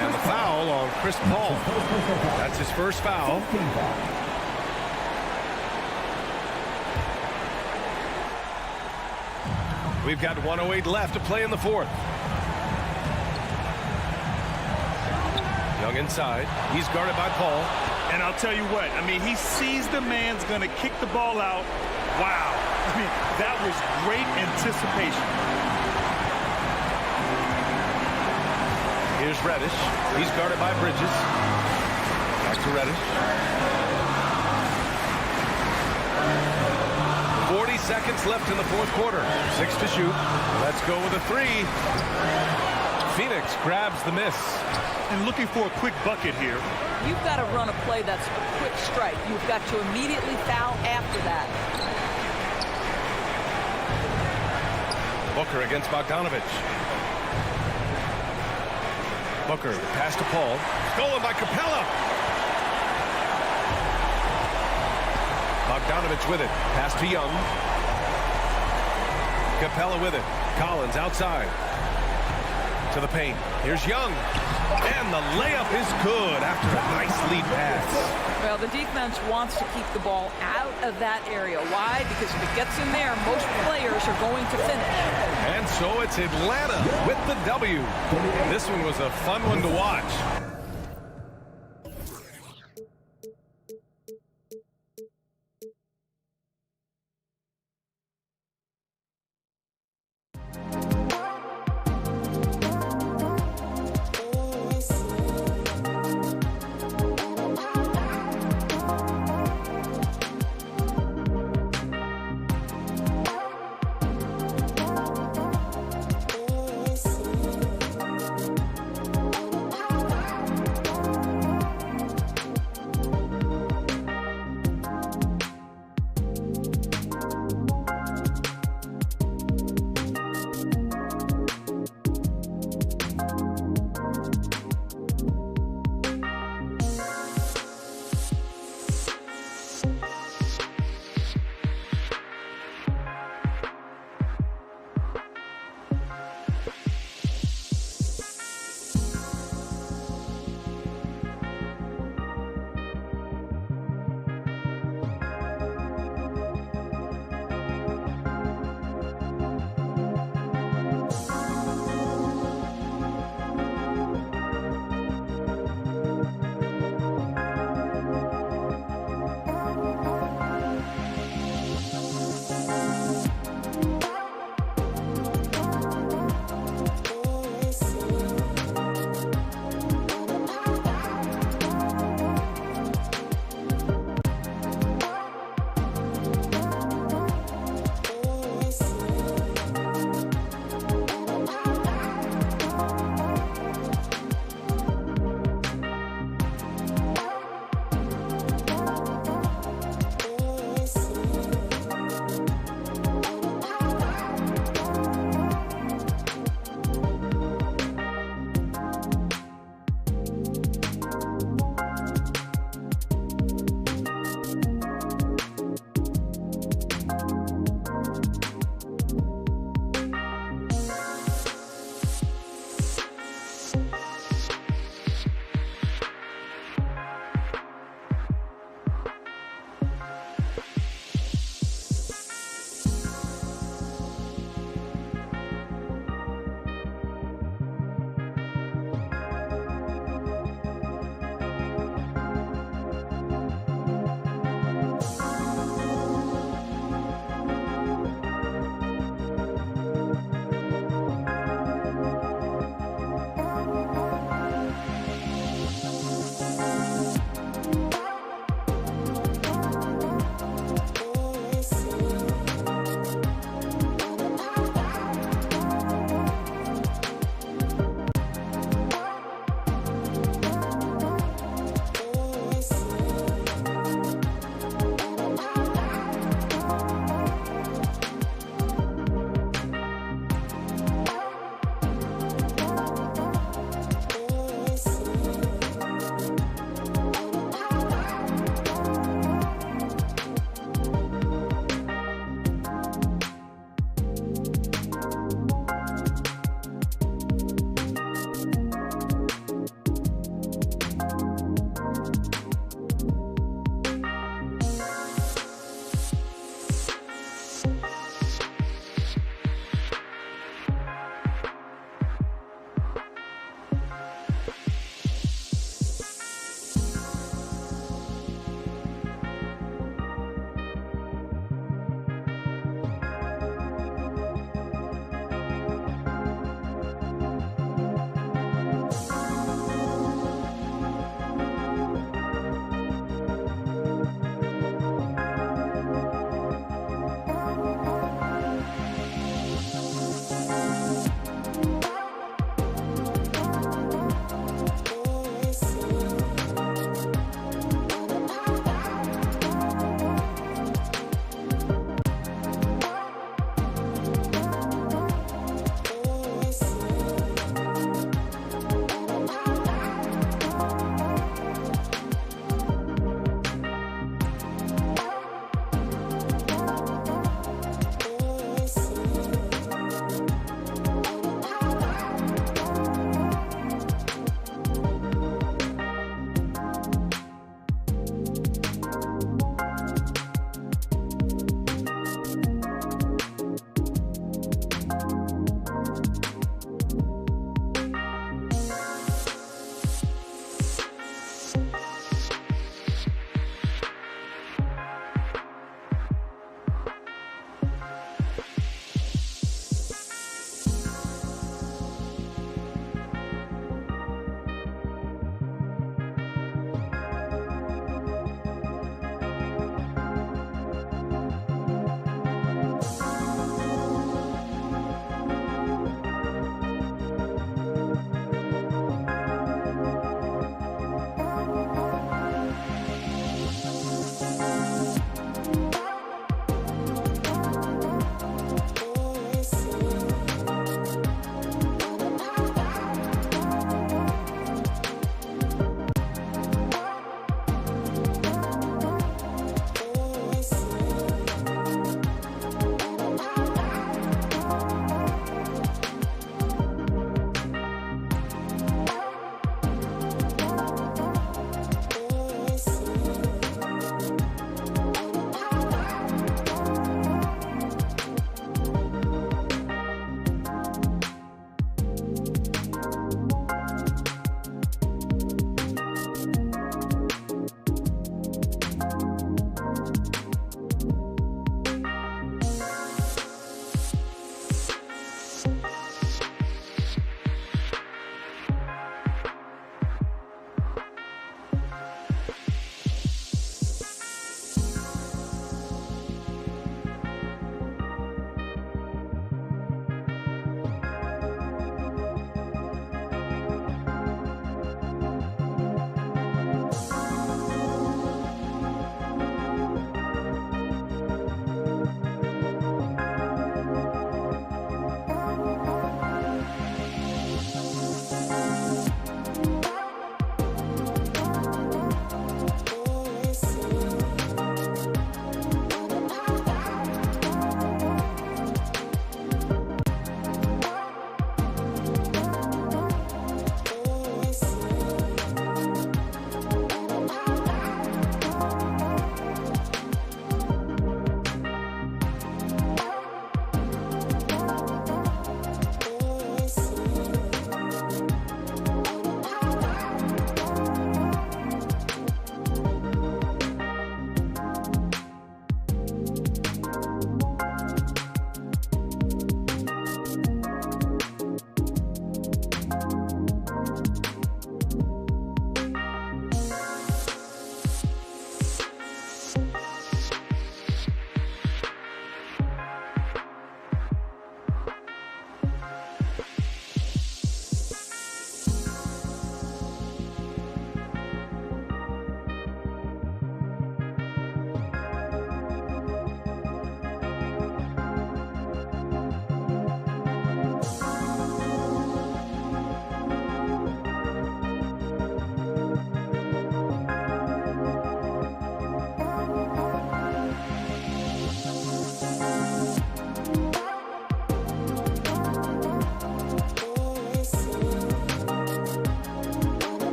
And the foul on Chris Paul. That's his first foul. We've got 1:08 left to play in the fourth. Young inside. He's guarded by Paul. And I'll tell you what, I mean, he sees the man's going to kick the ball out. Wow. I mean, that was great anticipation. Here's Reddish. He's guarded by Bridges. Back to Reddish. 40 seconds left in the fourth quarter. 6 to shoot. Let's go with a 3. Phoenix grabs the miss. And looking for a quick bucket here. You've got to run a play that's a quick strike. You've got to immediately foul after that. Booker against Bogdanovich. Booker, pass to Paul. Stolen by Capella. Bogdanovich with it. Pass to Young. Capella with it. Collins outside. To the paint. Here's Young. And the layup is good after a nice lead pass. Well, the defense wants to keep the ball out of that area. Why? Because if it gets in there, most players are going to finish. And so it's Atlanta with the W. This one was a fun one to watch.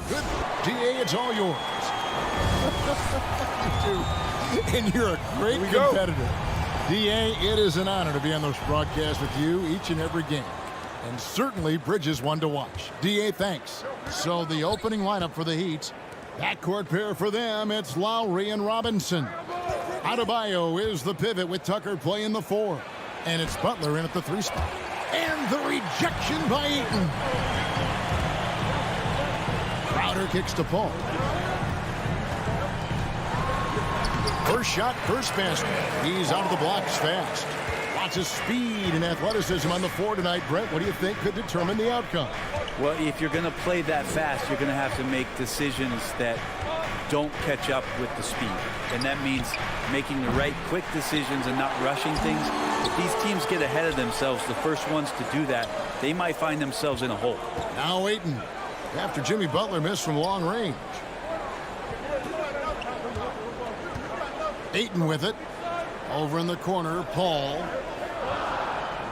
Good. DA, it's all yours. And you're a great competitor. DA, it is an honor to be on this broadcast with you each and every game. And certainly Bridges one to watch. DA, thanks. So the opening lineup for the Heat. Backcourt pair for them, it's Lowry and Robinson. Adebayo is the pivot with Tucker playing the 4. And it's Butler in at the 3 spot. And the rejection by Ayton. Crowder kicks to Paul. First shot, first basket. He's out of the blocks fast. Lots of speed and athleticism on the floor tonight. Brett, what do you think could determine the outcome? Well, if you're going to play that fast, you're going to have to make decisions that don't catch up with the speed. And that means making the right quick decisions and not rushing things. If these teams get ahead of themselves, the first ones to do that, they might find themselves in a hole. Now Ayton, after Jimmy Butler missed from long range. Ayton with it. Over in the corner, Paul.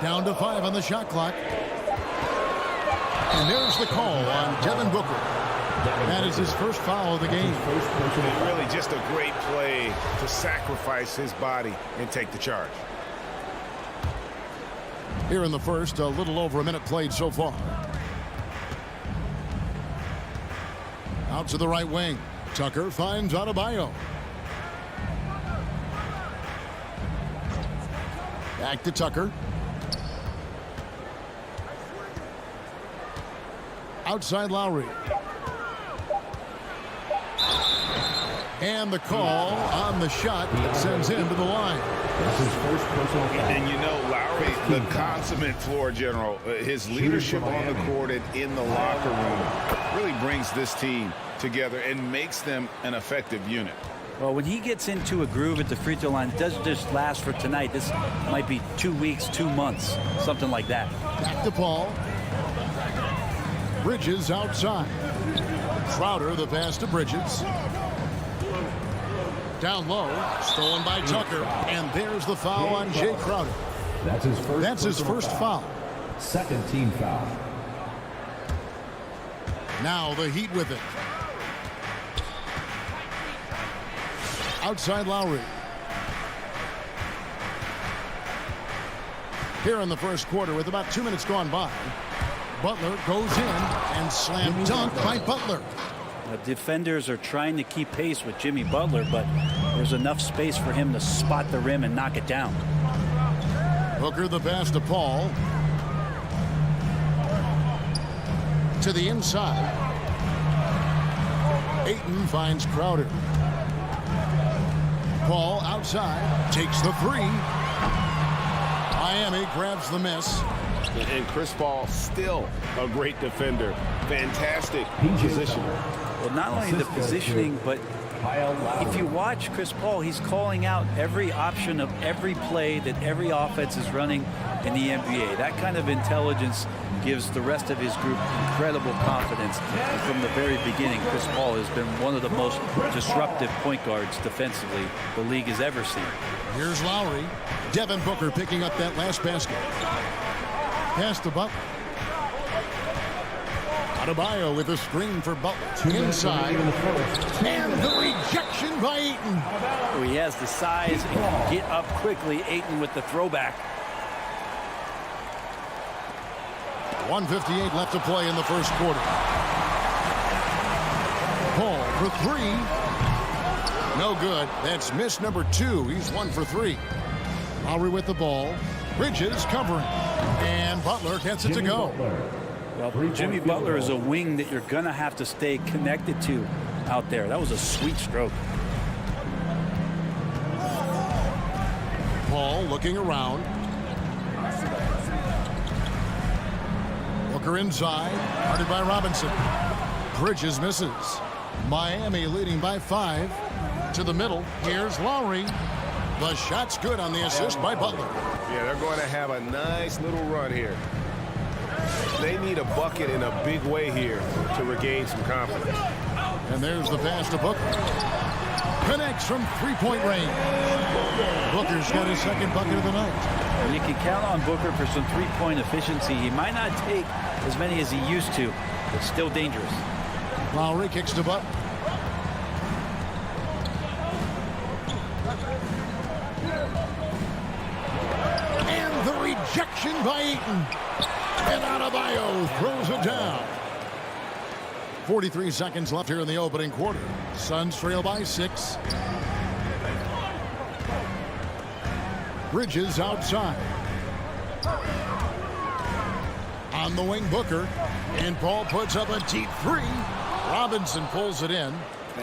Down to 5 on the shot clock. And there's the call on Devin Booker. That is his first foul of the game. Really just a great play to sacrifice his body and take the charge. Here in the first, a little over a minute played so far. Out to the right wing. Tucker finds Adebayo. Back to Tucker. Outside Lowry. And the call on the shot that sends him to the line. And you know, Lowry, the consummate floor general, his leadership on the court and in the locker room really brings this team together and makes them an effective unit. Well, when he gets into a groove at the free throw line, it doesn't just last for tonight. This might be 2 weeks, 2 months, something like that. Back to Paul. Bridges outside. Crowder, the pass to Bridges. Down low, stolen by Tucker, and there's the foul on Jay Crowder. That's his first foul. Second team foul. Now the Heat with it. Outside Lowry. Here in the first quarter with about 2 minutes gone by. Butler goes in and slam dunk by Butler. Defenders are trying to keep pace with Jimmy Butler, but there's enough space for him to spot the rim and knock it down. Booker the pass to Paul. To the inside. Ayton finds Crowder. Paul outside, takes the 3. Miami grabs the miss. And Chris Paul still a great defender. Fantastic position. Well, not only the positioning, but if you watch Chris Paul, he's calling out every option of every play that every offense is running in the NBA. That kind of intelligence gives the rest of his group incredible confidence. And from the very beginning, Chris Paul has been one of the most disruptive point guards defensively the league has ever seen. Here's Lowry. Devin Booker picking up that last basket. Pass to Butler. Adebayo with a screen for Butler. Inside. And the rejection by Ayton. Oh, he has the size and can get up quickly. Ayton with the throwback. 1:58 left to play in the first quarter. Paul for 3. No good. That's miss number 2. He's 1 for 3. Lowry with the ball. Bridges covering. And Butler gets it to go. Well, Jimmy Butler is a wing that you're going to have to stay connected to out there. That was a sweet stroke. Paul looking around. Booker inside. Guarded by Robinson. Bridges misses. Miami leading by 5. To the middle. Here's Lowry. The shot's good on the assist by Butler. Yeah, they're going to have a nice little run here. They need a bucket in a big way here to regain some confidence. And there's the pass to Booker. Connects from three-point range. Booker's got his second bucket of the night. You can count on Booker for some three-point efficiency. He might not take as many as he used to, but still dangerous. Lowry kicks to Butler. And the rejection by Eaton. And Adebayo throws it down. 43 seconds left here in the opening quarter. Suns trail by 6. Bridges outside. On the wing, Booker. And Paul puts up a deep 3. Robinson pulls it in.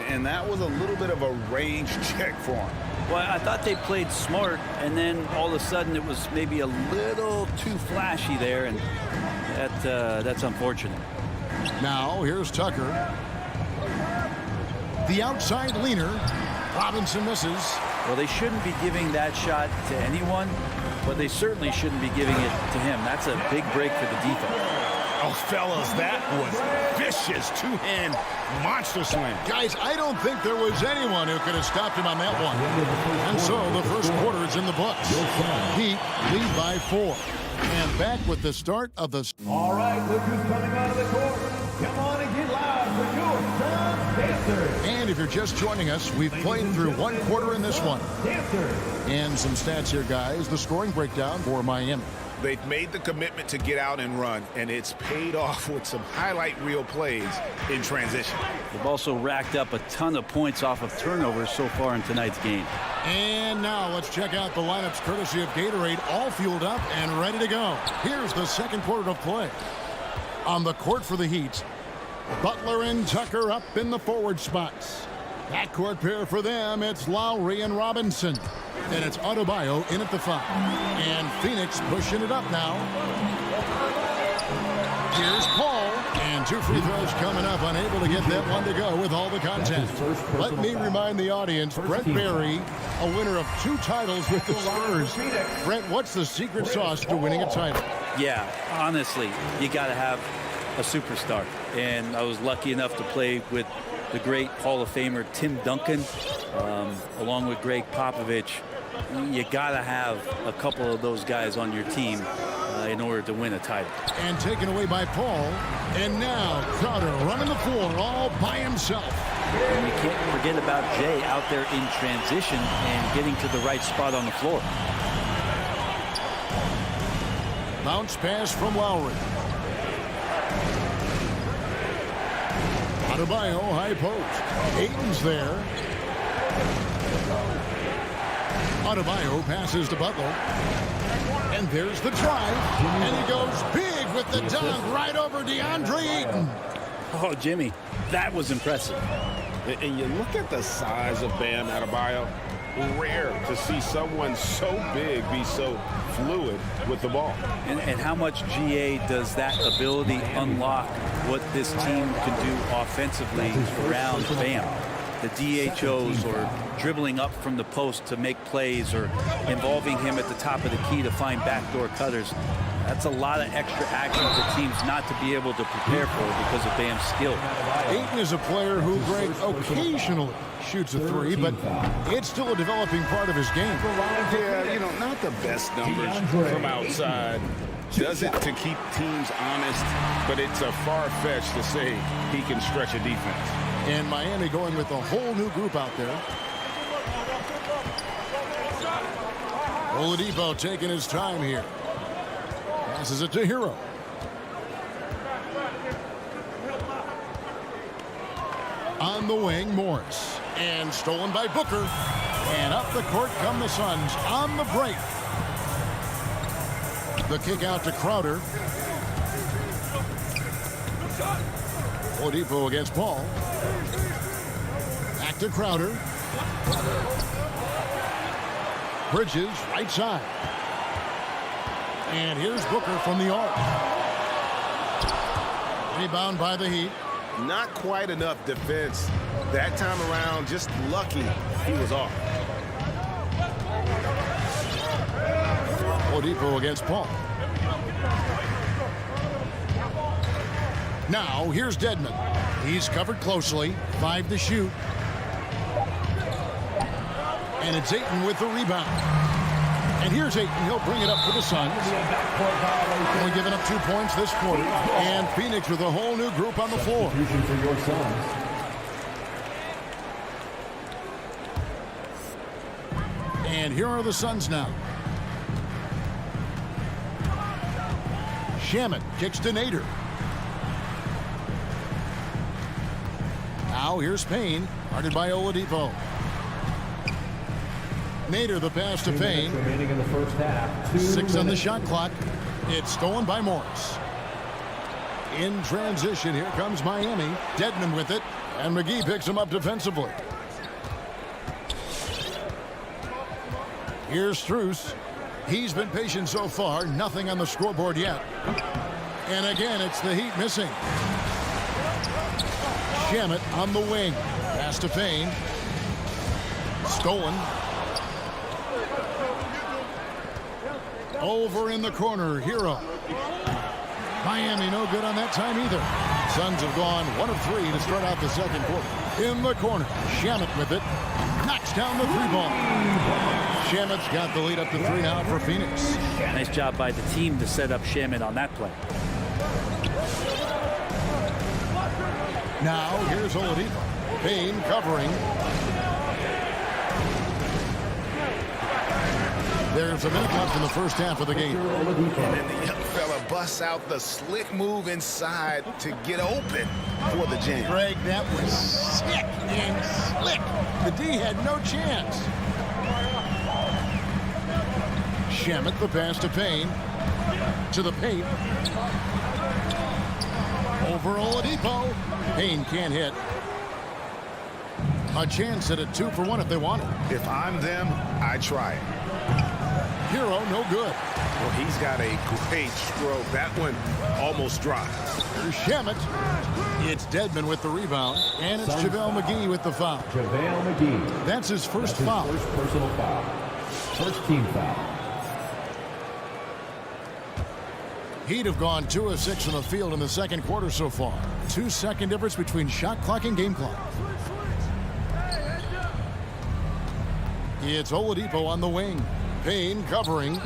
And that was a little bit of a range check for him. Well, I thought they played smart, and then all of a sudden it was maybe a little too flashy there, and that's unfortunate. Now here's Tucker. The outside leaner. Robinson misses. Well, they shouldn't be giving that shot to anyone, but they certainly shouldn't be giving it to him. That's a big break for the defense. Oh, fellas, that was vicious two-hand monster slam. Guys, I don't think there was anyone who could have stopped him on that one. And so the first quarter is in the books. Heat lead by 4. And back with the start of the... All right, look who's coming out of the court. Come on and get loud for your Suns Dancers. And if you're just joining us, we've played through one quarter in this one. And some stats here, guys. The scoring breakdown for Miami. They've made the commitment to get out and run, and it's paid off with some highlight reel plays in transition. They've also racked up a ton of points off of turnovers so far in tonight's game. And now let's check out the lineups courtesy of Gatorade, all fueled up and ready to go. Here's the second quarter of play. On the court for the Heat, Butler and Tucker up in the forward spots. Backcourt pair for them, it's Lowry and Robinson. And it's Adebayo in at the 5. And Phoenix pushing it up now. Here's Paul. And 2 free throws coming up, unable to get that one to go with all the contact. Let me remind the audience, Brent Barry, a winner of 2 titles with the Spurs. Brent, what's the secret sauce to winning a title? Yeah, honestly, you got to have a superstar. And I was lucky enough to play with the great Hall of Famer Tim Duncan, along with Greg Popovich. You got to have a couple of those guys on your team in order to win a title. And taken away by Paul. And now Crowder running the floor all by himself. And you can't forget about Jay out there in transition and getting to the right spot on the floor. Bounce pass from Lowry. Adebayo, high post. Ayton's there. Adebayo passes to Butler. And there's the drive. And he goes big with the dunk right over DeAndre Ayton. Oh, Jimmy, that was impressive. And you look at the size of Bam Adebayo. Rare to see someone so big be so fluid with the ball. And how much GA does that ability unlock what this team can do offensively around Bam? The DHOs or dribbling up from the post to make plays or involving him at the top of the key to find backdoor cutters. That's a lot of extra action for teams not to be able to prepare for because of Bam's skill. Ayton is a player who, Greg, occasionally shoots a 3, but it's still a developing part of his game. Yeah, you know, not the best numbers from outside. Does it to keep teams honest, but it's a far-fetched to say he can stretch a defense. And Miami going with a whole new group out there. Oladipo taking his time here. Passes it to Hero. On the wing, Morris. And stolen by Booker. And up the court come the Suns on the break. The kick out to Crowder. Oladipo against Paul. Back to Crowder. Bridges, right side. And here's Booker from the arc. Rebound by the Heat. Not quite enough defense. That time around, just lucky he was off. Oladipo against Paul. Now, here's Dedmon. He's covered closely. 5 to shoot. And it's Ayton with the rebound. And here's Ayton. He'll bring it up for the Suns. Only giving up 2 points this quarter. And Phoenix with a whole new group on the floor. For your Suns. And here are the Suns now. Shamet kicks to Nader. Now here's Payne, guarded by Oladipo. Nader the pass to Payne. Remaining in the first half. 6 on the shot clock. It's stolen by Morris. In transition, here comes Miami. Dedmon with it, and McGee picks him up defensively. Here's Strus. He's been patient so far. Nothing on the scoreboard yet. And again, it's the Heat missing. Shamet on the wing. Pass to Payne. Stolen. Over in the corner, Hero. Miami no good on that time either. Suns have gone 1 of 3 to start out the second quarter. In the corner, Shamet with it. Knocks down the 3-ball. Shamet's got the lead up to 3 now for Phoenix. Nice job by the team to set up Shamet on that play. Now here's Oladipo. Payne covering. There's a minute left in the first half of the game. And then the young fella busts out the slick move inside to get open for the jam. Greg, that was sick and slick. The D had no chance. Shamet the pass to Payne. To the paint. Over Oladipo. Payne can't hit. A chance at a 2 for 1 if they want it. If I'm them, I try it. Hero, no good. Well, he's got a great stroke. That one almost dropped. Here's Shamet. It's Dedmon with the rebound. And it's JaVale McGee with the foul. JaVale McGee. That's his first foul. First personal foul. First team foul. Heat have gone 2 of 6 from the field in the second quarter so far. 2-second difference between shot clock and game clock. It's Oladipo on the wing. Payne covering.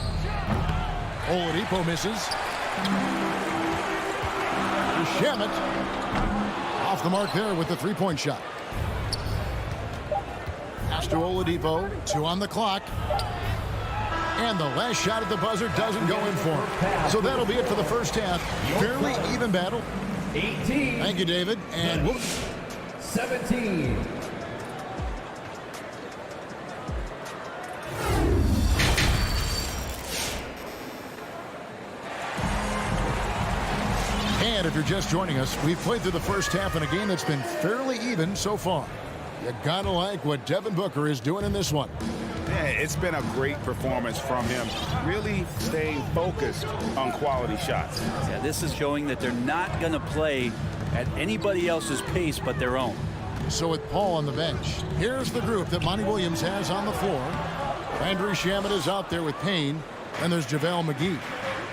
Oladipo misses. Shamet off the mark there with the 3-point shot. Pass to Oladipo. 2 on the clock. And the last shot at the buzzer doesn't go in for him. So that'll be it for the first half. Fairly even battle. 18. Thank you, David. And 17. And if you're just joining us, we've played through the first half in a game that's been fairly even so far. You gotta like what Devin Booker is doing in this one. Yeah, it's been a great performance from him, really staying focused on quality shots. Yeah, this is showing that they're not going to play at anybody else's pace but their own. So with Paul on the bench, here's the group that Monty Williams has on the floor. Landry Shamet is out there with Payne, and there's JaVale McGee.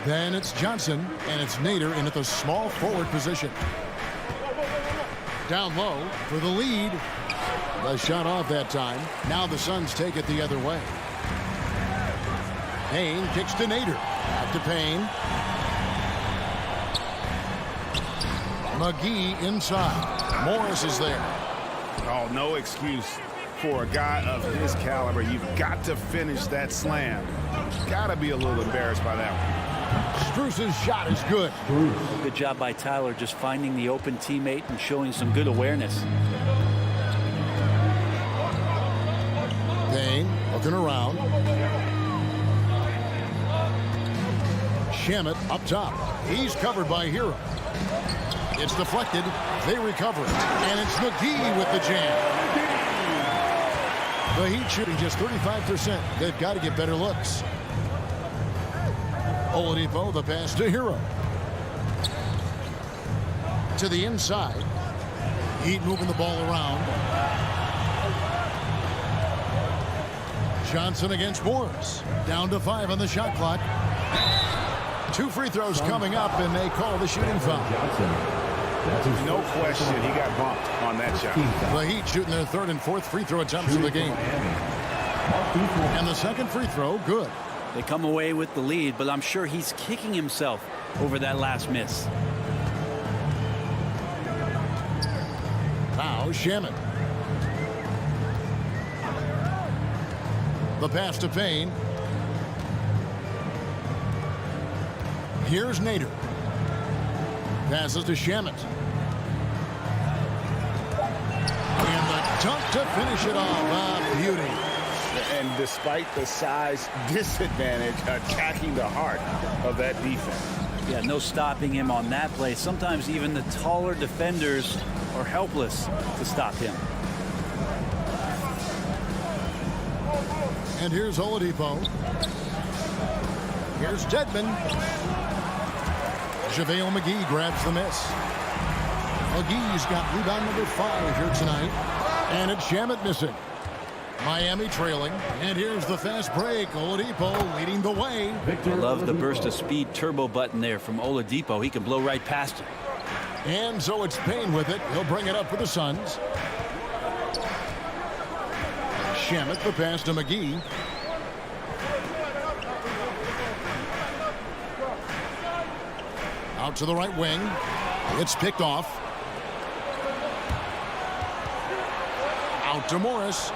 Then it's Johnson, and it's Nader in at the small forward position. Down low for the lead. The shot off that time. Now the Suns take it the other way. Payne kicks to Nader. Back to Payne. McGee inside. Morris is there. Oh, no excuse for a guy of his caliber. You've got to finish that slam. Got to be a little embarrassed by that one. Strus's shot is good. Good job by Tyler just finding the open teammate and showing some good awareness. Payne looking around. Shamet up top. He's covered by Hero. It's deflected. They recover it. And it's McGee with the jam. The Heat shooting just 35%. They've got to get better looks. Oladipo, the pass to Hero. To the inside. Heat moving the ball around. Johnson against Morris. Down to 5 on the shot clock. 2 free throws coming up, and they call the shooting foul. No question, he got bumped on that shot. The Heat shooting their 3rd and 4th free throw attempts of the game. And the second free throw, good. They come away with the lead, but I'm sure he's kicking himself over that last miss. Now Shaman. The pass to Payne. Here's Nader. Passes to Shamet. And the dunk to finish it off. Beauty. And despite the size disadvantage, attacking the heart of that defense. Yeah, no stopping him on that play. Sometimes even the taller defenders are helpless to stop him. And here's Oladipo. Here's Dedmon. JaVale McGee grabs the miss. McGee's got rebound number 5 here tonight. And it's Shamet missing. Miami trailing. And here's the fast break. Oladipo leading the way. I love the burst of speed turbo button there from Oladipo. He can blow right past it. And so it's Payne with it. He'll bring it up for the Suns. Shamet the pass to McGee. Out to the right wing. It's picked off. Out to Morris.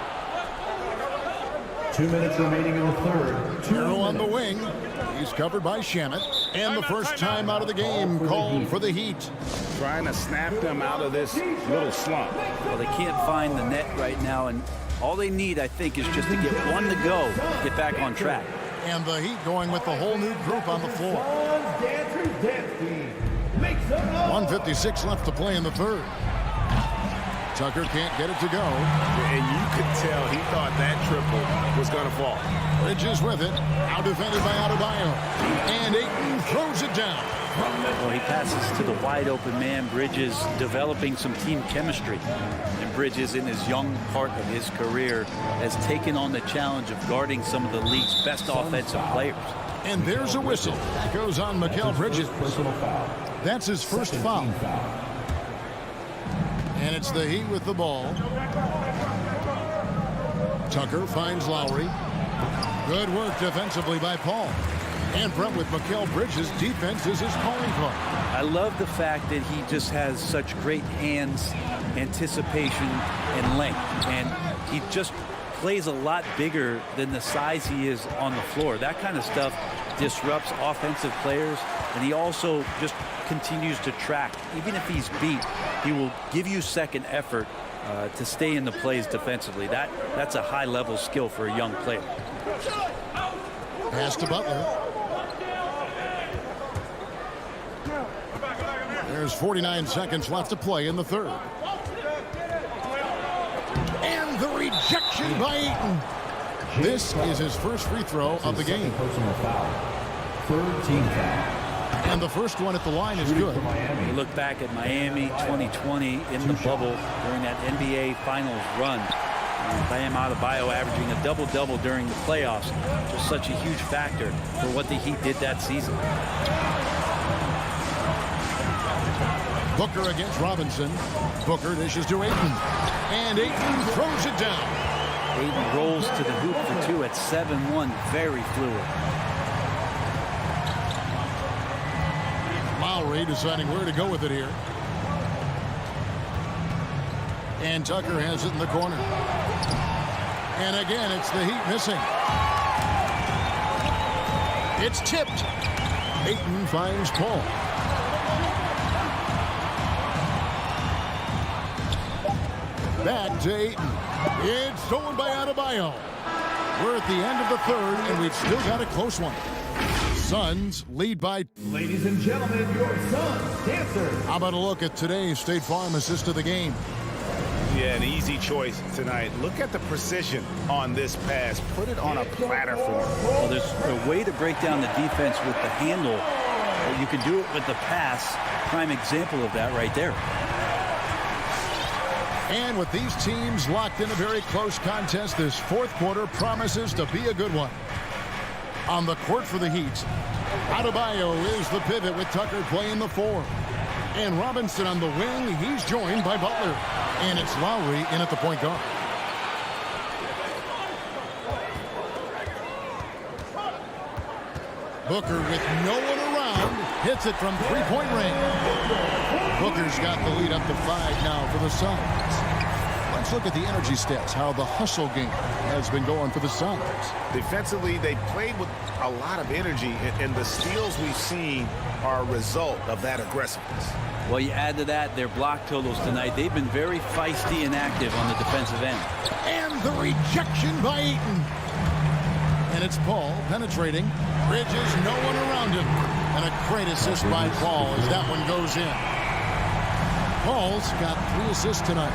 2 minutes remaining in the third. Hero on the wing. He's covered by Shamet. And the first time out of the game called for the Heat. Trying to snap them out of this little slump. Well, they can't find the net right now, and all they need, I think, is just to get one to go, get back on track. And the Heat going with the whole new group on the floor. 1:56 left to play in the third. Tucker can't get it to go. And you could tell he thought that triple was going to fall. Bridges with it. Out defended by Adebayo. And Ayton throws it down. Well, he passes to the wide open man. Bridges developing some team chemistry. And Bridges, in his young part of his career, has taken on the challenge of guarding some of the league's best offensive players. And there's a whistle. It goes on Mikal Bridges. That's his first foul. And it's the Heat with the ball. Tucker finds Lowry. Good work defensively by Paul. And Brent with Mikal Bridges' defense is his calling card. I love the fact that he just has such great hands, anticipation, and length. And he just plays a lot bigger than the size he is on the floor. That kind of stuff disrupts offensive players, and he also just continues to track. Even if he's beat, he will give you second effort to stay in the plays defensively. That's a high-level skill for a young player. Pass to Butler. There's 49 seconds left to play in the third. And the rejection by Ayton. This is his first free throw of the game. Third team foul. And the first one at the line is good. You look back at Miami 2020 in the bubble during that NBA Finals run. Bam Adebayo averaging a double-double during the playoffs. Just such a huge factor for what the Heat did that season. Booker against Robinson. Booker dishes to Ayton. And Ayton throws it down. Ayton rolls to the hoop for two at 7-1. Very fluid. Lowry deciding where to go with it here. And Tucker has it in the corner. And again, it's the Heat missing. It's tipped. Ayton finds Paul. Back to Ayton. It's stolen by Adebayo. We're at the end of the third, and we've still got a close one. Suns lead by... Ladies and gentlemen, your Suns dancers. How about a look at today's State Farm assist of the game? Yeah, an easy choice tonight. Look at the precision on this pass. Put it on a platter for him. Well, there's a way to break down the defense with the handle. You can do it with the pass. Prime example of that right there. And with these teams locked in a very close contest, this fourth quarter promises to be a good one. On the court for the Heat, Adebayo is the pivot with Tucker playing the 4. And Robinson on the wing, he's joined by Butler. And it's Lowry in at the point guard. Booker with no one around hits it from three-point range. Booker's got the lead up to 5 now for the Suns. Let's look at the energy stats, how the hustle game has been going for the Suns. Defensively, they played with a lot of energy, and the steals we've seen are a result of that aggressiveness. Well, you add to that their block totals tonight. They've been very feisty and active on the defensive end. And the rejection by Ayton. And it's Paul penetrating. Bridges, no one around him. And a great assist by Paul as that one goes in. Paul's got 3 assists tonight.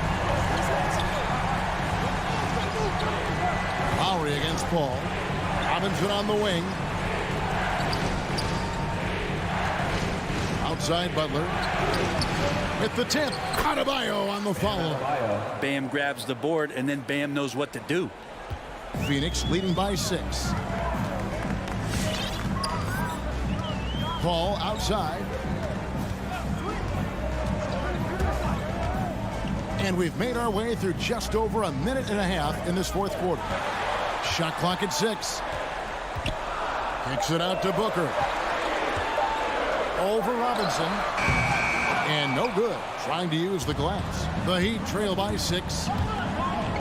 Lowry against Paul. Robinson on the wing. Outside Butler. With the tip. Adebayo on the follow. Bam grabs the board, and then Bam knows what to do. Phoenix leading by 6. Paul outside. And we've made our way through just over a minute and a half in this fourth quarter. Shot clock at 6. Kicks it out to Booker. Over Robinson. And no good. Trying to use the glass. The Heat trail by 6.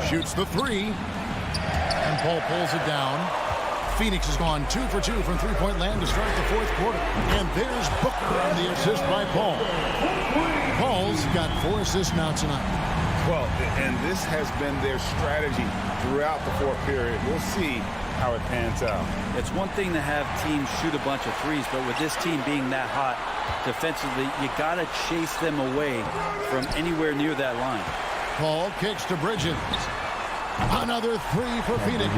Shoots the 3. And Paul pulls it down. Phoenix has gone 2 for 2 from three-point land to start the fourth quarter. And there's Booker on the assist by Paul. Paul's got 4 assists now tonight. Well, and this has been their strategy throughout the fourth period. We'll see how it pans out. It's one thing to have teams shoot a bunch of threes, but with this team being that hot defensively, you got to chase them away from anywhere near that line. Paul kicks to Bridges. Another 3 for Phoenix.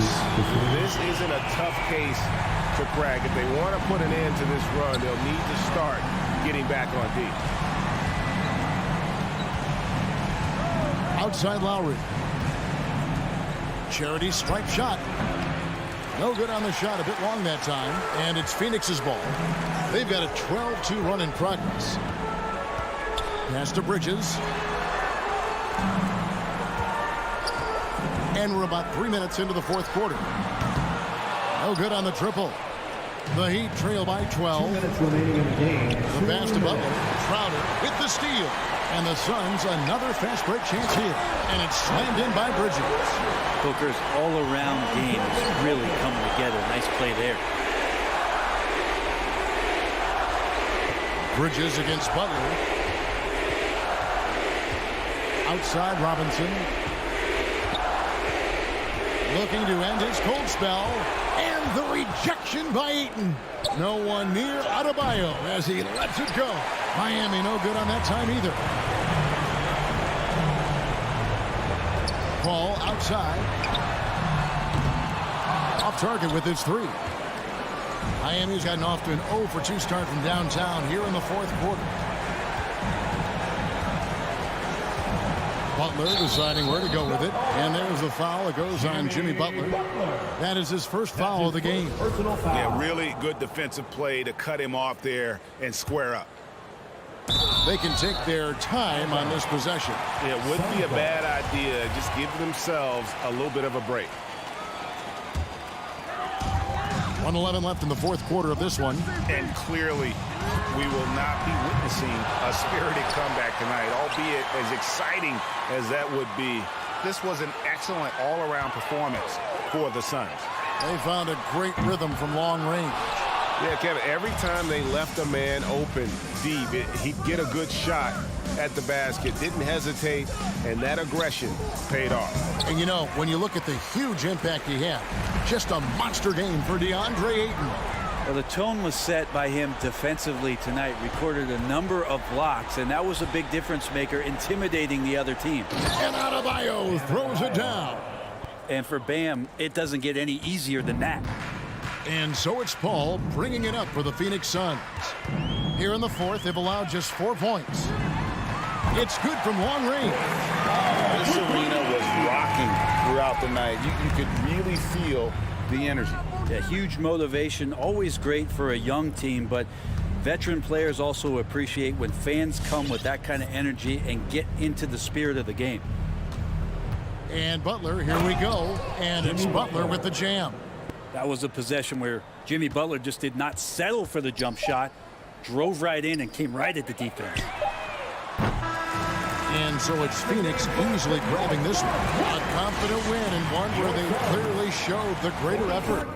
This isn't a tough case to crack. If they want to put an end to this run, they'll need to start getting back on D. Outside Lowry. Charity stripe shot. No good on the shot. A bit long that time. And it's Phoenix's ball. They've got a 12-2 run in progress. Pass to Bridges. And we're about 3 minutes into the fourth quarter. No good on the triple. The Heat trail by 12. 2 minutes remaining in the game. The pass to Butler. Crowder with the steal. And the Suns another fast break chance here. And it's slammed in by Bridges. Booker's all-around game is really coming together. Nice play there. Bridges against Butler. Outside Robinson. Looking to end his cold spell. And the rejection by Ayton. No one near Adebayo as he lets it go. Miami no good on that time either. Paul outside. Off target with his 3. Miami's gotten off to an 0 for 2 start from downtown here in the fourth quarter. Butler deciding where to go with it. And there's the foul. It goes on Jimmy Butler. That is his first foul of the game. Yeah, really good defensive play to cut him off there and square up. They can take their time on this possession. It wouldn't be a bad idea. Just give themselves a little bit of a break. 1:11 left in the fourth quarter of this one. And clearly, we will not be witnessing a spirited comeback tonight, albeit as exciting as that would be. This was an excellent all-around performance for the Suns. They found a great rhythm from long range. Yeah, Kevin, every time they left a man open deep, he'd get a good shot at the basket, didn't hesitate, and that aggression paid off. And you know, when you look at the huge impact he had, just a monster game for DeAndre Ayton. Well, the tone was set by him defensively tonight. Recorded a number of blocks, and that was a big difference maker, intimidating the other team. And Adebayo throws it down. And for Bam, it doesn't get any easier than that. And so it's Paul bringing it up for the Phoenix Suns. Here in the fourth, they've allowed just 4 points. It's good from long range. This arena was rocking throughout the night. You could really feel the energy. Yeah, huge motivation, always great for a young team, but veteran players also appreciate when fans come with that kind of energy and get into the spirit of the game. And Butler, here we go. And it's Butler with the jam. That was a possession where Jimmy Butler just did not settle for the jump shot, drove right in and came right at the defense. And so it's Phoenix easily grabbing this one. A confident win and one where they clearly showed the greater effort.